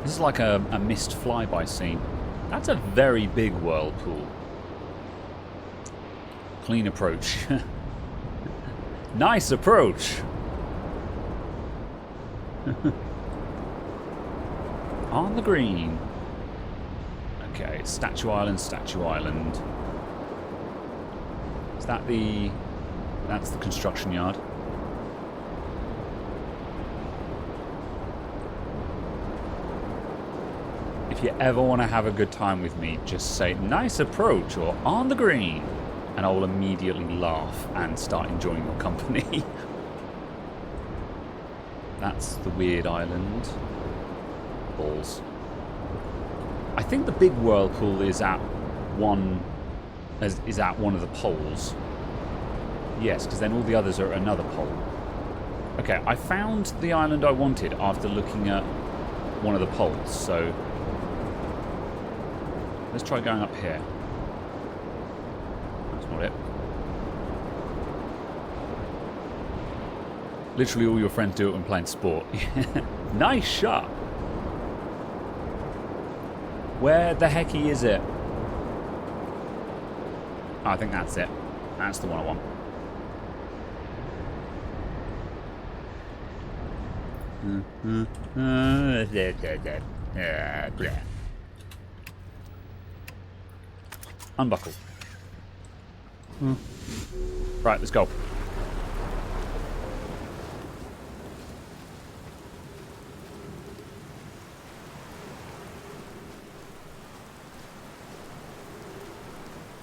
This is like a missed flyby scene. That's a very big whirlpool. Clean approach. Nice approach. On the green. Okay, Statue Island, Statue Island. Is that the... That's the construction yard. If you ever want to have a good time with me, just say, nice approach, or on the green. And I will immediately laugh and start enjoying your company. That's the weird island. Balls. I think the big whirlpool is at one of the poles. Yes, because then all the others are at another pole. Okay, I found the island I wanted after looking at one of the poles, so let's try going up here. That's not it. Literally all your friends do it when playing sport. Nice shot. Where the hecky is it? Oh, I think that's it. That's the one I want. Unbuckle. Right, let's go.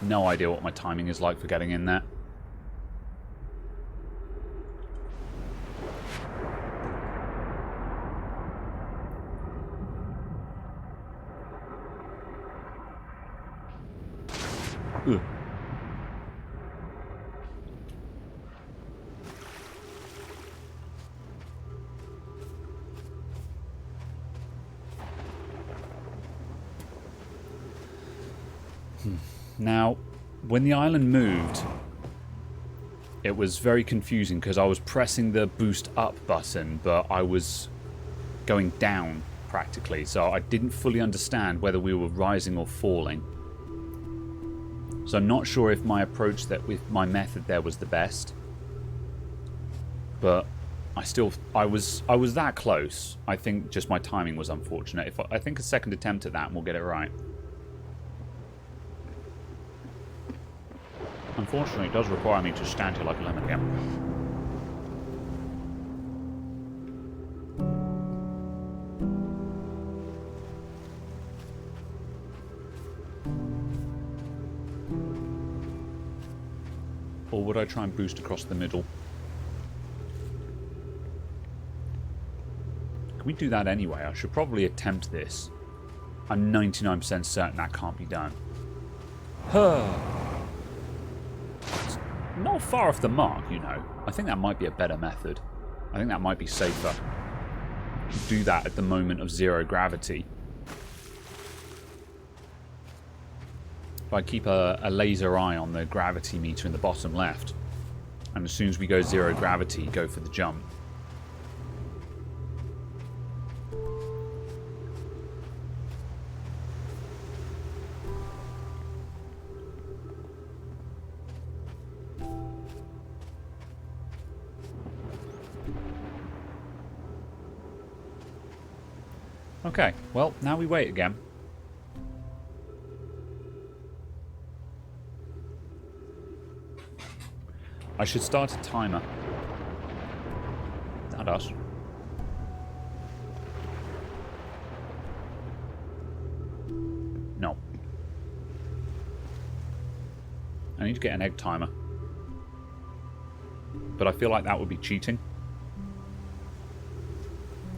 No idea what my timing is like for getting in there. Ugh. Now, when the island moved, it was very confusing because I was pressing the boost up button, but I was going down practically, so I didn't fully understand whether we were rising or falling. So I'm not sure if my approach with my method there was the best, but I was that close. I think just my timing was unfortunate. I think a second attempt at that and we'll get it right. Unfortunately, it does require me to stand here like a lemon again. Or would I try and boost across the middle? Can we do that anyway? I should probably attempt this. I'm 99% certain that can't be done. Not far off the mark, you know. I think that might be a better method. I think that might be safer. Do that at the moment of zero gravity. If I keep a laser eye on the gravity meter in the bottom left, and as soon as we go zero gravity, go for the jump. Okay, well, now we wait again. I should start a timer. Is that us? No. I need to get an egg timer. but I feel like that would be cheating.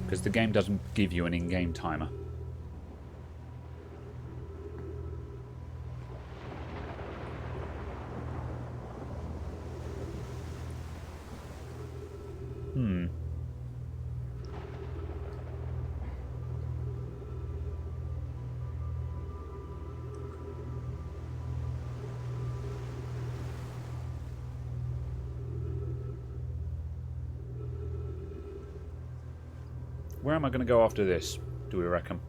Because the game doesn't give you an in-game timer. Where am I going to go after this, do we reckon?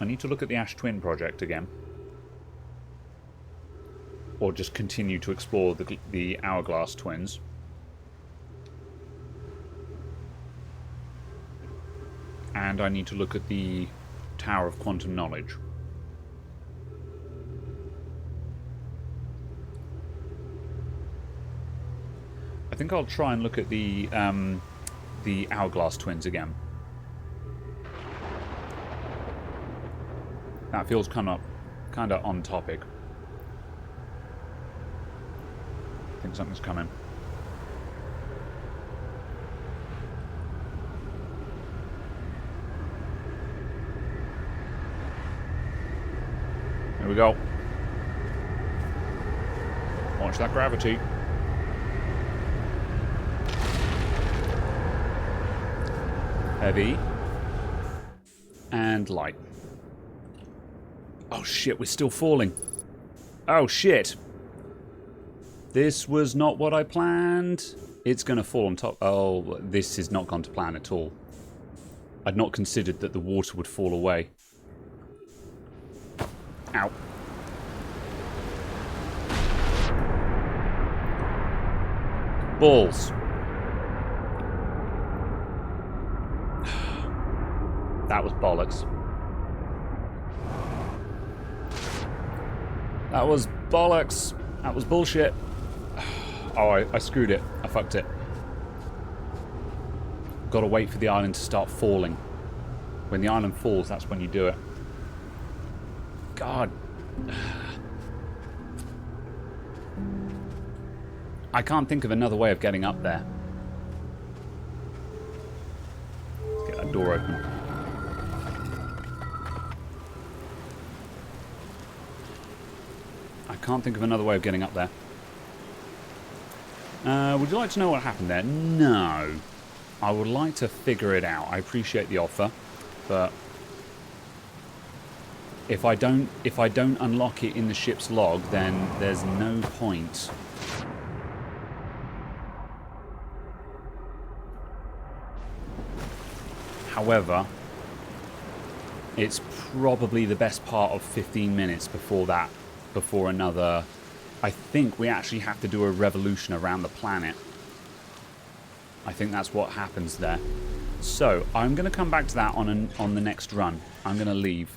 I need to look at the Ash Twin project again. Or just continue to explore the Hourglass Twins. And I need to look at the Tower of Quantum Knowledge. I think I'll try and look at the Hourglass Twins again. That feels kind of on topic. I think something's coming. Here we go. Watch that gravity. Heavy. And light. Oh shit, we're still falling. Oh shit. This was not what I planned. It's going to fall on top. Oh, this has not gone to plan at all. I'd not considered that the water would fall away. Ow. Balls. That was bollocks. That was bollocks. That was bullshit. Oh, I screwed it. I fucked it. Got to wait for the island to start falling. When the island falls, that's when you do it. God. I can't think of another way of getting up there. Let's get that door open. I can't think of another way of getting up there. Would you like to know what happened there? No. I would like to figure it out. I appreciate the offer, but if I don't unlock it in the ship's log, then there's no point. However, it's probably the best part of 15 minutes before another. I think we actually have to do a revolution around the planet. I think that's what happens there. So, I'm going to come back to that on the next run. I'm going to leave.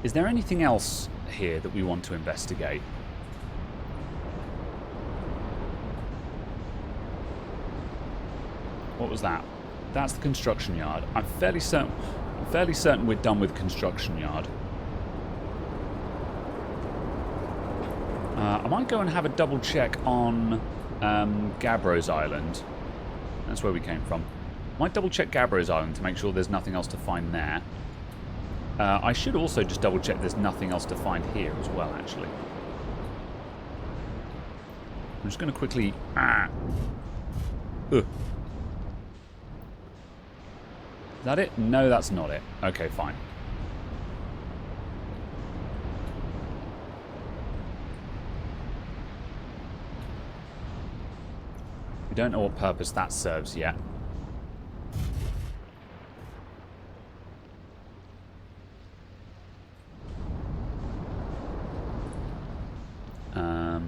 Is there anything else here that we want to investigate? What was that? That's the construction yard. I'm fairly certain we're done with construction yard. I might go and have a double check on Gabbro's Island. That's where we came from. Might double check Gabbro's Island to make sure there's nothing else to find there. I should also just double check there's nothing else to find here as well, actually. I'm just going to quickly... Is that it? No, that's not it. Okay, fine. We don't know what purpose that serves yet. I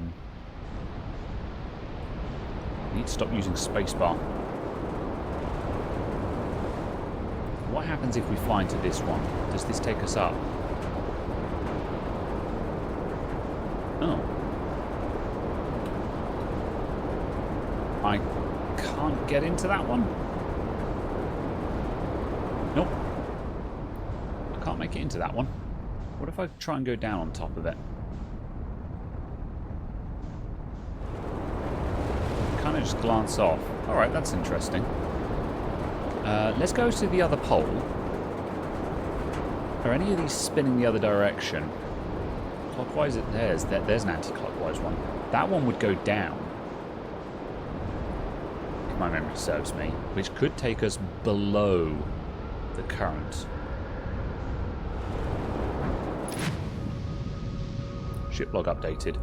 need to stop using spacebar. What happens if we fly into this one? Does this take us up? Oh. I can't get into that one? Nope. I can't make it into that one. What if I try and go down on top of it? Kind of just glance off. Alright, that's interesting. Let's go to the other pole. Are any of these spinning the other direction? Clockwise, there's an anti-clockwise one. That one would go down, if my memory serves me, which could take us below the current. Ship log updated.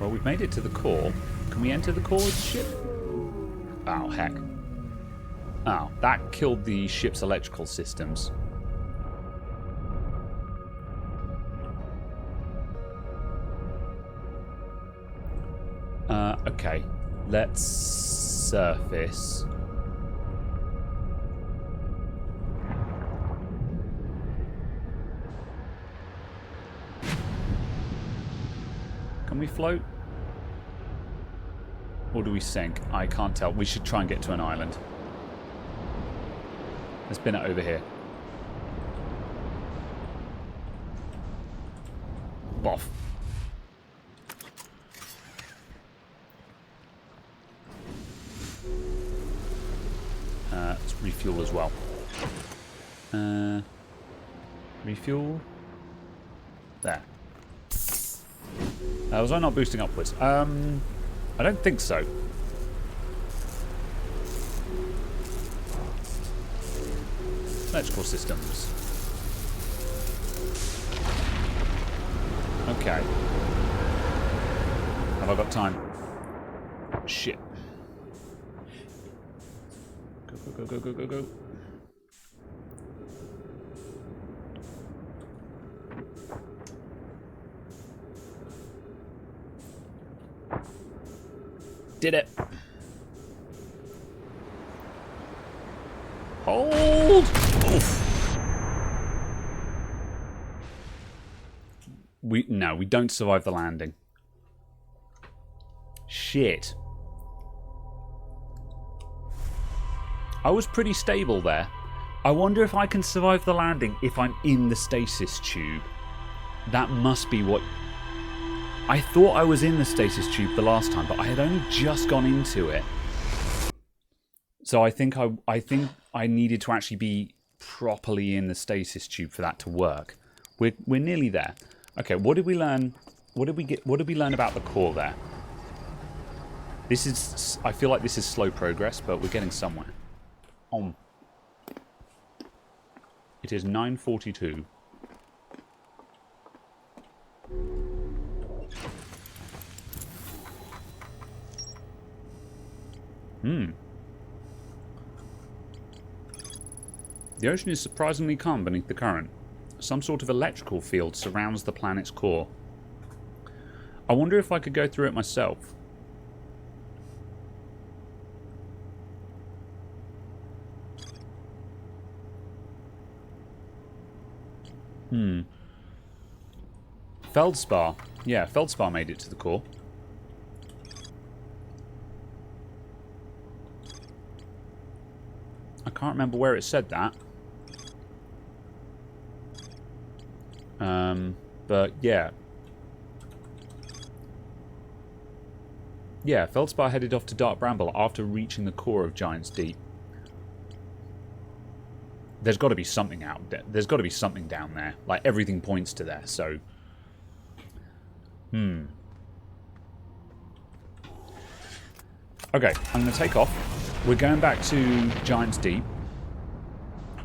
Well, we've made it to the core. Can we enter the core of the ship? Oh, heck. Oh, that killed the ship's electrical systems. Okay. Let's surface. Can we float? Or do we sink? I can't tell. We should try and get to an island. Let's spin it over here. Boff. Let's refuel as well. Refuel. There. Was I not boosting upwards? I don't think so. Electrical systems. Okay. Have I got time? Shit. Go, go, go, go, go, go. Did it. Hold! Oof. No, we don't survive the landing. Shit. I was pretty stable there. I wonder if I can survive the landing if I'm in the stasis tube. That must be what... I thought I was in the stasis tube the last time, but I had only just gone into it. So I think I needed to actually be properly in the stasis tube for that to work. We're nearly there. Okay, what did we learn? What did we learn about the core there? This is... I feel like this is slow progress, but we're getting somewhere. It is 9:42. The ocean is surprisingly calm beneath the current. Some sort of electrical field surrounds the planet's core. I wonder if I could go through it myself. Feldspar. Yeah, Feldspar made it to the core. I can't remember where it said that. But yeah. Yeah, Feldspar headed off to Dark Bramble after reaching the core of Giant's Deep. There's got to be something out there. There's got to be something down there. Like, everything points to there, so... Okay, I'm going to take off. We're going back to Giant's Deep.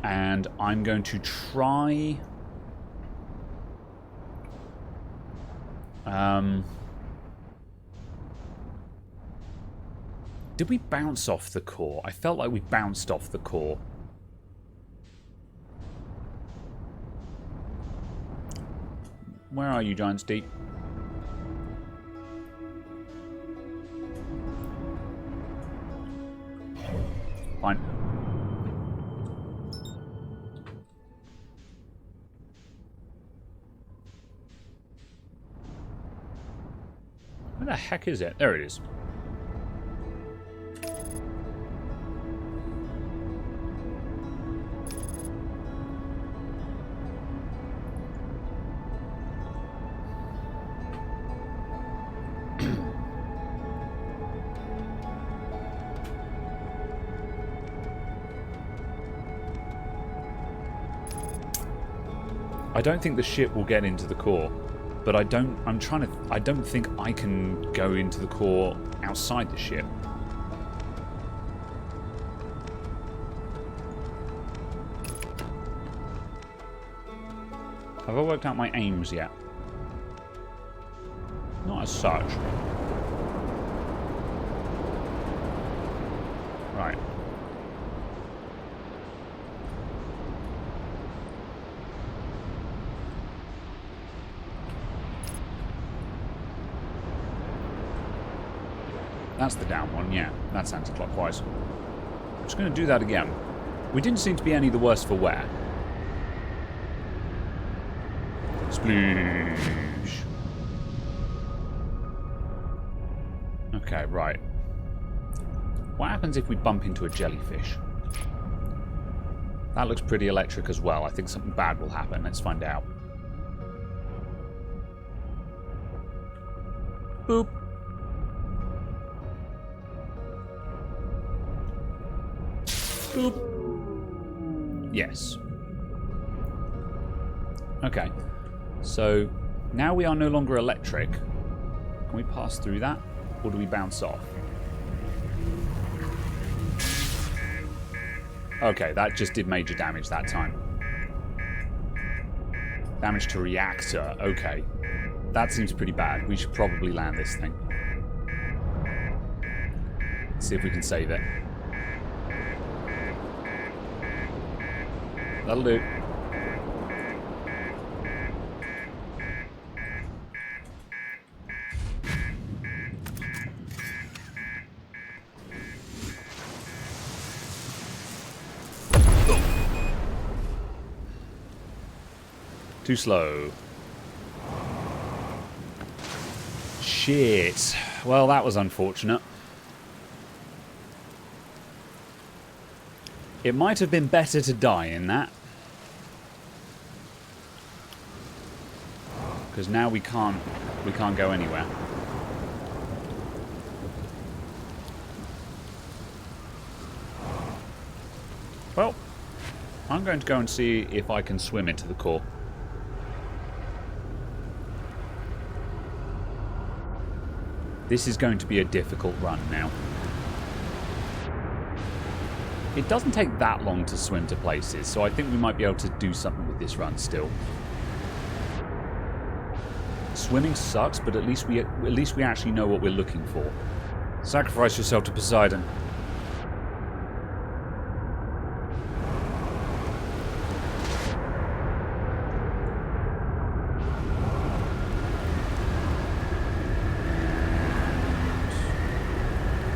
And I'm going to try... Did we bounce off the core? I felt like we bounced off the core. Where are you, Giant's Deep? Fine. Where the heck is it? There it is. I don't think the ship will get into the core, but I don't think I can go into the core outside the ship. Have I worked out my aims yet? Not as such. Right. That's the down one, yeah. That's anti-clockwise. I'm just going to do that again. We didn't seem to be any the worse for wear. Sploosh. Okay, right. What happens if we bump into a jellyfish? That looks pretty electric as well. I think something bad will happen. Let's find out. Boop. Boop. Yes. Okay. So, now we are no longer electric. Can we pass through that? Or do we bounce off? Okay, that just did major damage that time. Damage to reactor. Okay. That seems pretty bad. We should probably land this thing. Let's see if we can save it. That'll do. Too slow. Shit. Well, that was unfortunate. It might have been better to die in that. Because now we can't go anywhere. Well, I'm going to go and see if I can swim into the core. This is going to be a difficult run now. It doesn't take that long to swim to places, so I think we might be able to do something with this run still. Swimming sucks, but at least we actually know what we're looking for. Sacrifice yourself to Poseidon.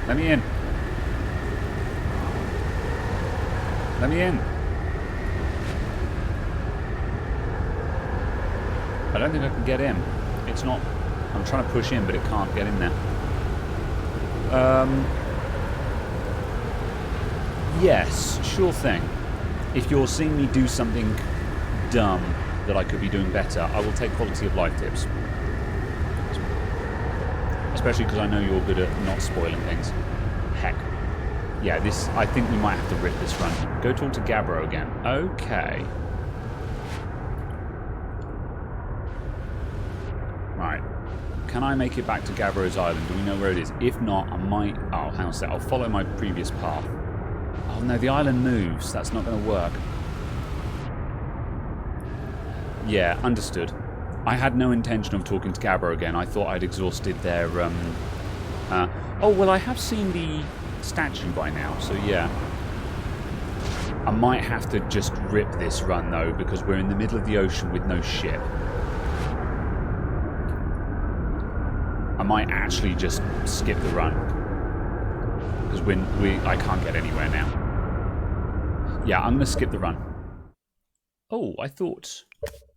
Let me in. Let me in. I don't think I can get in. It's not... I'm trying to push in, but it can't get in there. Yes, sure thing. If you're seeing me do something dumb that I could be doing better, I will take quality of life tips. Especially because I know you're good at not spoiling things. Heck. Yeah, this... I think we might have to rip this run. Go talk to Gabbro again. Okay. Right. Can I make it back to Gabbro's Island? Do we know where it is? If not, I might... Oh, hang on a sec. I'll follow my previous path. Oh, no, the island moves. That's not going to work. Yeah, understood. I had no intention of talking to Gabbro again. I thought I'd exhausted their... Oh, well, I have seen the statue by now, so yeah. I might have to just rip this run, though, because we're in the middle of the ocean with no ship. I might actually just skip the run. Because I can't get anywhere now. Yeah, I'm going to skip the run. Oh, I thought...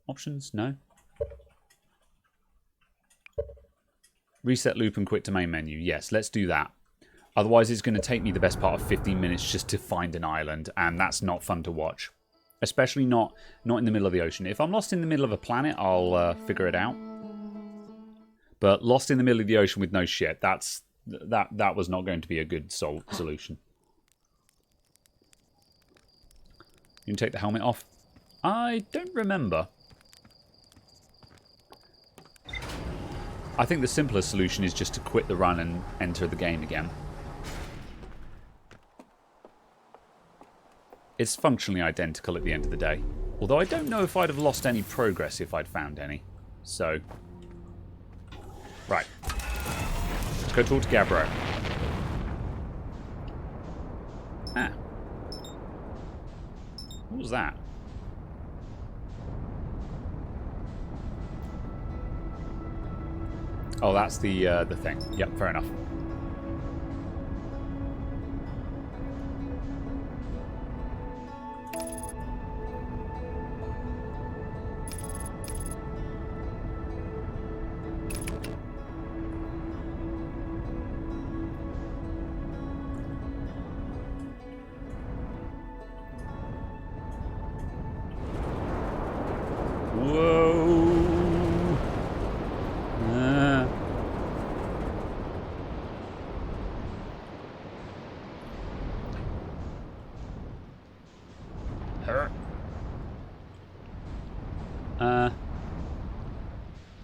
Options? No. Reset loop and quit to main menu. Yes, let's do that. Otherwise, it's going to take me the best part of 15 minutes just to find an island, and that's not fun to watch. Especially not in the middle of the ocean. If I'm lost in the middle of a planet, I'll figure it out. But lost in the middle of the ocean with no ship, that was not going to be a good solution. You can take the helmet off. I don't remember. I think the simplest solution is just to quit the run and enter the game again. It's functionally identical at the end of the day. Although I don't know if I'd have lost any progress if I'd found any. So, right. Let's go talk to Gabbro. Ah. What was that? Oh, that's the thing. Yep, fair enough.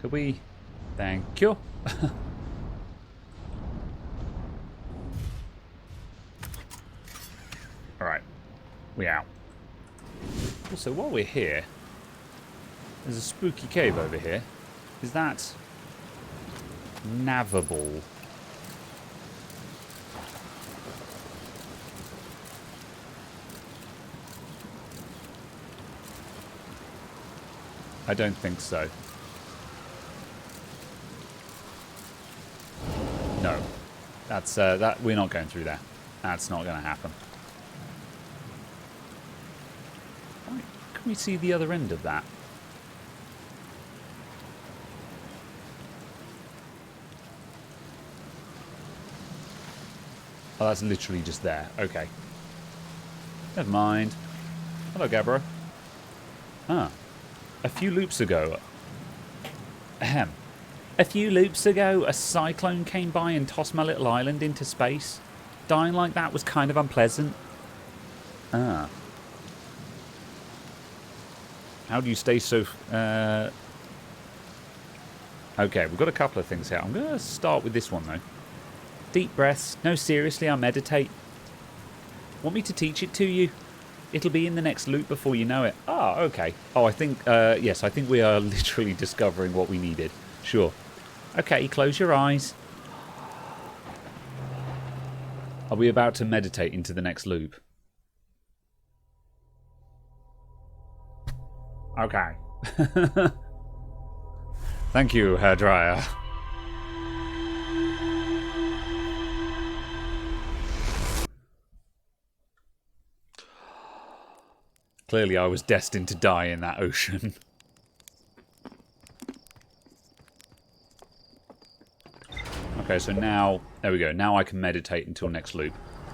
Could we? Thank you. Alright. We out. Also, while we're here, there's a spooky cave over here. Is that navigable? I don't think so. No. That's that we're not going through there. That's not going to happen. Right. Can we see the other end of that? Oh, that's literally just there. Okay. Never mind. Hello, Gabbro. Ah. A few loops ago... Ahem. A few loops ago, a cyclone came by and tossed my little island into space. Dying like that was kind of unpleasant. Ah. How do you stay so... Okay, we've got a couple of things here. I'm going to start with this one, though. Deep breaths. No, seriously, I meditate. Want me to teach it to you? It'll be in the next loop before you know it. Ah, okay. Oh, I think... yes, I think we are literally discovering what we needed. Sure. Okay, close your eyes. Are we about to meditate into the next loop? Okay. Thank you, hairdryer. Clearly I was destined to die in that ocean. Okay, so now... There we go. Now I can meditate until next loop.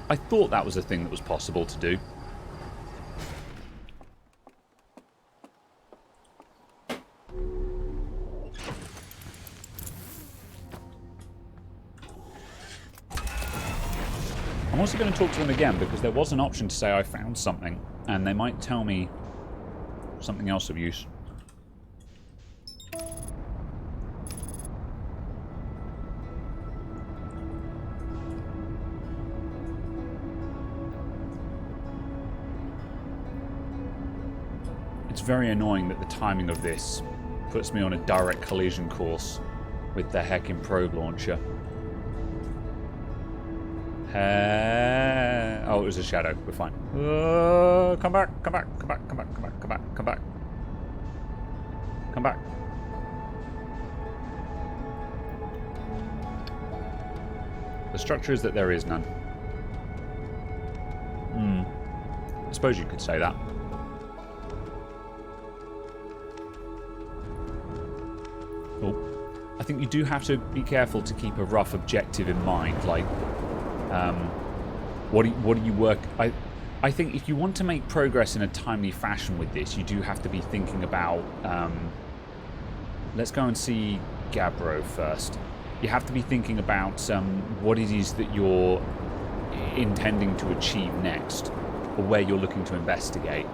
I thought that was a thing that was possible to do. I'm also going to talk to them again because there was an option to say I found something and they might tell me something else of use. It's very annoying that the timing of this puts me on a direct collision course with the heckin' probe launcher. Oh, it was a shadow. We're fine. Come back, come back, come back, come back, come back, come back, come back. Come back. The structure is that there is none. I suppose you could say that. Oh. I think you do have to be careful to keep a rough objective in mind, like what do you work... I think if you want to make progress in a timely fashion with this, you do have to be thinking about... let's go and see Gabbro first. You have to be thinking about what it is that you're intending to achieve next, or where you're looking to investigate.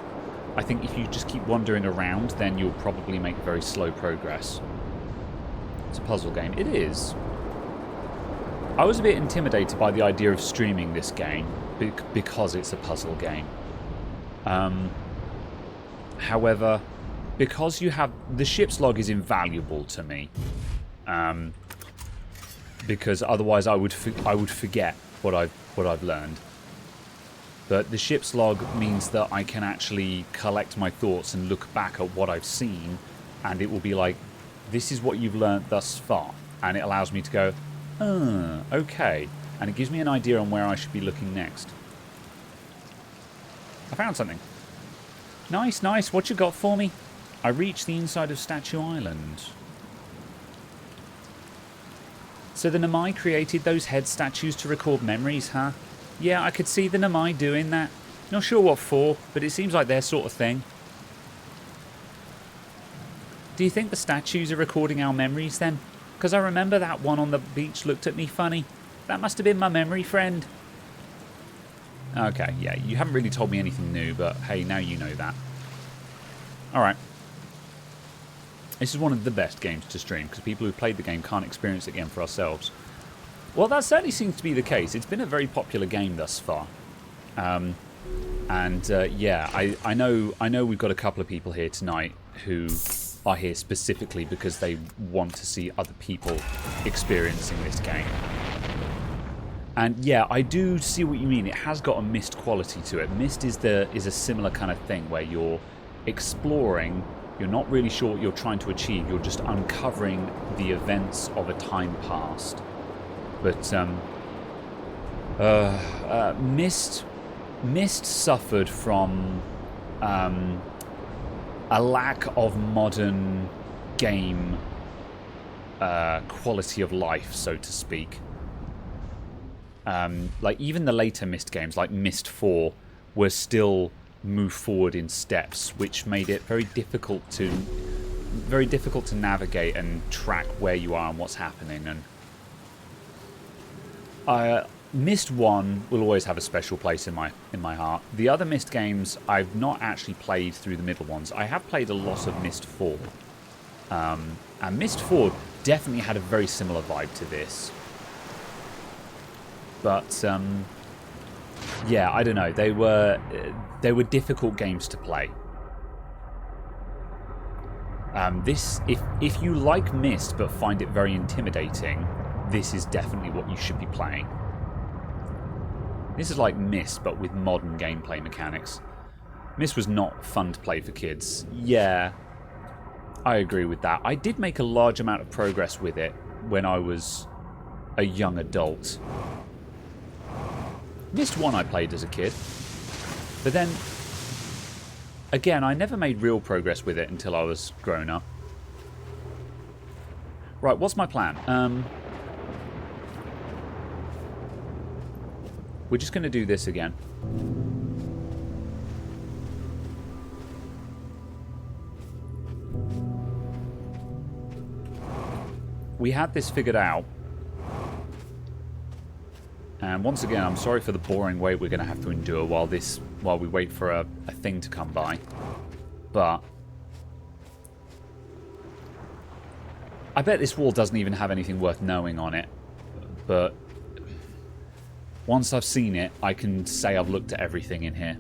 I think if you just keep wandering around, then you'll probably make very slow progress. It's a puzzle game. It is. I was a bit intimidated by the idea of streaming this game because it's a puzzle game. However, because you have... The ship's log is invaluable to me. Because otherwise I would forget what I've learned. But the ship's log means that I can actually collect my thoughts and look back at what I've seen, and it will be like, this is what you've learned thus far. And it allows me to go, okay. And it gives me an idea on where I should be looking next. I found something. Nice, nice. What you got for me? I reached the inside of Statue Island. So the Namai created those head statues to record memories, huh? Yeah, I could see the Namai doing that. Not sure what for, but it seems like their sort of thing. Do you think the statues are recording our memories then? Because I remember that one on the beach looked at me funny. That must have been my memory friend. Okay, yeah, you haven't really told me anything new, but hey, now you know that. Alright. This is one of the best games to stream, because people who've played the game can't experience it again for ourselves. Well, that certainly seems to be the case. It's been a very popular game thus far. Yeah, I know we've got a couple of people here tonight who are here specifically because they want to see other people experiencing this game. And yeah, I do see what you mean. It has got a Myst quality to it. Myst is a similar kind of thing where you're exploring, you're not really sure what you're trying to achieve, you're just uncovering the events of a time past. But Myst suffered from a lack of modern game quality of life, so to speak. Like even the later Myst games, like Myst 4, were still move forward in steps, which made it very difficult to navigate and track where you are and what's happening. And Myst 1 will always have a special place in my heart. The other Myst games I've not actually played through the middle ones. I have played a lot of Myst 4. And Myst 4 definitely had a very similar vibe to this. But yeah, I don't know. They were difficult games to play. If you like Myst but find it very intimidating, this is definitely what you should be playing. This is like Myst, but with modern gameplay mechanics. Myst was not fun to play for kids. Yeah, I agree with that. I did make a large amount of progress with it when I was a young adult. Myst 1 I played as a kid. But then, again, I never made real progress with it until I was grown up. Right, what's my plan? We're just going to do this again. We had this figured out. And once again, I'm sorry for the boring wait we're going to have to endure while we wait for a thing to come by. But I bet this wall doesn't even have anything worth knowing on it. But once I've seen it, I can say I've looked at everything in here.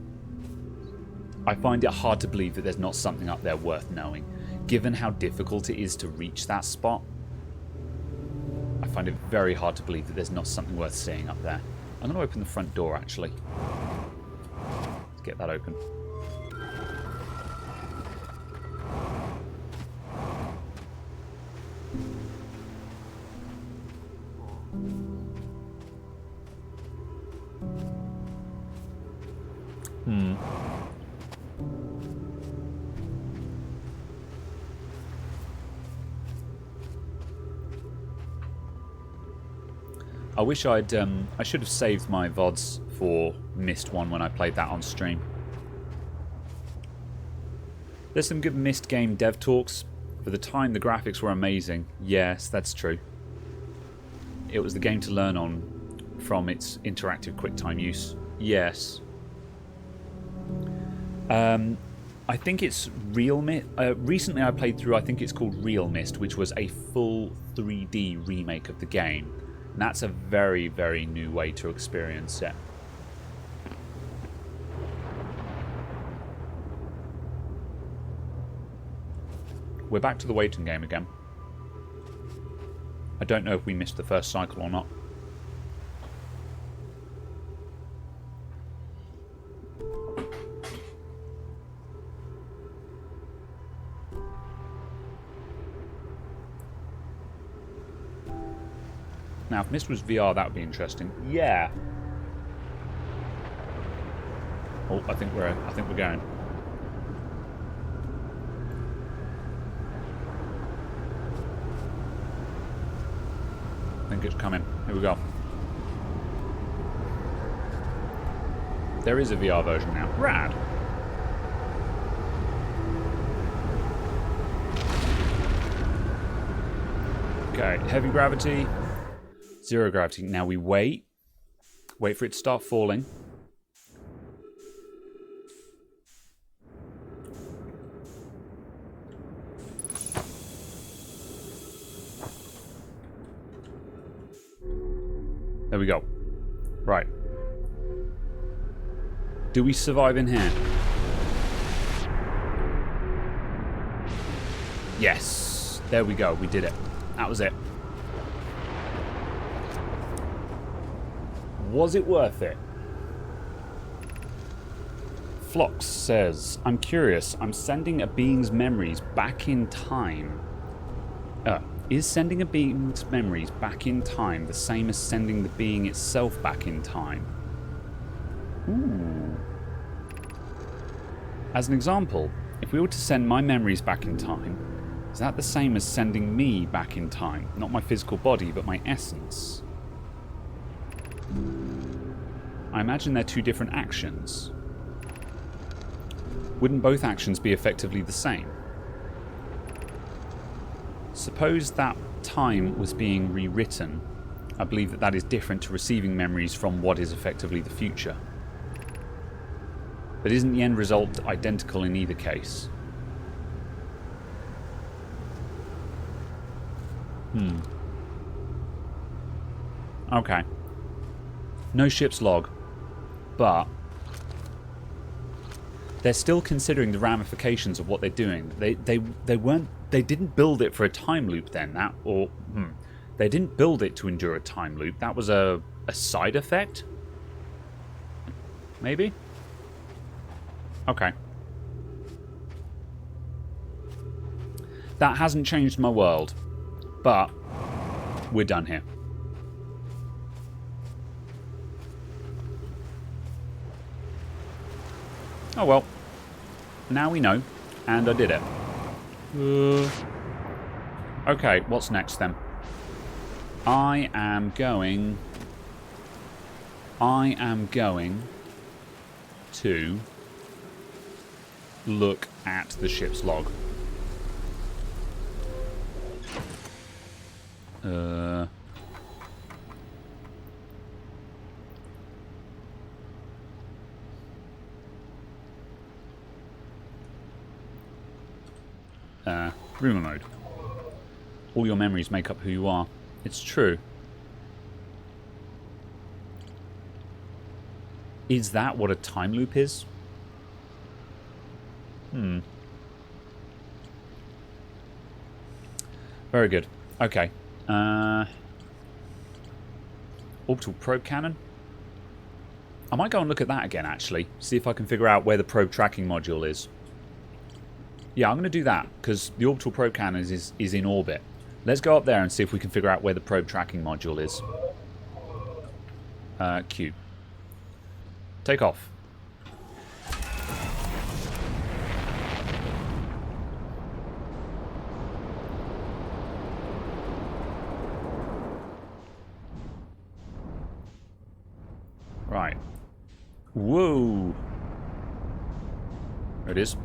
I find it hard to believe that there's not something up there worth knowing. Given how difficult it is to reach that spot, I find it very hard to believe that there's not something worth seeing up there. I'm going to open the front door, actually. Let's get that open. I wish I should have saved my VODs for Myst 1 when I played that on stream. There's some good Myst game dev talks. For the time, the graphics were amazing. Yes, that's true. It was the game to learn on from its interactive QuickTime use. Yes. I think it's Real Mist. Recently I played through, I think it's called Real Mist, which was a full 3D remake of the game. And that's a very, very new way to experience it. We're back to the waiting game again. I don't know if we missed the first cycle or not. Now, if Mist was VR, that would be interesting. Yeah. Oh, I think we're going. I think it's coming. Here we go. There is a VR version now. Rad. Okay, heavy gravity. Zero gravity. Now we wait. Wait for it to start falling. There we go. Right. Do we survive in here? Yes. There we go. We did it. That was it. Was it worth it? Phlox says, I'm curious. I'm sending a being's memories back in time. Is sending a being's memories back in time the same as sending the being itself back in time? Ooh. As an example, if we were to send my memories back in time, is that the same as sending me back in time? Not my physical body, but my essence. I imagine they're two different actions. Wouldn't both actions be effectively the same? Suppose that time was being rewritten. I believe that that is different to receiving memories from what is effectively the future. But isn't the end result identical in either case? Okay. No ship's log. But they're still considering the ramifications of what they're doing. They didn't build it for a time loop then, they didn't build it to endure a time loop. That was a side effect? Maybe? Okay. That hasn't changed my world, but we're done here. Oh well. Now we know, and I did it. Okay, what's next then? I am going to look at the ship's log. Rumor mode. All your memories make up who you are. It's true. Is that what a time loop is? Very good. Okay. Orbital probe cannon. I might go and look at that again, actually. See if I can figure out where the probe tracking module is. Yeah, I'm going to do that, because the orbital probe cannon is in orbit. Let's go up there and see if we can figure out where the probe tracking module is. Q. Take off. Right. Whoa. There it is.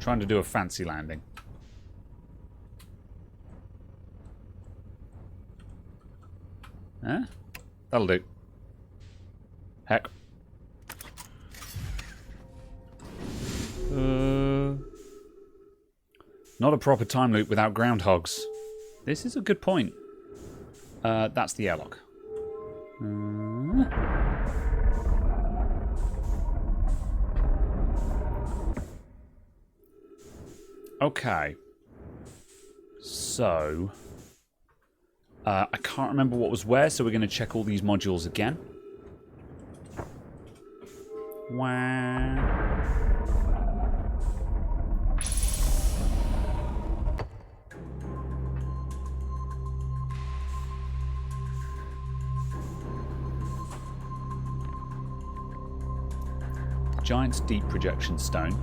Trying to do a fancy landing. Huh? That'll do. Heck. Not a proper time loop without groundhogs. This is a good point. That's the airlock. Okay. So... I can't remember what was where, so we're going to check all these modules again. Wow. Giant's Deep Projection Stone.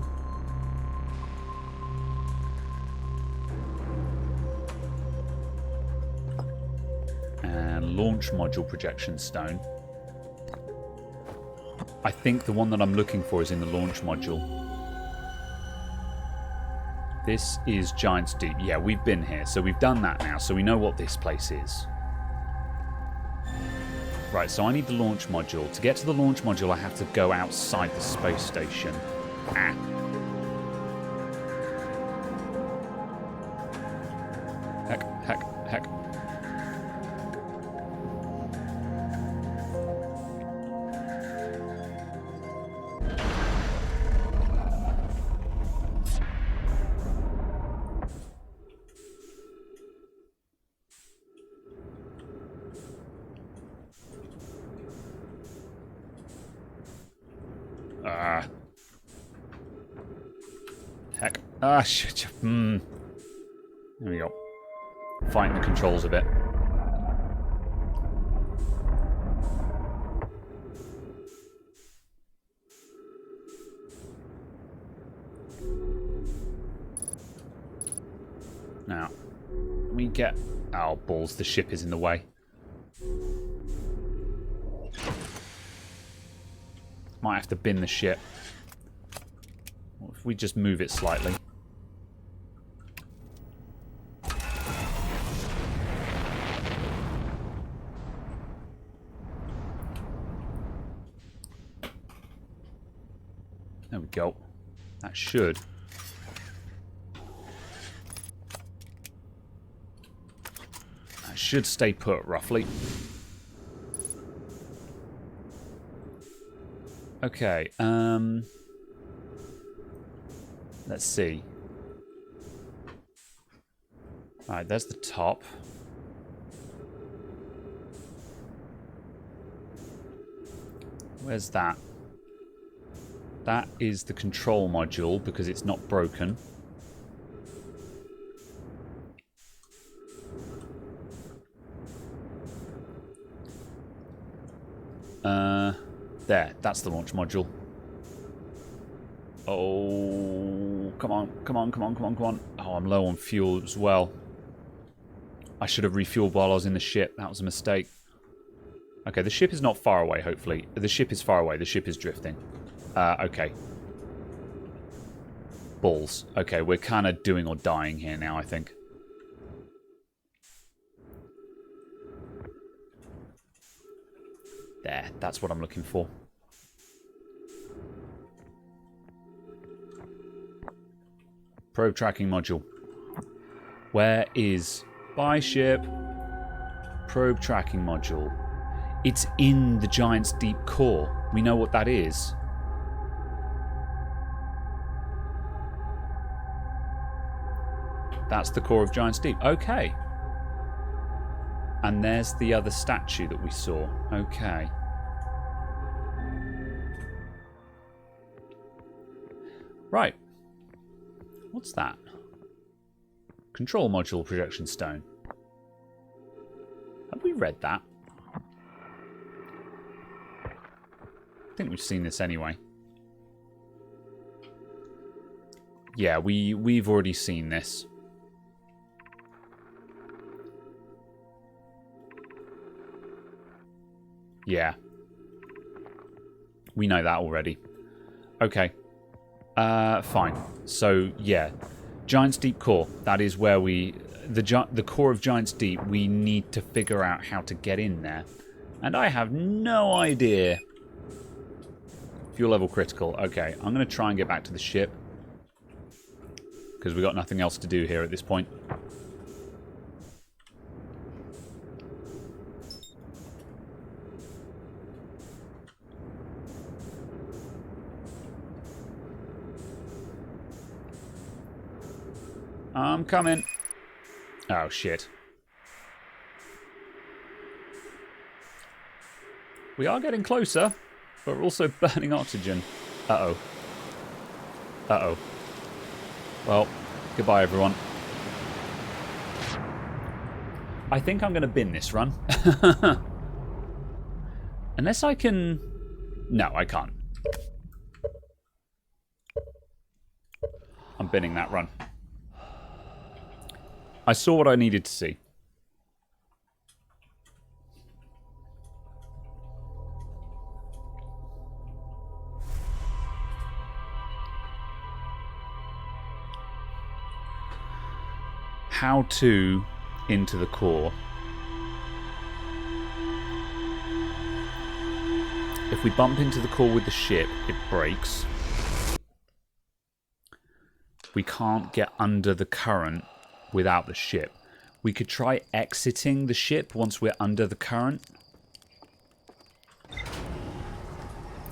And Launch Module Projection Stone. I think the one that I'm looking for is in the launch module. This is Giant's Deep. Yeah, we've been here, so we've done that now, so we know what this place is. Right, so I need the launch module. To get to the launch module, I have to go outside the space station. Ah. Heck. Heck. Ah, shit. There we go. Fighting the controls a bit. Now, we get... Oh, balls. The ship is in the way. Might have to bin the ship. What if we just move it slightly? There we go. That should. That should stay put, roughly. Okay, let's see. Alright, there's the top. Where's that? That is the control module because it's not broken. There, that's the launch module. Oh, come on. Oh, I'm low on fuel as well. I should have refueled while I was in the ship. That was a mistake. Okay, the ship is not far away, hopefully. The ship is far away. The ship is drifting. Okay. Balls. Okay, we're kind of doing or dying here now, I think. There, that's what I'm looking for. Probe tracking module. Where is... Bye, ship. Probe tracking module. It's in the Giant's Deep Core. We know what that is. That's the core of Giant's Deep. Okay. And there's the other statue that we saw. Okay. Right. What's that? Control module projection stone. Have we read that? I think we've seen this anyway. Yeah, we've already seen this. Yeah. We know that already. Okay. Fine. So, yeah. Giant's Deep core. That is where we... The core of Giant's Deep, we need to figure out how to get in there. And I have no idea. Fuel level critical. Okay, I'm going to try and get back to the ship. Because we've got nothing else to do here at this point. I'm coming. Oh, shit. We are getting closer, but we're also burning oxygen. Uh-oh. Uh-oh. Well, goodbye, everyone. I think I'm going to bin this run. Unless I can... No, I can't. I'm binning that run. I saw what I needed to see. How to into the core. If we bump into the core with the ship, it breaks. We can't get under the current without the ship. We could try exiting the ship once we're under the current.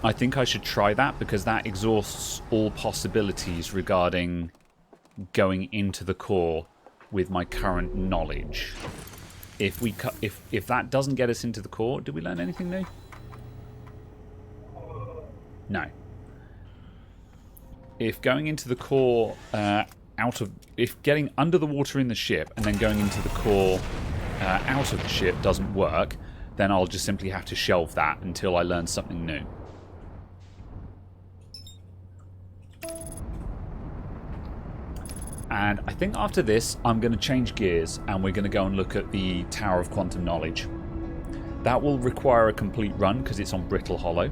I think I should try that because that exhausts all possibilities regarding going into the core with my current knowledge. If that doesn't get us into the core, did we learn anything new? No. If going into the core if getting under the water in the ship and then going into the core out of the ship doesn't work, then I'll just simply have to shelve that until I learn something new. And I think after this, I'm going to change gears and we're going to go and look at the Tower of Quantum Knowledge. That will require a complete run because it's on Brittle Hollow.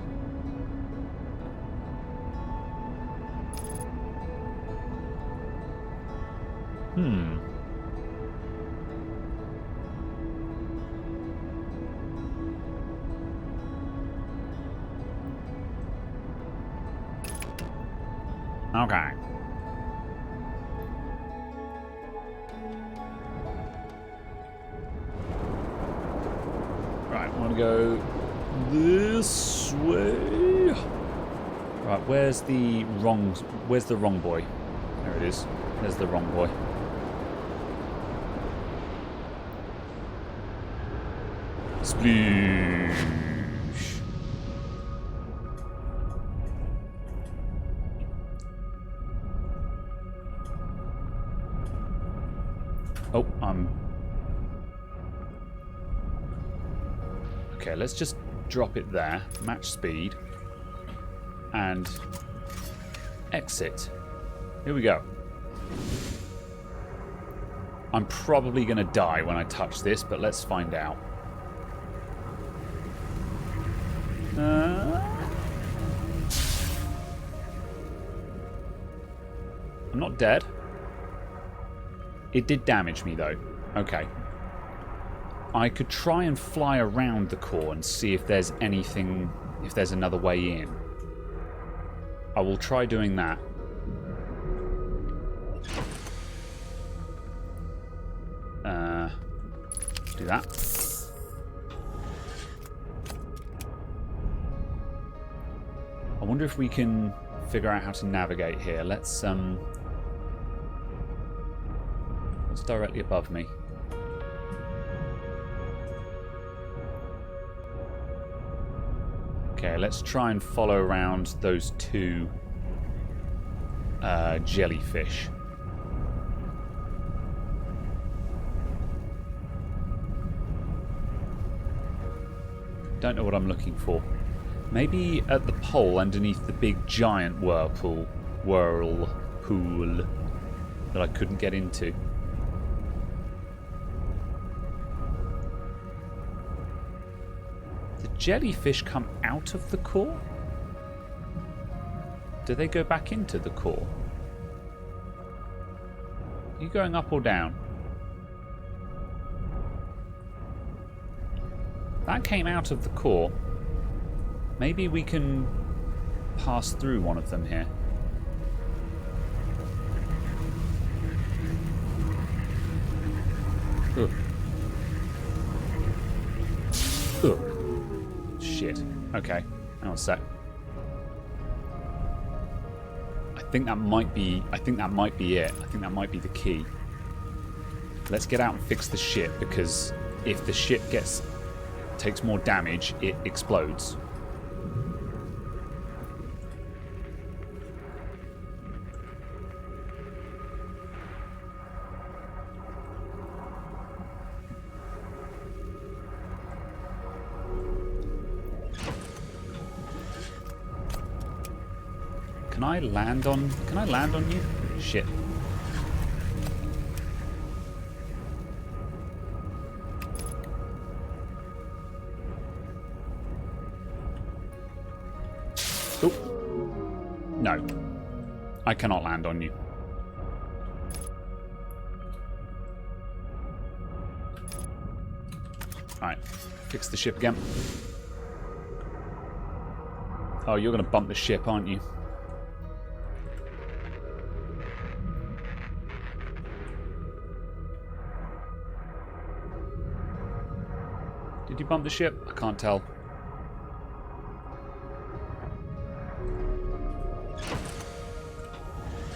Okay. Right, I want to go this way. Right, where's the wrong boy? There it is. There's the wrong boy. Sploosh. Oh, okay, let's just drop it there. Match speed. And exit. Here we go. I'm probably going to die when I touch this, but let's find out. I'm not dead. It did damage me, though. Okay. I could try and fly around the core and see if there's anything, if there's another way in. I will try doing that. Do that. I wonder if we can figure out how to navigate here. Let's what's directly above me? Okay, let's try and follow around those two jellyfish. Don't know what I'm looking for. Maybe at the pole underneath the big giant whirlpool that I couldn't get into. The jellyfish come out of the core? Do they go back into the core? Are you going up or down? That came out of the core. Maybe we can pass through one of them here. Ugh. Ugh. Shit. Okay. Hang on a sec. I think that might be it. I think that might be the key. Let's get out and fix the ship, because if the ship takes more damage, it explodes. Can I land on you? Shit. Oh. No. I cannot land on you. Alright. Fix the ship again. Oh, you're going to bump the ship, aren't you? Did you bump the ship? I can't tell.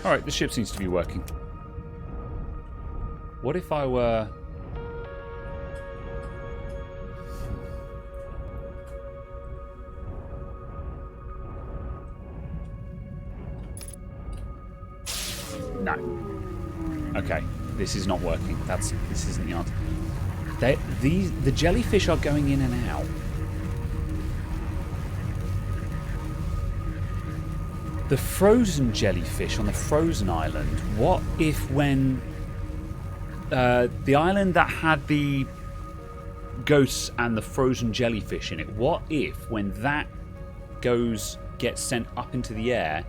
Alright, the ship seems to be working. What if I were... No. Okay, this is not working. This isn't the answer. The jellyfish are going in and out. The frozen jellyfish on the frozen island. What if when the island that had the ghosts and the frozen jellyfish in it, what if when that gets sent up into the air,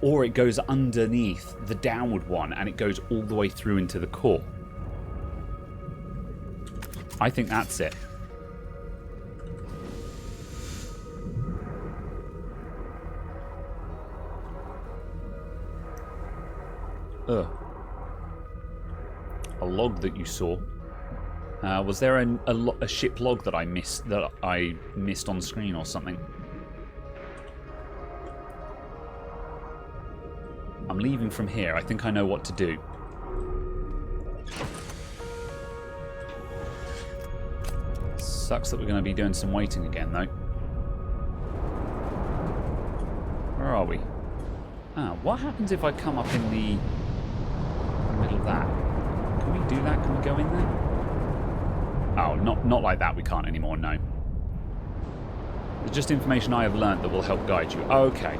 or it goes underneath the downward one and it goes all the way through into the core? I think that's it. Ugh. A log that you saw. Was there a ship log that I missed on screen or something? I'm leaving from here. I think I know what to do. Sucks that we're going to be doing some waiting again, though. Where are we? Ah, what happens if I come up in the middle of that? Can we do that? Can we go in there? Oh, not like that. We can't anymore, no. It's just information I have learnt that will help guide you. Okay.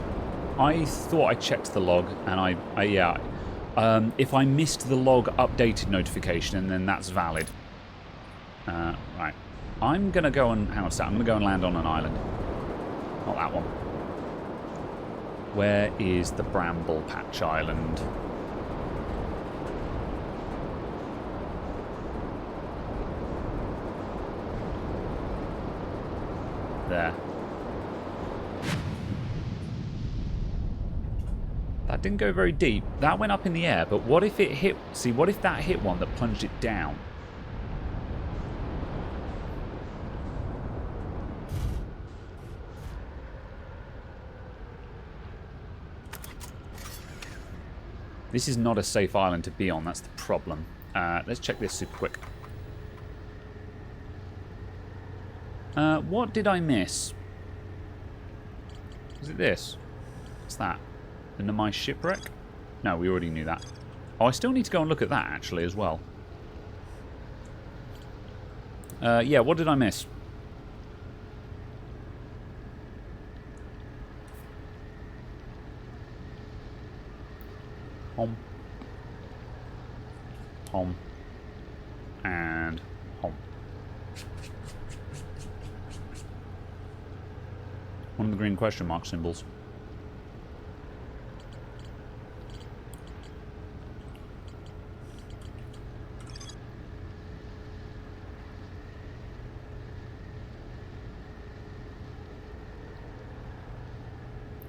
I thought I checked the log, and if I missed the log updated notification, then that's valid. Right. I'm going to go and... Hang on a sec. I'm going to go and land on an island. Not that one. Where is the Bramble Patch Island? There. That didn't go very deep. That went up in the air, but what if it hit... See, what if that hit one that plunged it down? This is not a safe island to be on, that's the problem. Let's check this super quick. What did I miss? Was it this? What's that? The Namai shipwreck? No, we already knew that. Oh, I still need to go and look at that, actually, as well. Yeah, what did I miss? Home. Home. And home. One of the green question mark symbols.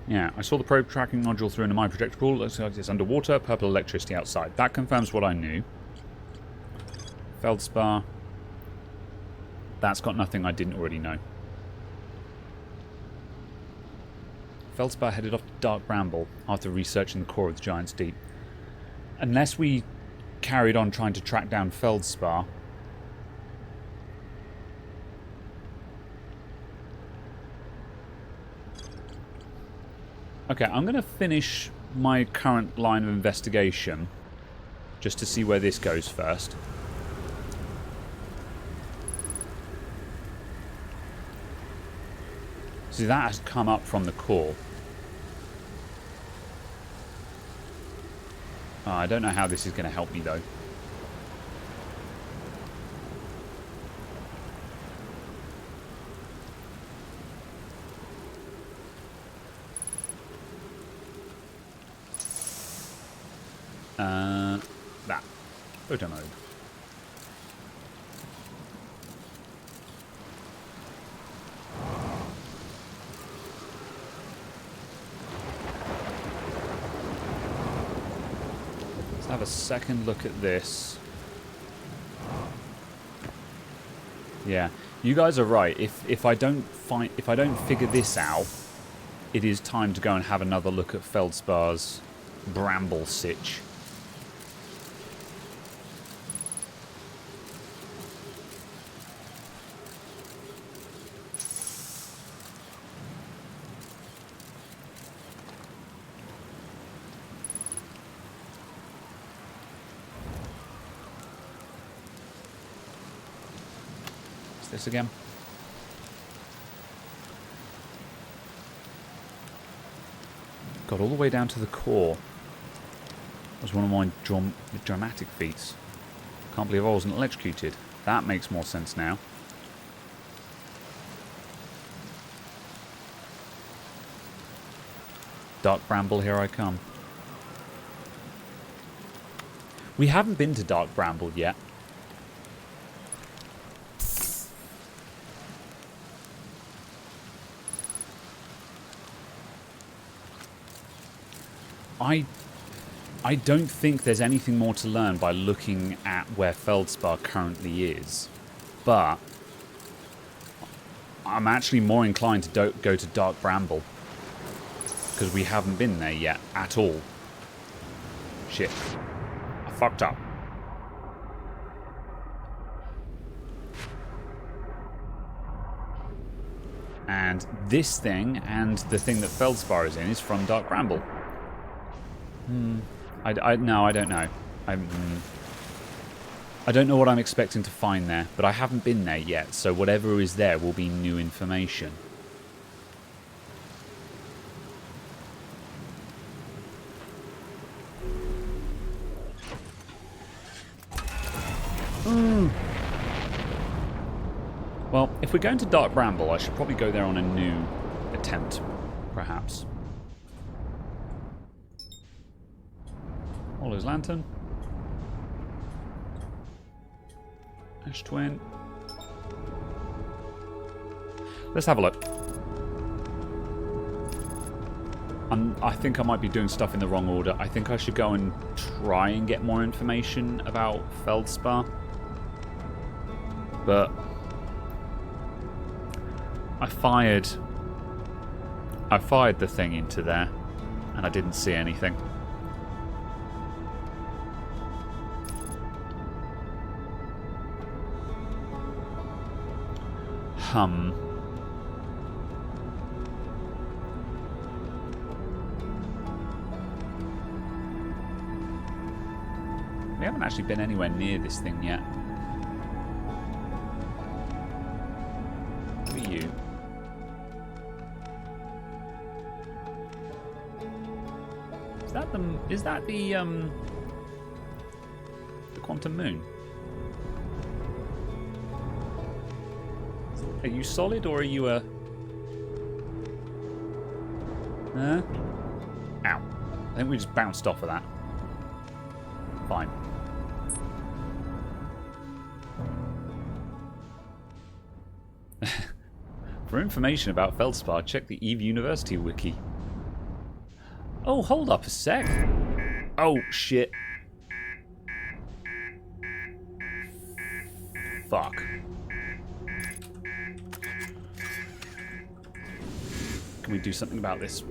Yeah, I saw the probe tracking module through into my projector pool. Looks like it's underwater, purple electricity outside. That confirms what I knew. Feldspar. That's got nothing I didn't already know. Feldspar headed off to Dark Bramble after researching the core of the Giant's Deep. Unless we carried on trying to track down Feldspar... Okay, I'm going to finish my current line of investigation just to see where this goes first. See, that has come up from the core. I don't know how this is going to help me, though. That. Photo mode. Let's have a second look at this. Yeah, you guys are right. If I don't figure this out, it is time to go and have another look at Feldspar's bramble sitch. This again. Got all the way down to the core. That was one of my dramatic feats. Can't believe I wasn't electrocuted. That makes more sense now. Dark Bramble, here I come. We haven't been to Dark Bramble yet. I don't think there's anything more to learn by looking at where Feldspar currently is, but I'm actually more inclined to go to Dark Bramble because we haven't been there yet at all. Shit. I fucked up. And this thing and the thing that Feldspar is in is from Dark Bramble. No, I don't know. I don't know what I'm expecting to find there, but I haven't been there yet, so whatever is there will be new information. Well, if we're going to Dark Bramble, I should probably go there on a new attempt, perhaps. Hollow's Lantern. Ash Twin. Let's have a look. I think I might be doing stuff in the wrong order. I think I should go and try and get more information about Feldspar. But I fired the thing into there and I didn't see anything. We haven't actually been anywhere near this thing yet. Who are you? Is that the quantum moon? Are you solid or are you a... Ow. I think we just bounced off of that. Fine. For information about Feldspar, check the Eve University wiki. Oh, hold up a sec. Oh, shit. Fuck. Can we do something about this?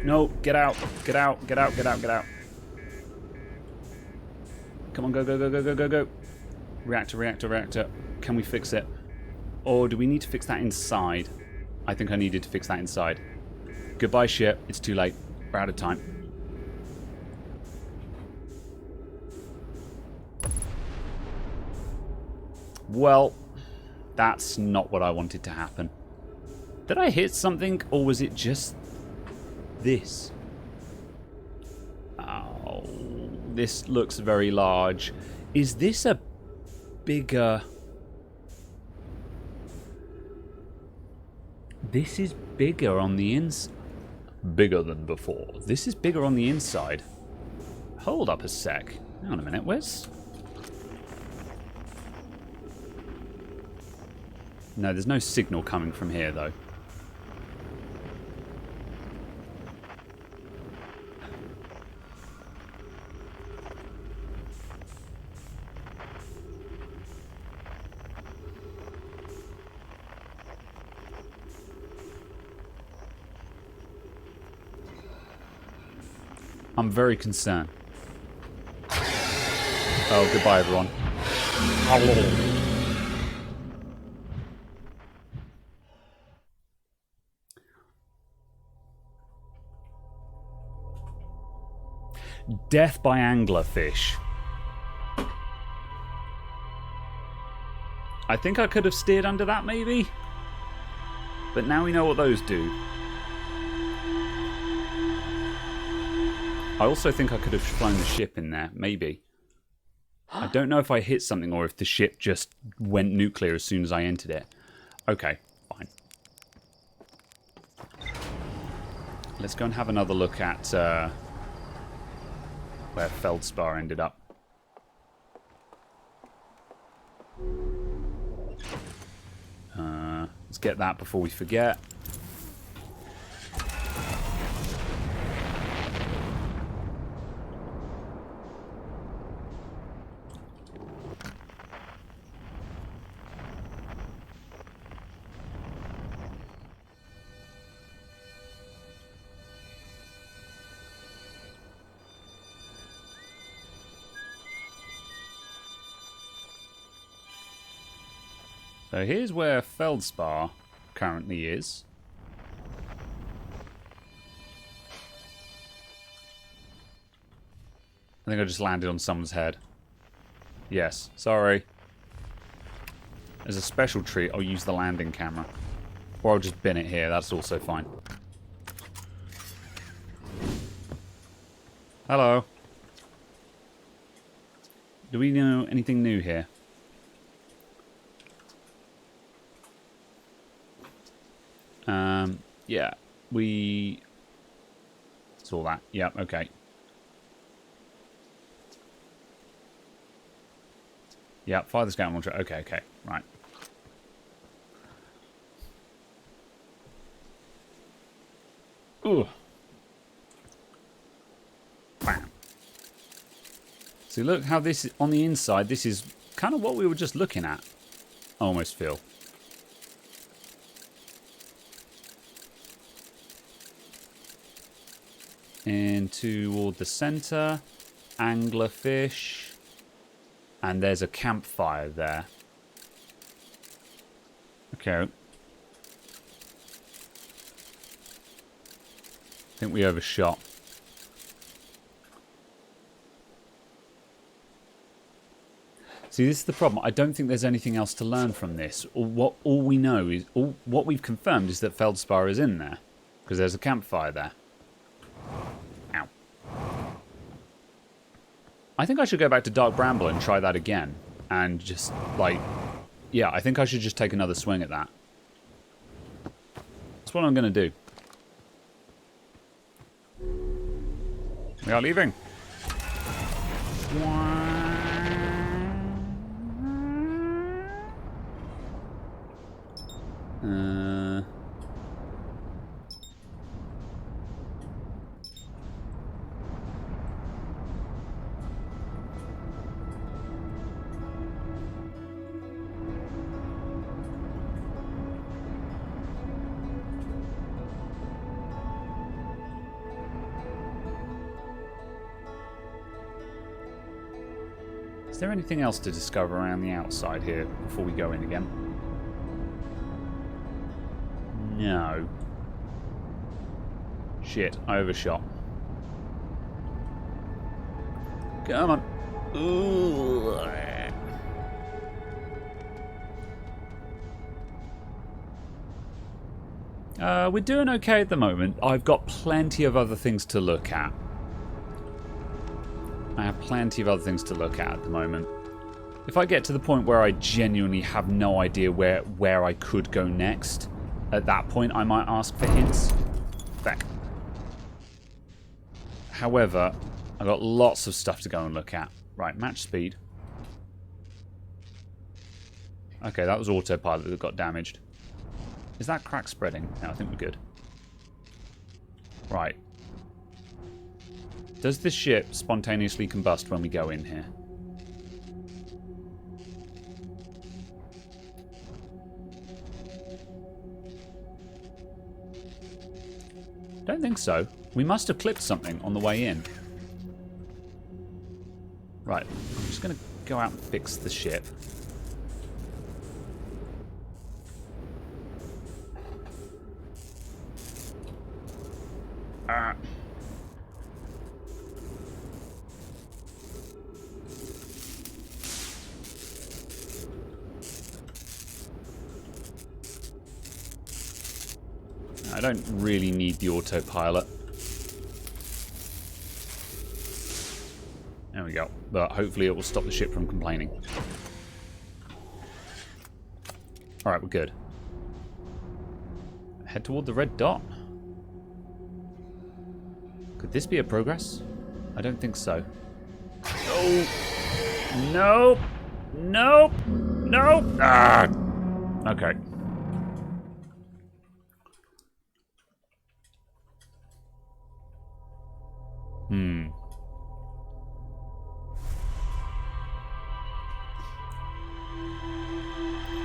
No, get out. Get out. Get out. Get out. Get out. Come on, go, go, go, go, go, go, go. Reactor, reactor, reactor. Can we fix it? Or do we need to fix that inside? I think I needed to fix that inside. Goodbye, ship. It's too late. We're out of time. Well, that's not what I wanted to happen. Did I hit something, or was it just this? Oh, this looks very large. Is this a bigger... This is bigger on the inside. Bigger than before. This is bigger on the inside. Hold up a sec. Hang on a minute. Where's... No, there's no signal coming from here, though. I'm very concerned. Oh, goodbye, everyone. Death by anglerfish. I think I could have steered under that, maybe? But now we know what those do. I also think I could have flown the ship in there, maybe. I don't know if I hit something or if the ship just went nuclear as soon as I entered it. Okay, fine. Let's go and have another look at where Feldspar ended up. Let's get that before we forget. So here's where Feldspar currently is. I think I just landed on someone's head. Yes, sorry. As a special treat, I'll use the landing camera. Or I'll just bin it here, that's also fine. Hello. Do we know anything new here? Yeah, we saw that. Yeah, okay. Yeah, fire the scout launcher. Okay, okay, right. Ooh. Bam. See, look how this is on the inside. This is kind of what we were just looking at. I almost feel. And toward the center, anglerfish, and there's a campfire there. Okay. I think we overshot. See, this is the problem. I don't think there's anything else to learn from this. All we know is, what we've confirmed is that Feldspar is in there, because there's a campfire there. Ow. I think I should go back to Dark Bramble and try that again. And just, like... Yeah, I think I should just take another swing at that. That's what I'm going to do. We are leaving. Is there anything else to discover around the outside here before we go in again? No. Shit, I overshot. Come on. Ooh. We're doing okay at the moment. I've got plenty of other things to look at. I have plenty of other things to look at the moment. If I get to the point where I genuinely have no idea where I could go next, at that point I might ask for hints. Feck. However, I've got lots of stuff to go and look at. Right, match speed. Okay, that was autopilot that got damaged. Is that crack spreading? No, I think we're good. Right. Does this ship spontaneously combust when we go in here? Don't think so. We must have clicked something on the way in. Right, I'm just going to go out and fix the ship. I don't really need the autopilot. There we go. But hopefully it will stop the ship from complaining. Alright, we're good. Head toward the red dot. Could this be a progress? I don't think so. No! Nope! Nope! Nope! Ah! Okay.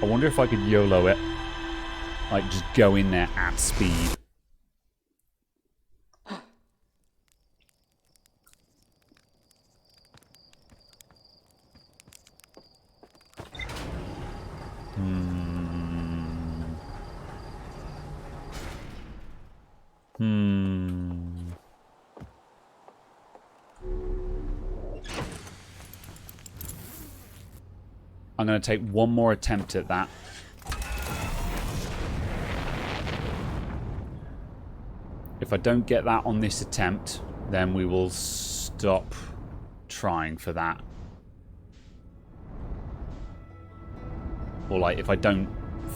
I wonder if I could YOLO it. Like, just go in there at speed. I'm going to take one more attempt at that. If I don't get that on this attempt, then we will stop trying for that. Or like, if I don't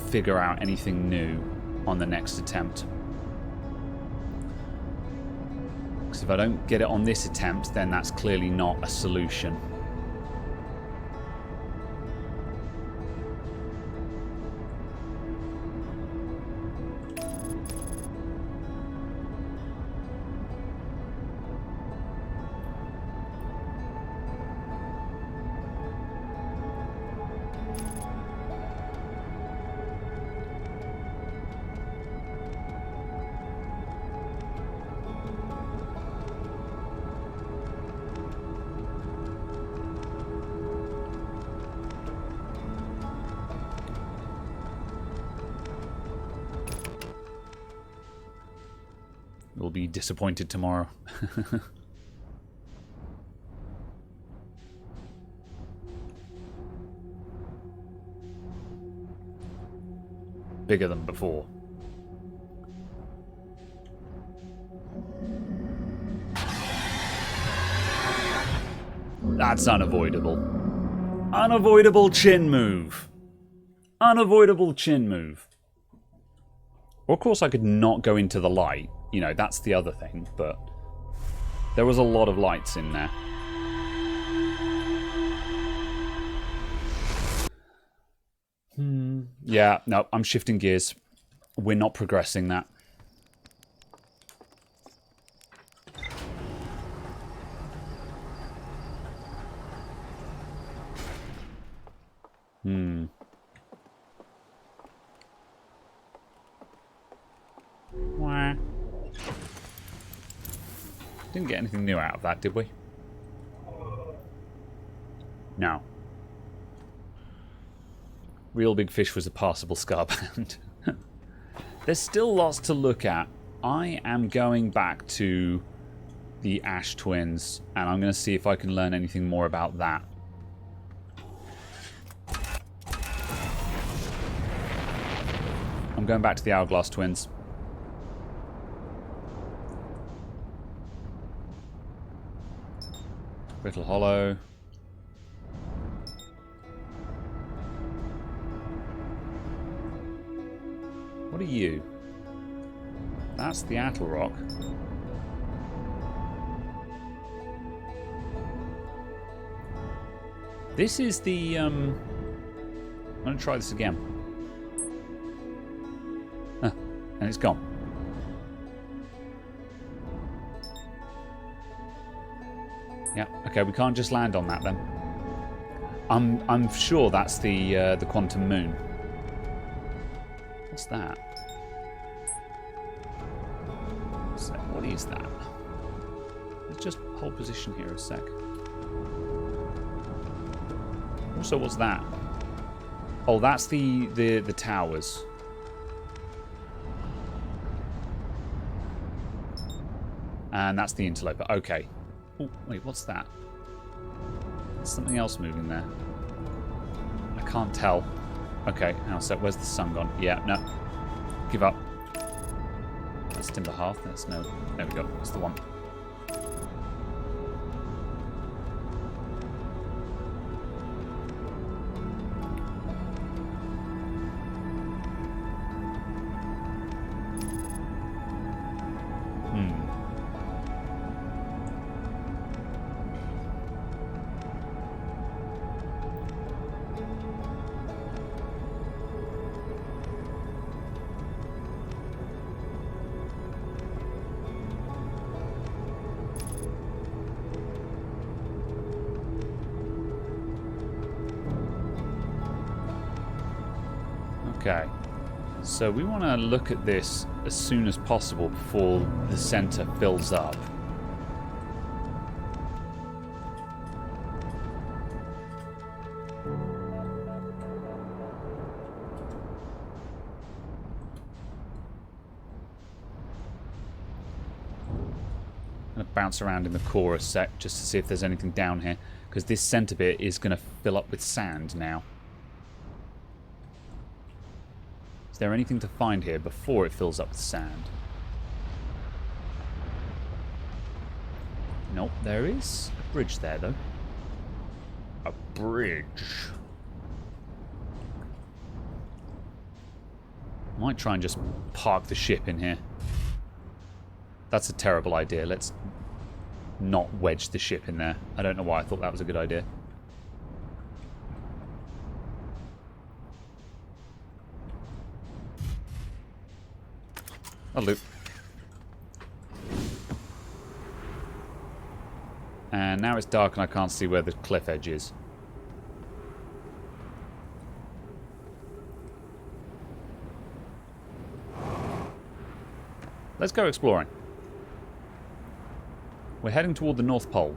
figure out anything new on the next attempt. Because if I don't get it on this attempt, then that's clearly not a solution. We'll be disappointed tomorrow. Bigger than before. That's unavoidable. Unavoidable chin move. Unavoidable chin move. Or of course I could not go into the light. You know, that's the other thing, but... There was a lot of lights in there. Yeah, no, I'm shifting gears. We're not progressing that. Wah. Didn't get anything new out of that, did we? No. Real big fish was a passable scarband. There's still lots to look at. I am going back to the Ash Twins, and I'm going to see if I can learn anything more about that. I'm going back to the Hourglass Twins. Brittle Hollow. What are you? That's the Attle Rock. This is the... I'm going to try this again. Huh, and it's gone. Yeah, okay, we can't just land on that then. I'm sure that's the Quantum Moon. What's that? So, what is that? Let's just hold position here a sec. Also, what's that? Oh, that's the towers. And that's the interloper. Okay. Oh, wait, what's that? There's something else moving there. I can't tell. Okay, now so where's the sun gone? Yeah, no. Give up. That's Timber Hearth. That's no. There we go. That's the one. Okay, so we want to look at this as soon as possible before the center fills up. I'm going to bounce around in the core a sec just to see if there's anything down here, because this center bit is going to fill up with sand now. Is there anything to find here before it fills up with sand? Nope, there is a bridge there, though. A bridge. Might try and just park the ship in here. That's a terrible idea. Let's not wedge the ship in there. I don't know why I thought that was a good idea. A loop. And now it's dark and I can't see where the cliff edge is. Let's go exploring. We're heading toward the North Pole.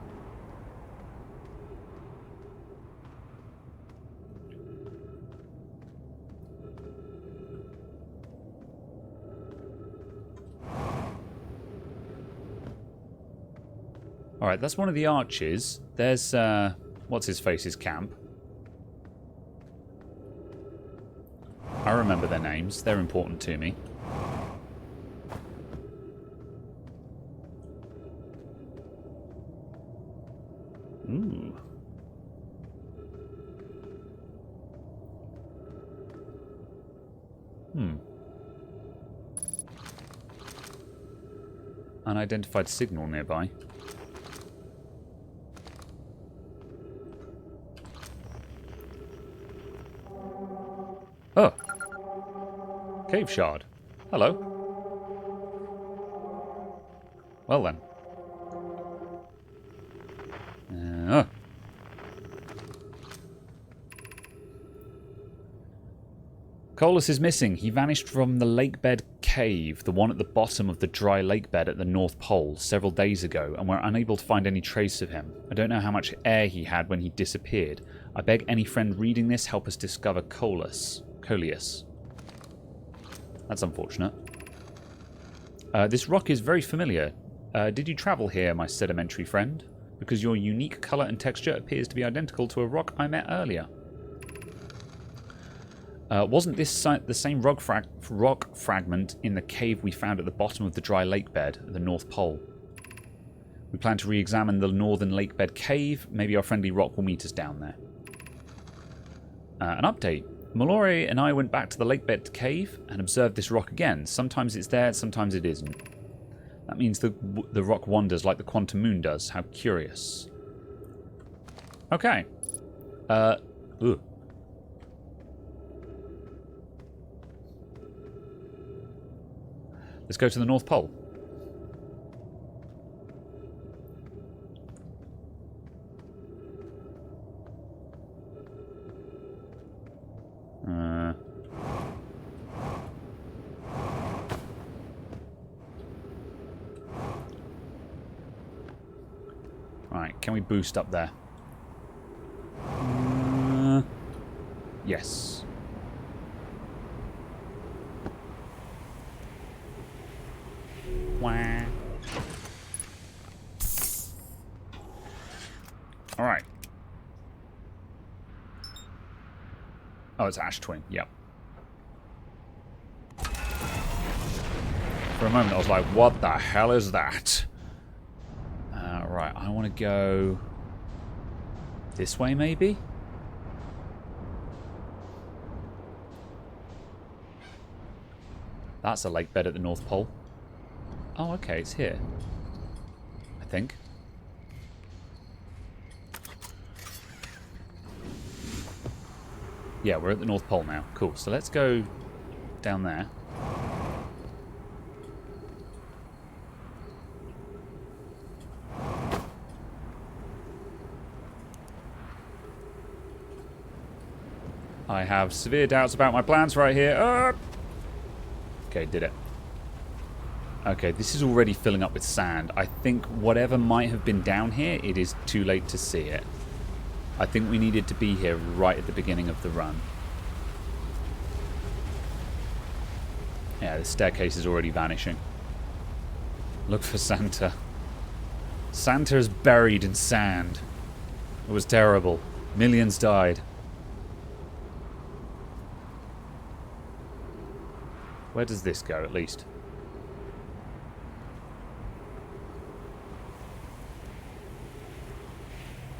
Alright, that's one of the arches. There's, what's-his-face's camp. I remember their names. They're important to me. Ooh. Unidentified signal nearby. cave shard. Hello. Well then. Colas is missing. He vanished from the lakebed cave, the one at the bottom of the dry lakebed at the North Pole, several days ago, and we're unable to find any trace of him. I don't know how much air he had when he disappeared. I beg any friend reading this help us discover Coleus. That's unfortunate. This rock is very familiar. Did you travel here, my sedimentary friend? Because your unique colour and texture appears to be identical to a rock I met earlier. Wasn't this the same rock fragment in the cave we found at the bottom of the dry lakebed at the North Pole? We plan to re-examine the northern lakebed cave. Maybe our friendly rock will meet us down there. An update. Mallory and I went back to the lakebed cave and observed this rock again. Sometimes it's there, sometimes it isn't. That means the rock wanders like the quantum moon does. How curious. Okay. Let's go to the North Pole. Right, can we boost up there? Yes. Wah. All right. Oh, it's Ash Twin. Yep. For a moment, I was like, "What the hell is that?" Right, I want to go this way, maybe. That's a lakebed at the North Pole. Oh, okay, it's here. I think. Yeah, we're at the North Pole now. Cool. So let's go down there. I have severe doubts about my plans right here. Okay, did it. Okay, this is already filling up with sand. I think whatever might have been down here, it is too late to see it. I think we needed to be here right at the beginning of the run. Yeah, the staircase is already vanishing. Look for Santa. Santa is buried in sand. It was terrible. Millions died. Where does this go, at least?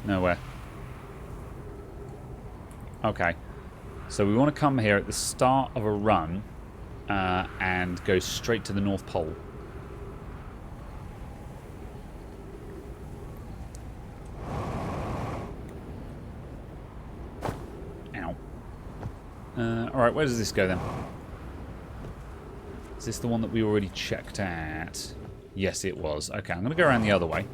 Nowhere. Okay. So we want to come here at the start of a run and go straight to the North Pole. Ow. Alright, where does this go then? Is this the one that we already checked at? Yes, it was. Okay, I'm going to go around the other way.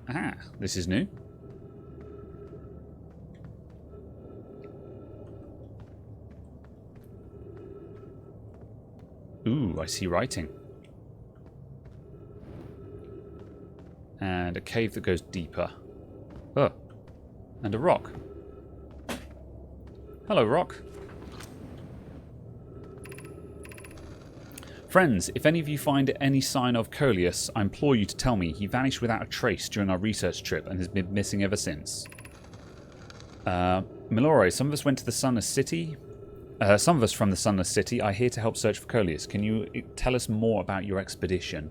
Aha, this is new. Ooh, I see writing. And a cave that goes deeper. Oh, and a rock. Hello, rock. Friends, if any of you find any sign of Coleus, I implore you to tell me. He vanished without a trace during our research trip and has been missing ever since. Mallory, some of us went to the Sunless City. Some of us from the Sunless City are here to help search for Coleus. Can you tell us more about your expedition?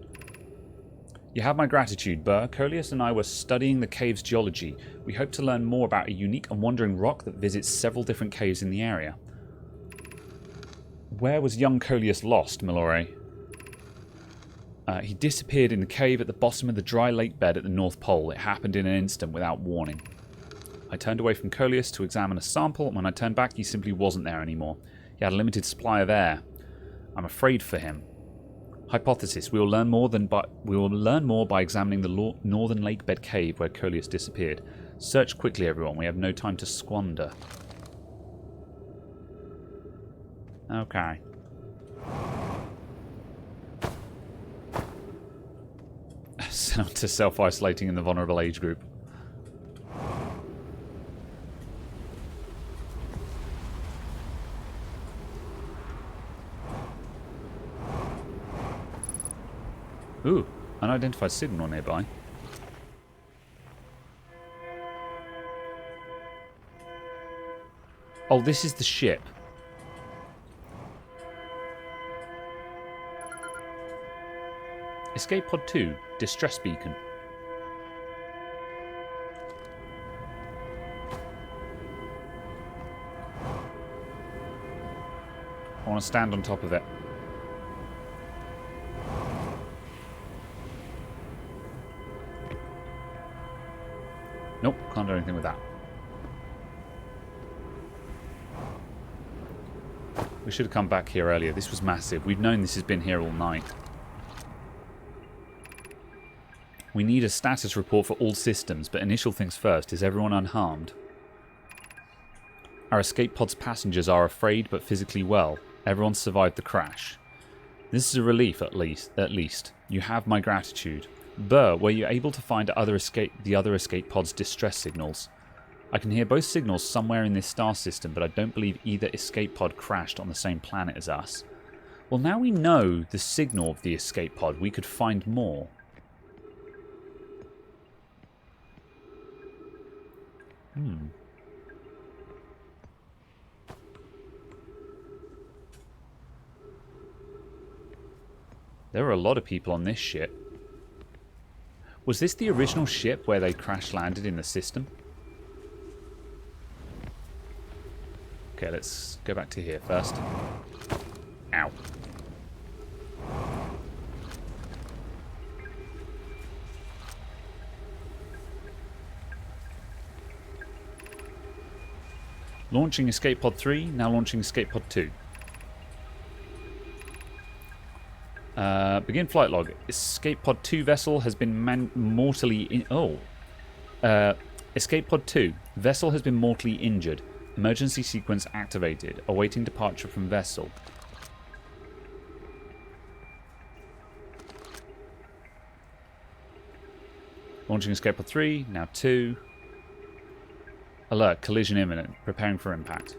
You have my gratitude, Burr. Coleus and I were studying the cave's geology. We hope to learn more about a unique and wandering rock that visits several different caves in the area. Where was young Coleus lost, Mallory? He disappeared in the cave at the bottom of the dry lake bed at the North Pole. It happened in an instant without warning. I turned away from Coleus to examine a sample, and when I turned back, he simply wasn't there anymore. He had a limited supply of air. I'm afraid for him. Hypothesis: we will learn more by examining the northern lake bed cave where Coleus disappeared. Search quickly, everyone. We have no time to squander. Okay. Sent on to self-isolating in the vulnerable age group. Ooh, unidentified signal nearby. Oh, this is the ship. Escape Pod 2, Distress Beacon. I want to stand on top of it. Nope, can't do anything with that. We should have come back here earlier. This was massive. We've known this has been here all night. We need a status report for all systems, but initial things first. Is everyone unharmed? Our escape pod's passengers are afraid but physically well. Everyone survived the crash. This is a relief, at least. You have my gratitude. Burr, were you able to find the other escape pod's distress signals? I can hear both signals somewhere in this star system, but I don't believe either escape pod crashed on the same planet as us. Well, now we know the signal of the escape pod, we could find more. There were a lot of people on this ship. Was this the original ship where they crash landed in the system? Okay, let's go back to here first. Ow. Launching Escape Pod 3, now launching Escape Pod 2. Begin flight log. Escape Pod 2 vessel has been mortally... Escape Pod 2. Vessel has been mortally injured. Emergency sequence activated. Awaiting departure from vessel. Launching Escape Pod 3, now 2. Alert, collision imminent. Preparing for impact.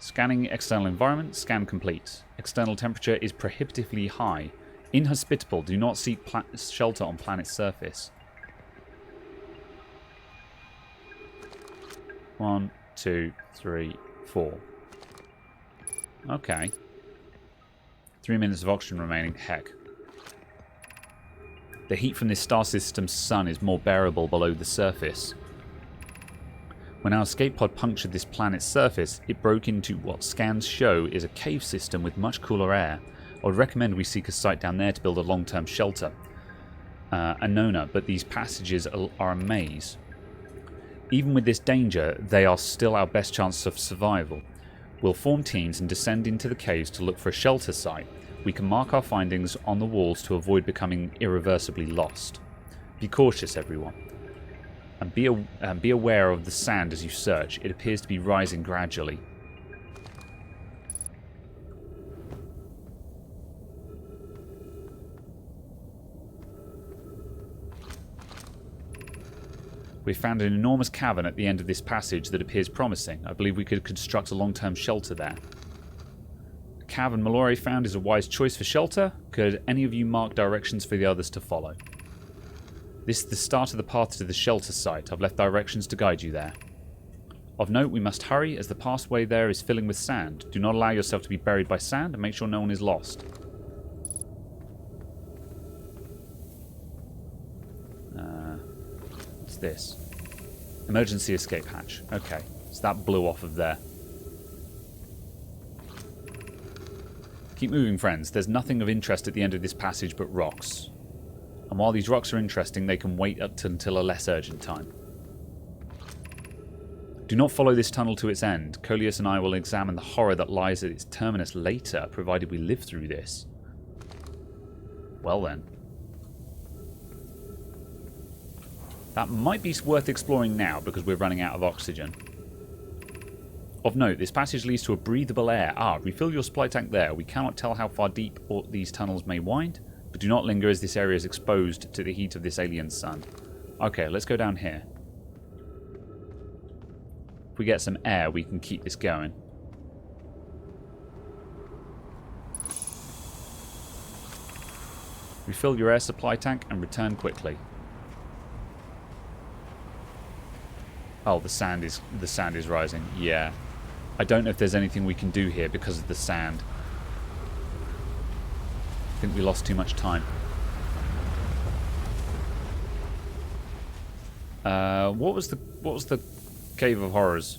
Scanning external environment. Scan complete. External temperature is prohibitively high. Inhospitable. Do not seek shelter on planet's surface. 1, 2, 3, 4. Okay. 3 minutes of oxygen remaining. Heck. The heat from this star system's sun is more bearable below the surface. When our escape pod punctured this planet's surface, it broke into what scans show is a cave system with much cooler air. I would recommend we seek a site down there to build a long-term shelter. Anona, but these passages are a maze. Even with this danger, they are still our best chance of survival. We'll form teams and descend into the caves to look for a shelter site. We can mark our findings on the walls to avoid becoming irreversibly lost. Be cautious, everyone. And be aware of the sand as you search. It appears to be rising gradually. We found an enormous cavern at the end of this passage that appears promising. I believe we could construct a long-term shelter there. The cavern Mallory found is a wise choice for shelter. Could any of you mark directions for the others to follow? This is the start of the path to the shelter site. I've left directions to guide you there. Of note, we must hurry as the pathway there is filling with sand. Do not allow yourself to be buried by sand and make sure no one is lost. this? Emergency escape hatch. Okay, so that blew off of there. Keep moving, friends. There's nothing of interest at the end of this passage but rocks. And while these rocks are interesting, they can wait up until a less urgent time. Do not follow this tunnel to its end. Coleus and I will examine the horror that lies at its terminus later, provided we live through this. Well then. That might be worth exploring now, because we're running out of oxygen. Of note, this passage leads to a breathable air. Ah, refill your supply tank there. We cannot tell how far deep these tunnels may wind, but do not linger as this area is exposed to the heat of this alien sun. Okay, let's go down here. If we get some air, we can keep this going. Refill your air supply tank and return quickly. Oh, the sand is rising. Yeah. I don't know if there's anything we can do here because of the sand. I think we lost too much time. What was the Cave of Horrors?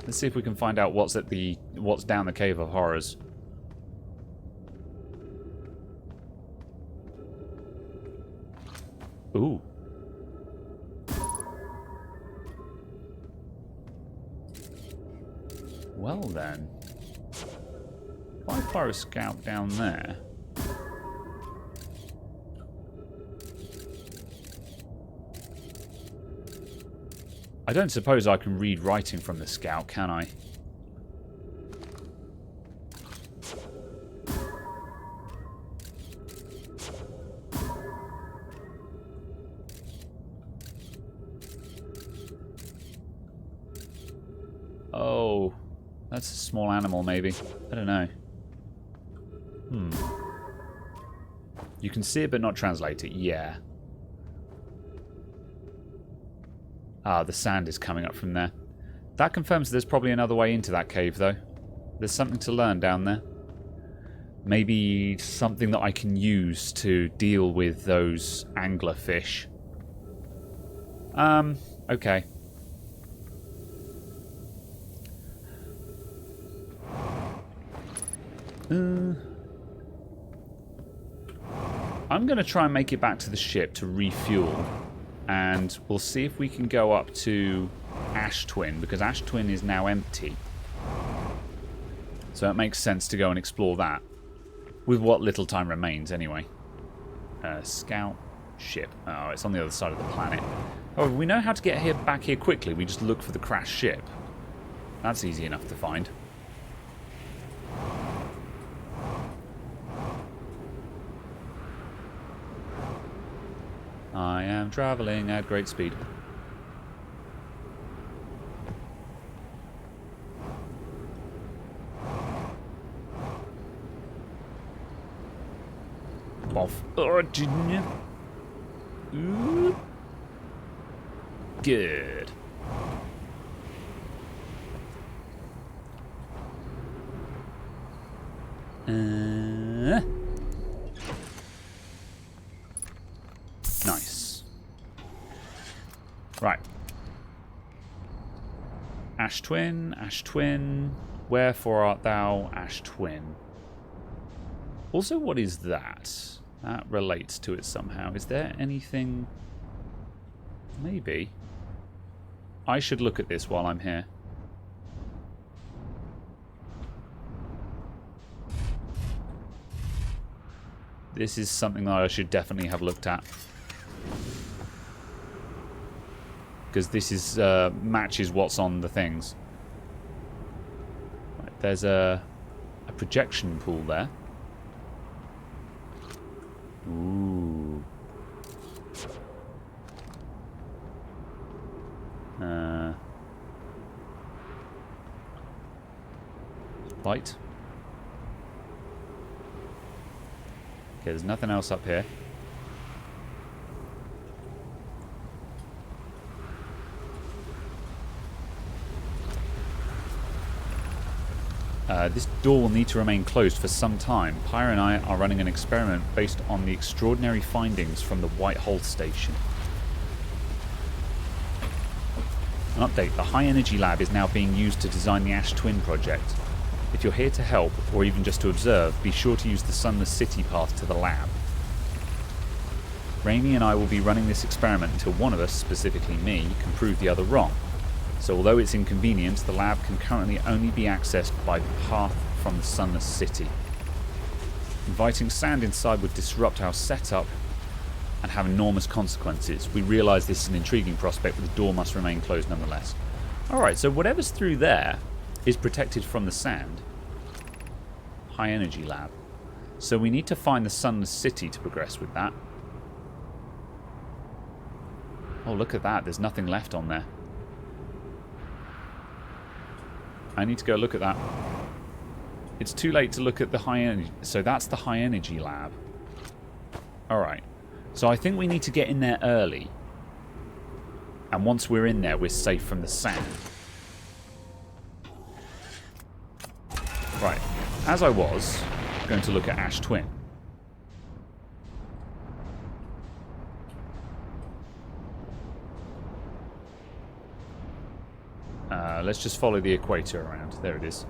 Let's see if we can find out what's down the Cave of Horrors. Ooh. Well then. If I fire a scout down there. I don't suppose I can read writing from the scout, can I? Oh, that's a small animal maybe. I don't know. You can see it but not translate it. Yeah. Ah, the sand is coming up from there. That confirms there's probably another way into that cave, though. There's something to learn down there. Maybe something that I can use to deal with those anglerfish. Okay. I'm going to try and make it back to the ship to refuel. And we'll see if we can go up to Ash Twin, because Ash Twin is now empty. So it makes sense to go and explore that. With what little time remains, anyway. Scout ship. Oh, it's on the other side of the planet. However, we know how to get back here quickly. We just look for the crashed ship. That's easy enough to find. I am traveling at great speed. Off origin. Oop. Good. Nice. Right. Ash Twin, wherefore art thou, Ash Twin? Also, what is that? That relates to it somehow. Is there anything... Maybe. I should look at this while I'm here. This is something that I should definitely have looked at. Because this is matches what's on the things. Right, there's a projection pool there. Ooh. Light. Okay, there's nothing else up here. This door will need to remain closed for some time. Pyre and I are running an experiment based on the extraordinary findings from the White Hole station. An update. The High Energy Lab is now being used to design the Ash Twin project. If you're here to help, or even just to observe, be sure to use the Sunless City path to the lab. Raimi and I will be running this experiment until one of us, specifically me, can prove the other wrong. So although it's inconvenient, the lab can currently only be accessed by the path from the Sunless City. Inviting sand inside would disrupt our setup and have enormous consequences. We realise this is an intriguing prospect, but the door must remain closed nonetheless. Alright, so whatever's through there is protected from the sand. High Energy Lab. So we need to find the Sunless City to progress with that. Oh, look at that. There's nothing left on there. I need to go look at that. It's too late to look at the high energy. So that's the High Energy Lab. Alright. So I think we need to get in there early. And once we're in there, we're safe from the sand. Right. As I was going to look at Ash Twin. Let's just follow the equator around. There it is.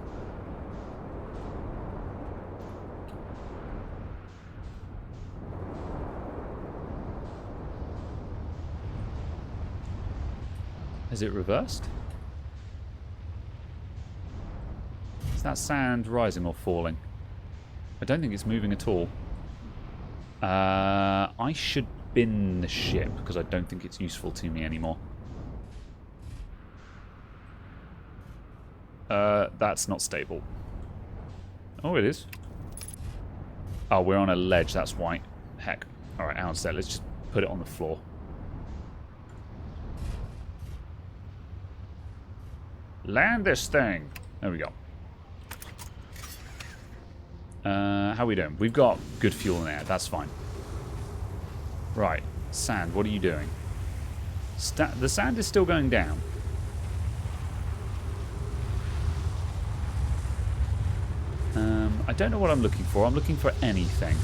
Is it reversed? Is that sand rising or falling? I don't think it's moving at all. I should bin the ship because I don't think it's useful to me anymore. That's not stable. Oh, it is. Oh, we're on a ledge, that's why. Heck. Alright, hang on a sec. Let's just put it on the floor. Land this thing! There we go. How are we doing? We've got good fuel in there. That's fine. Right. Sand, what are you doing? The sand is still going down. I don't know what I'm looking for. I'm looking for anything.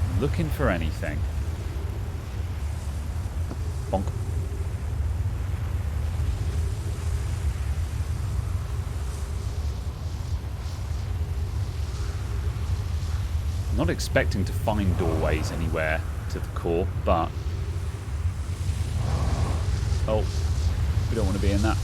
I'm looking for anything. Bonk. I'm not expecting to find doorways anywhere to the core, but... Oh. We don't want to be in that.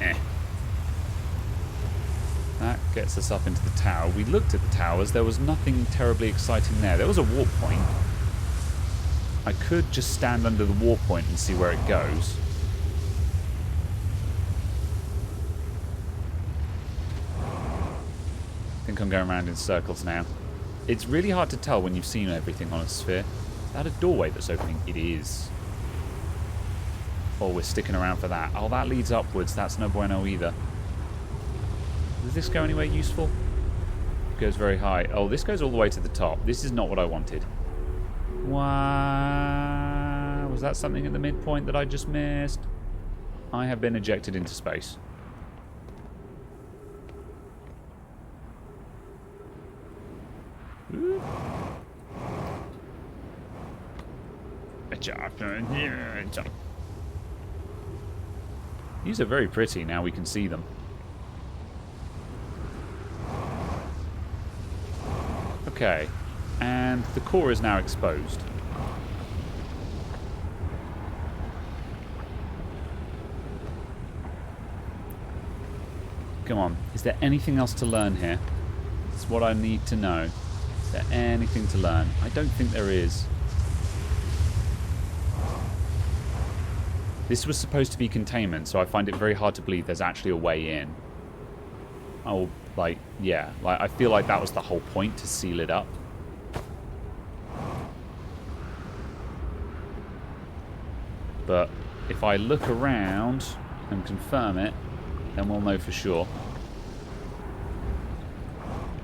Yeah. That gets us up into the tower. We looked at the towers. There was nothing terribly exciting there. There was a warp point. I could just stand under the warp point and see where it goes. I think I'm going around in circles now. It's really hard to tell when you've seen everything on a sphere. Is that a doorway that's opening? It is. Oh, we're sticking around for that. Oh, that leads upwards. That's no bueno either. Does this go anywhere useful? It goes very high. Oh, this goes all the way to the top. This is not what I wanted. Wow. Was that something at the midpoint that I just missed? I have been ejected into space. Ooh. These are very pretty now we can see them. Okay, and the core is now exposed. Come on, is there anything else to learn here? That's what I need to know. Is there anything to learn? I don't think there is. This was supposed to be containment, so I find it very hard to believe there's actually a way in. Oh, like, yeah. Like, I feel like that was the whole point, to seal it up. But if I look around and confirm it, then we'll know for sure.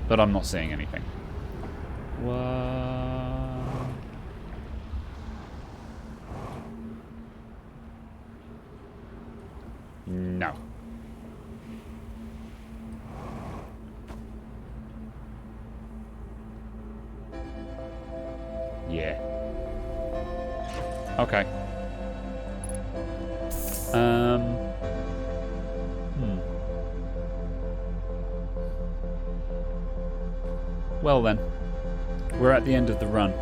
But I'm not seeing anything. What? No. Yeah. Okay. Well then, we're at the end of the run.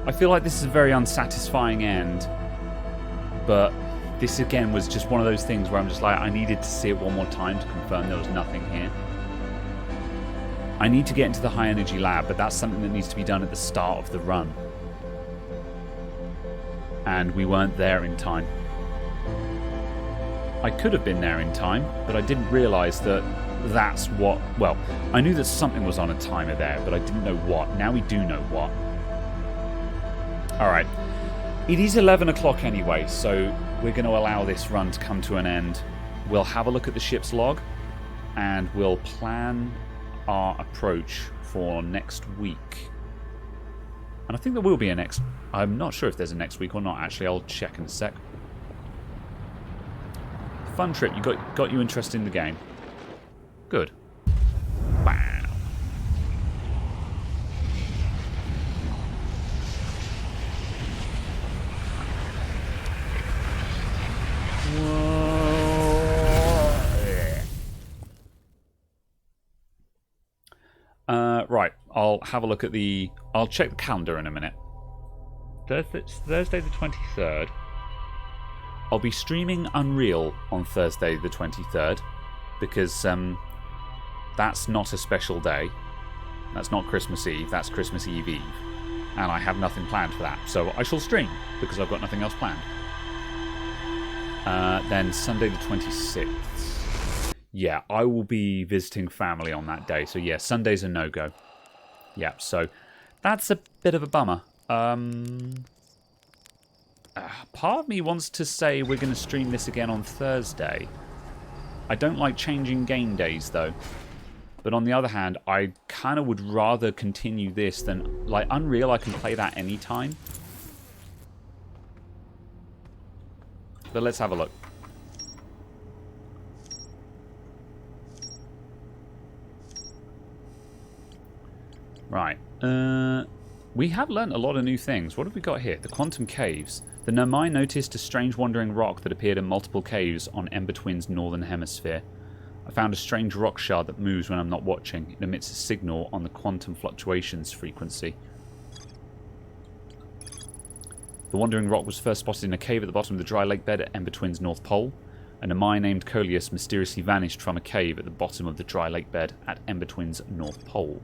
I feel like this is a very unsatisfying end, but this again was just one of those things where I'm just like, I needed to see it one more time to confirm there was nothing here. I need to get into the high energy lab, but that's something that needs to be done at the start of the run. And we weren't there in time. I could have been there in time, but I didn't realise that that's what... Well, I knew that something was on a timer there, but I didn't know what. Now we do know what. Alright. It is 11 o'clock anyway, so we're going to allow this run to come to an end. We'll have a look at the ship's log, and we'll plan our approach for next week. And I think there will be a next... I'm not sure if there's a next week or not, actually. I'll check in a sec. Fun trip. You got you interested in the game. Good. Wow. Right, I'll have a look at the... I'll check the calendar in a minute. Thursday the 23rd. I'll be streaming Unreal on Thursday the 23rd because that's not a special day. That's not Christmas Eve, that's Christmas Eve Eve. And I have nothing planned for that. So I shall stream because I've got nothing else planned. Then Sunday the 26th. Yeah, I will be visiting family on that day. So yeah, Sunday's a no-go. Yeah, so that's a bit of a bummer. Part of me wants to say we're going to stream this again on Thursday. I don't like changing game days, though. But on the other hand, I kind of would rather continue this than... Like, Unreal, I can play that anytime. But let's have a look. Right. We have learnt a lot of new things. What have we got here? The Quantum Caves. The Nomai noticed a strange wandering rock that appeared in multiple caves on Ember Twin's northern hemisphere. I found a strange rock shard that moves when I'm not watching. It emits a signal on the quantum fluctuations frequency. The wandering rock was first spotted in a cave at the bottom of the dry lake bed at Ember Twin's North Pole. A Nomai named Coleus mysteriously vanished from a cave at the bottom of the dry lake bed at Ember Twin's North Pole.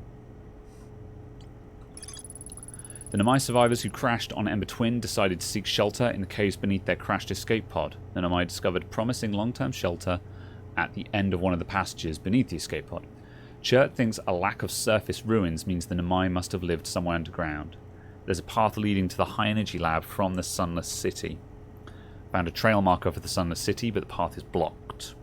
The Nomai survivors who crashed on Ember Twin decided to seek shelter in the caves beneath their crashed escape pod. The Nomai discovered promising long-term shelter at the end of one of the passages beneath the escape pod. Chert thinks a lack of surface ruins means the Nomai must have lived somewhere underground. There's a path leading to the high energy lab from the Sunless City. Found a trail marker for the Sunless City, but the path is blocked.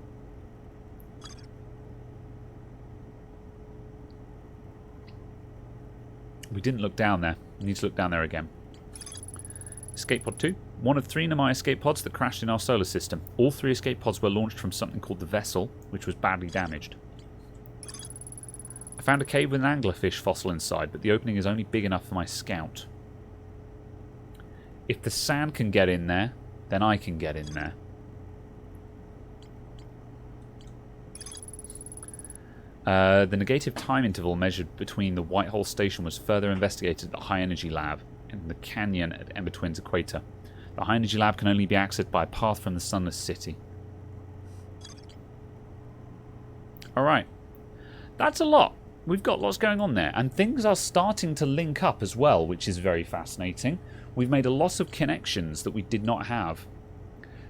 We didn't look down there. We need to look down there again. Escape pod 2. One of 3 Nomai escape pods that crashed in our solar system. All 3 escape pods were launched from something called the Vessel, which was badly damaged. I found a cave with an anglerfish fossil inside, but the opening is only big enough for my scout. If the sand can get in there, then I can get in there. The negative time interval measured between the Whitehole station was further investigated at the High Energy Lab in the canyon at Ember Twin's equator. The High Energy Lab can only be accessed by a path from the Sunless City. Alright. That's a lot. We've got lots going on there. And things are starting to link up as well, which is very fascinating. We've made a lot of connections that we did not have.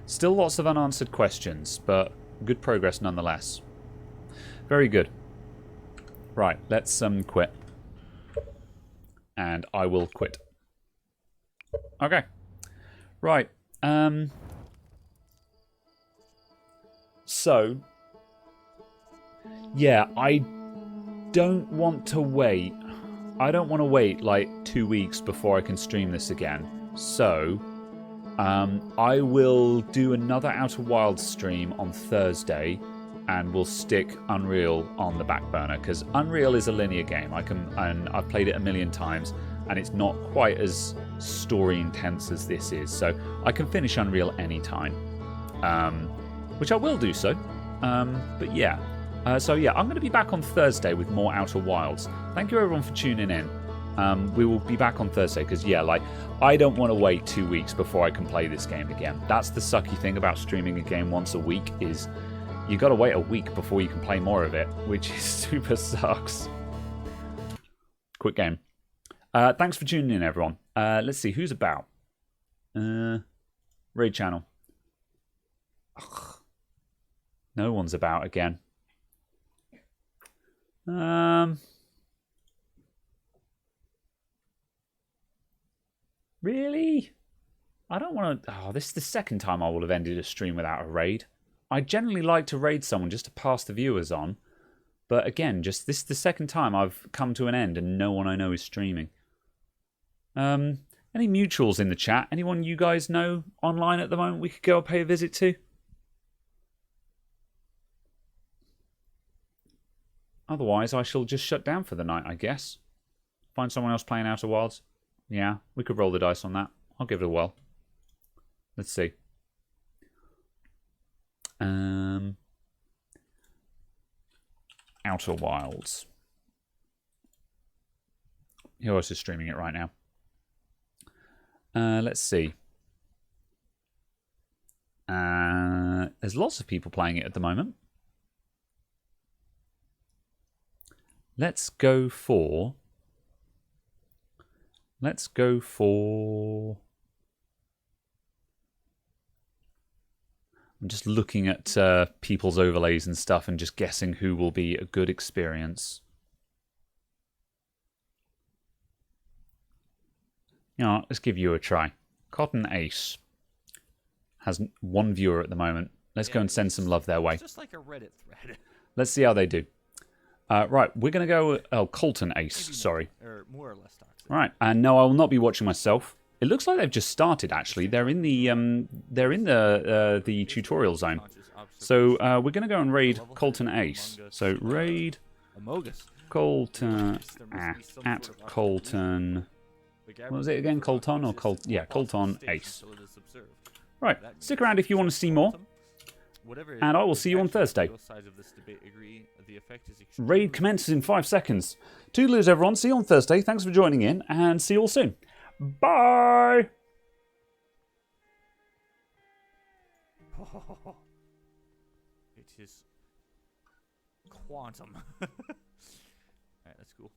Still lots of unanswered questions, but good progress nonetheless. Very good. Right, let's quit. And I will quit. Okay. Right. So, yeah, I don't want to wait. I don't want to wait like 2 weeks before I can stream this again. So, I will do another Outer Wilds stream on Thursday, and we'll stick Unreal on the back burner because Unreal is a linear game. And I've played it a million times, and it's not quite as story intense as this is. So I can finish Unreal anytime, which I will do so. But yeah. So yeah, I'm going to be back on Thursday with more Outer Wilds. Thank you everyone for tuning in. We will be back on Thursday because yeah, like I don't want to wait 2 weeks before I can play this game again. That's the sucky thing about streaming a game once a week is you got to wait a week before you can play more of it, which is super sucks. Quick game. Thanks for tuning in, everyone. Let's see who's about. Raid channel. Ugh. No one's about again. Really? I don't want to... Oh, this is the second time I will have ended a stream without a raid. I generally like to raid someone just to pass the viewers on. But again, just this is the second time I've come to an end and no one I know is streaming. Any mutuals in the chat? Anyone you guys know online at the moment we could go and pay a visit to? Otherwise, I shall just shut down for the night, I guess. Find someone else playing Outer Wilds. Yeah, we could roll the dice on that. I'll give it a whirl. Let's see. Outer Wilds. Who else is streaming it right now? Let's see. There's lots of people playing it at the moment. Let's go for... I'm just looking at people's overlays and stuff and just guessing who will be a good experience. You know, let's give you a try. Cotton Ace has 1 viewer at the moment. Let's go and send some love their way. It's just like a Reddit thread. Let's see how they do. Right, we're going to go... Oh, Colton Ace, sorry. Or more or less toxic. Right, and no, I will not be watching myself. It looks like they've just started, actually. They're in the tutorial zone. So we're going to go and raid Colton Ace. So raid Colton at Colton... What was it again? Colton or Colt? Yeah, Colton Ace. Right, stick around if you want to see more. And I will see you on Thursday. Raid commences in 5 seconds. Toodaloo, everyone. See you on Thursday. Thanks for joining in, and see you all soon. Bye! It is quantum. Alright, that's cool.